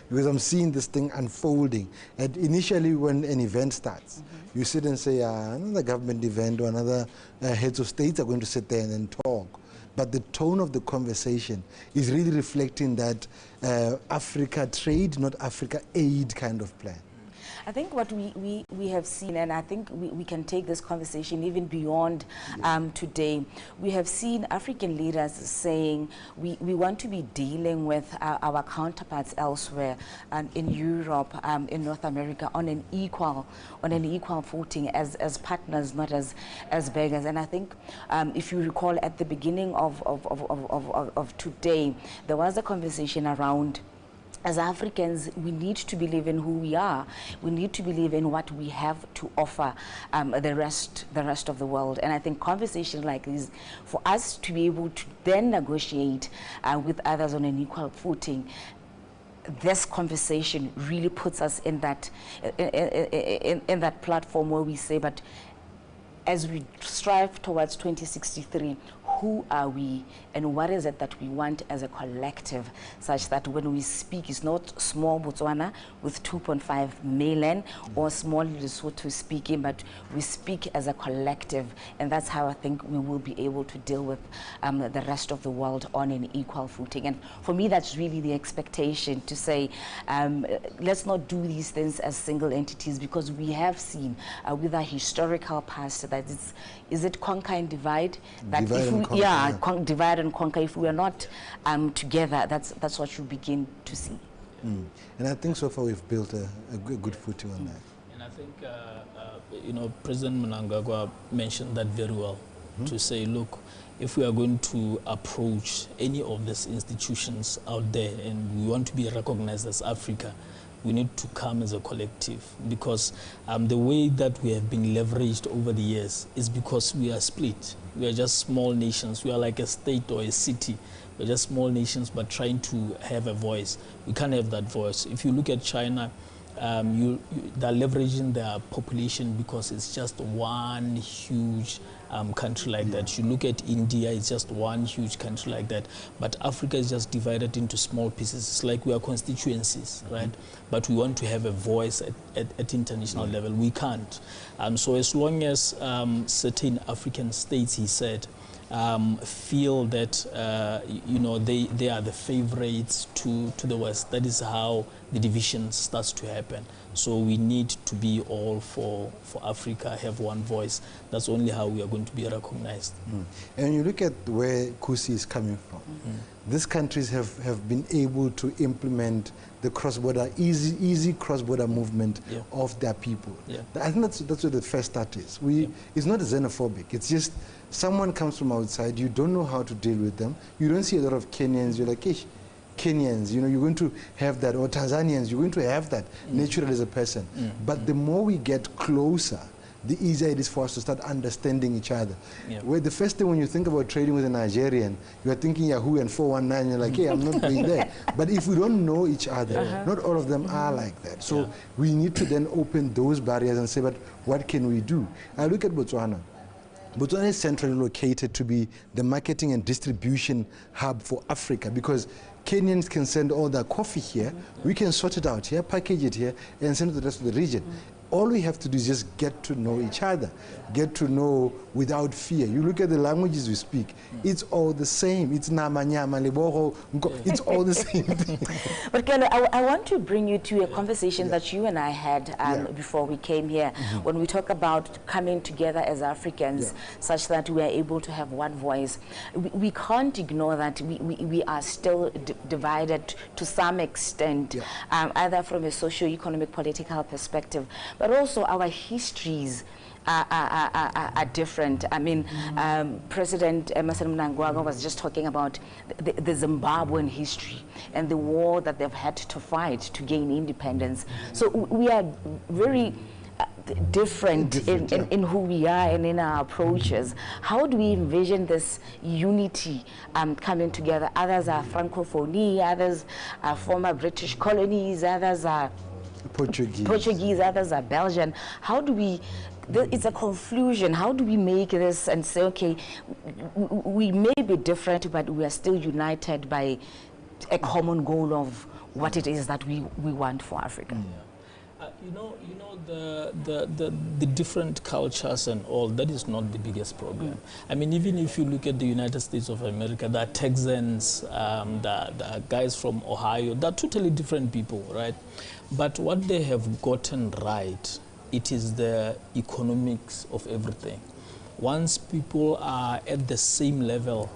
Speaker 20: Because I'm seeing this thing unfolding. And initially when an event starts, you sit and say, another government event or another heads of states are going to sit there and talk. But the tone of the conversation is really reflecting that Africa trade, not Africa aid kind of plan.
Speaker 19: I think what we have seen, and I think we can take this conversation even beyond today, we have seen African leaders saying we want to be dealing with our counterparts elsewhere, in Europe, in North America, on an equal footing as partners, not as beggars. And I think if you recall at the beginning of today, there was a conversation around, as Africans, we need to believe in who we are. We need to believe in what we have to offer the rest of the world. And I think conversations like this, for us to be able to then negotiate with others on an equal footing, this conversation really puts us in that in that platform where we say, but as we strive towards 2063, who are we and what is it that we want as a collective, such that when we speak, it's not small Botswana with 2.5 million or small Lesotho speaking, but we speak as a collective, and that's how I think we will be able to deal with the rest of the world on an equal footing. And for me, that's really the expectation, to say, let's not do these things as single entities, because we have seen with our historical past that is it conquer and divide? That
Speaker 20: divide
Speaker 19: if
Speaker 20: and
Speaker 19: we,
Speaker 20: conquer,
Speaker 19: yeah, divide and conquer. If we are not together, that's what you begin to see.
Speaker 20: And I think so far we've built a good footing on that.
Speaker 21: And I think President Mnangagwa mentioned that very well, to say, look, if we are going to approach any of these institutions out there and we want to be recognized as Africa, we need to come as a collective, because the way that we have been leveraged over the years is because we are split. We are just small nations. We are like a state or a city. We're just small nations, but trying to have a voice. We can't have that voice. If you look at China, they're leveraging their population because it's just one huge country like that. You look at India, it's just one huge country like that. But Africa is just divided into small pieces. It's like we are constituencies, right? But we want to have a voice at international level. We can't. So as long as certain African states, he said, feel that they are the favorites to the West, that is how the division starts to happen. So we need to be all for Africa, have one voice. That's only how we are going to be recognized.
Speaker 20: And you look at where Kusi is coming from. These countries have been able to implement the cross-border, easy cross-border movement of their people. I think that's where the first start is. It's not xenophobic. It's just someone comes from outside, you don't know how to deal with them. You don't see a lot of Kenyans. You're like, hey, Kenyans, you're going to have that, or Tanzanians, you're going to have that naturally as a person. But the more we get closer, the easier it is for us to start understanding each other. Where the first thing when you think about trading with a Nigerian, you are thinking Yahoo and 419, you're like, hey, I'm not going there. But if we don't know each other, not all of them are like that. So we need to then open those barriers and say, but what can we do? I look at Botswana. Botswana is centrally located to be the marketing and distribution hub for Africa, because Kenyans can send all their coffee here, we can sort it out here, package it here, and send it to the rest of the region. all we have to do is just get to know each other, get to know without fear. You look at the languages we speak, it's all the same. It's nama, nyama, leboho, it's all the same thing.
Speaker 19: But Kelo, I want to bring you to a conversation that you and I had before we came here, when we talk about coming together as Africans such that we are able to have one voice. We can't ignore that we are still divided to some extent, either from a socio-economic, political perspective, but also our histories are different. I mean, President Emmerson Mnangagwa was just talking about the Zimbabwean history and the war that they've had to fight to gain independence. So we are very different in who we are and in our approaches. How do we envision this unity coming together? Others are Francophonie, others are former British colonies, others are Portuguese, others are Belgian. How do we, it's a confusion, how do we make this and say, okay, we may be different, but we are still united by a common goal of what it is that we want for Africa?
Speaker 21: You know, the different cultures and all, that is not the biggest problem. I mean, even if you look at the United States of America, there are Texans, there are guys from Ohio, they're totally different people, right? But what they have gotten right, it is the economics of everything. Once people are at the same level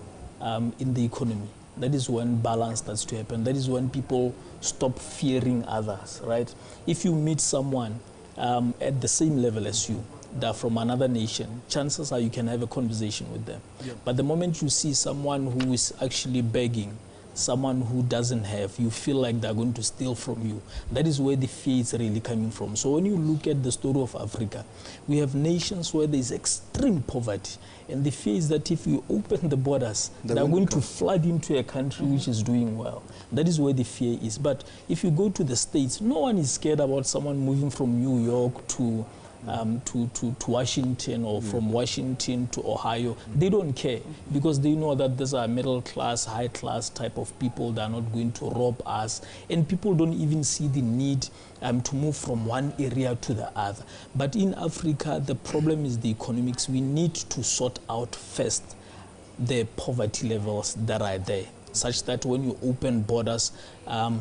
Speaker 21: in the economy, that is when balance starts to happen. That is when people stop fearing others, right? If you meet someone at the same level as you, they're from another nation, chances are you can have a conversation with them. But the moment you see someone who is actually begging, someone who doesn't have, you feel like they're going to steal from you. That is where the fear is really coming from. So when you look at the story of Africa, we have nations where there is extreme poverty. And the fear is that if you open the borders, they're going to flood into a country which is doing well. That is where the fear is. But if you go to the States, no one is scared about someone moving from New York to Washington, or from Washington to Ohio. They don't care, because they know that these are middle class, high class type of people. They are not going to rob us, and people don't even see the need to move from one area to the other. But in Africa, the problem is the economics. We need to sort out first the poverty levels that are there, such that when you open borders,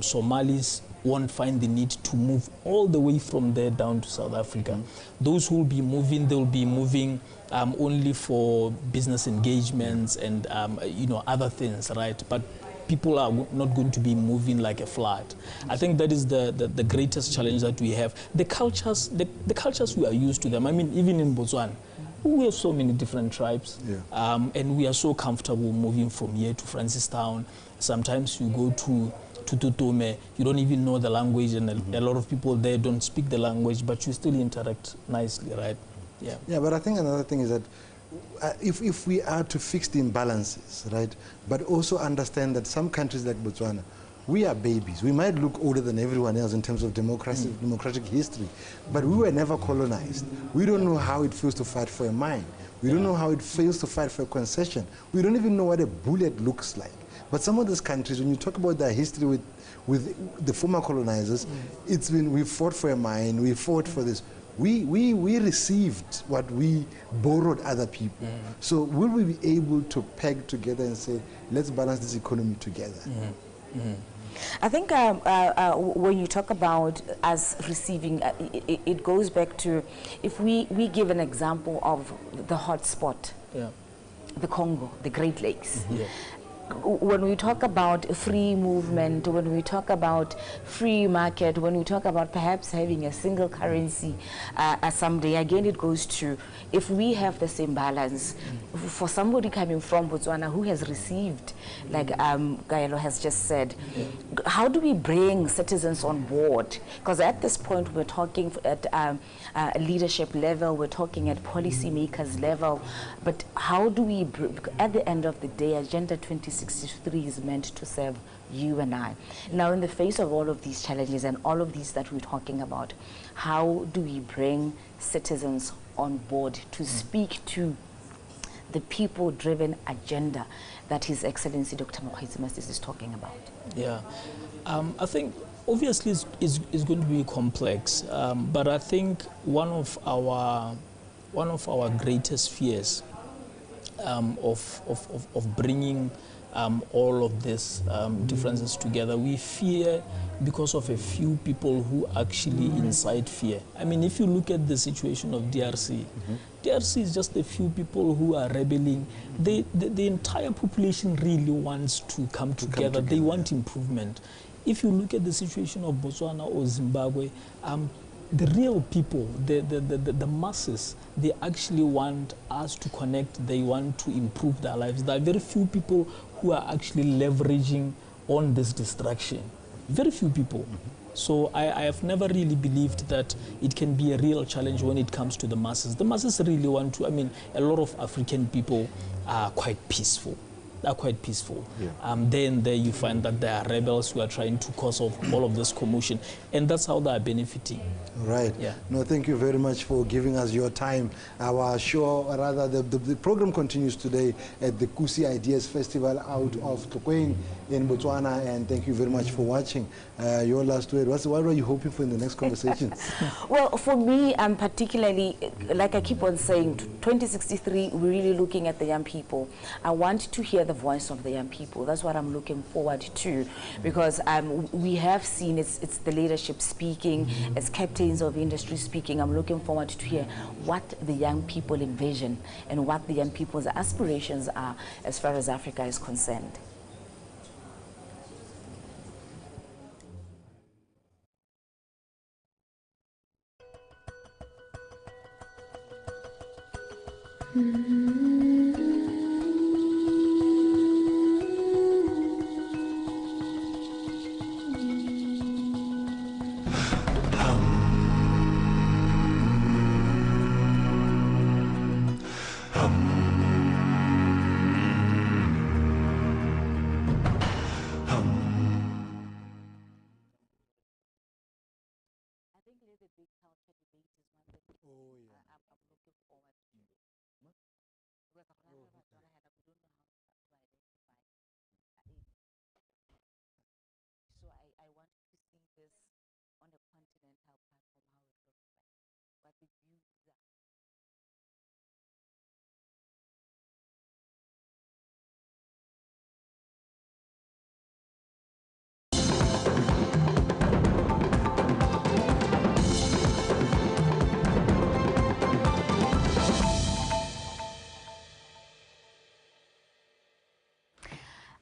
Speaker 21: Somalis won't find the need to move all the way from there down to South Africa. Those who will be moving, they'll be moving only for business engagements and you know, other things, right? But people are not going to be moving like a flood. I think that is the greatest challenge that we have. The cultures we are used to them. I mean, even in Botswana, we have so many different tribes, and we are so comfortable moving from here to Francistown. Sometimes you go to Tutume, you don't even know the language, and a lot of people there don't speak the language, but you still interact nicely, right? Yeah,
Speaker 20: but I think another thing is that if we are to fix the imbalances, right, but also understand that some countries like Botswana, we are babies. We might look older than everyone else in terms of democratic history, but we were never colonized. We don't know how it feels to fight for a mine. We don't know how it feels to fight for a concession. We don't even know what a bullet looks like. But some of those countries, when you talk about their history with the former colonizers, it's been, we fought for a mine, we fought for this. We received what we borrowed other people. So will we be able to peg together and say, let's balance this economy together?
Speaker 19: I think when you talk about us receiving, it goes back to, if we give an example of the hotspot, the Congo, the Great Lakes. When we talk about free movement, when we talk about free market, when we talk about perhaps having a single currency someday, again it goes to, if we have the same balance, for somebody coming from Botswana who has received, like Gaelo has just said, how do we bring citizens on board? Because at this point we're talking at leadership level, we're talking at policymakers level, but how do we, at the end of the day, Agenda 2063 is meant to serve you and I. Now, in the face of all of these challenges and all of these that we're talking about, how do we bring citizens on board to speak to the people-driven agenda that His Excellency Dr. MOKGWEETSI is talking about?
Speaker 21: Yeah, I think Obviously, it's going to be complex, but I think one of our greatest fears of bringing all of these differences together, we fear because of a few people who actually incite fear. I mean, if you look at the situation of DRC, DRC is just a few people who are rebelling. The entire population really wants to come together. They want improvement. If you look at the situation of Botswana or Zimbabwe, the real people, the masses, they actually want us to connect. They want to improve their lives. There are very few people who are actually leveraging on this distraction. Very few people. So I have never really believed that it can be a real challenge when it comes to the masses. The masses really want to, I mean, a lot of African people are quite peaceful. They're quite peaceful. Yeah. Then there you find that there are rebels who are trying to cause all of this commotion, and that's how they are benefiting.
Speaker 20: Right. Yeah. No, thank you very much for giving us your time. Our show, or rather the program continues today at the Kusi Ideas Festival out of Tlokweni in Botswana, and thank you very much for watching. Your last word, what are you hoping for in the next conversations?
Speaker 19: Well, for me, particularly, like I keep on saying, 2063, we're really looking at the young people. I want to hear the voice of the young people. That's what I'm looking forward to, because we have seen it's the leadership speaking, it's captains of industry speaking. I'm looking forward to hear what the young people envision and what the young people's aspirations are as far as Africa is concerned.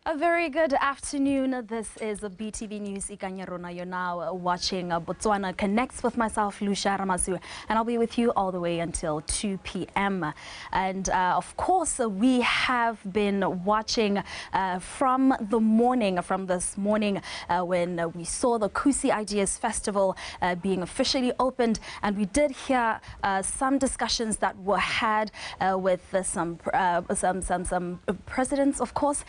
Speaker 3: A very good afternoon. This is BTV News Ikanyarona. You're now watching Botswana Connects with myself, Lucia Ramazua, and I'll be with you all the way until 2 p.m. And of course, we have been watching from this morning when we saw the Kusi Ideas Festival being officially opened, and we did hear some discussions that were had with some presidents, of course.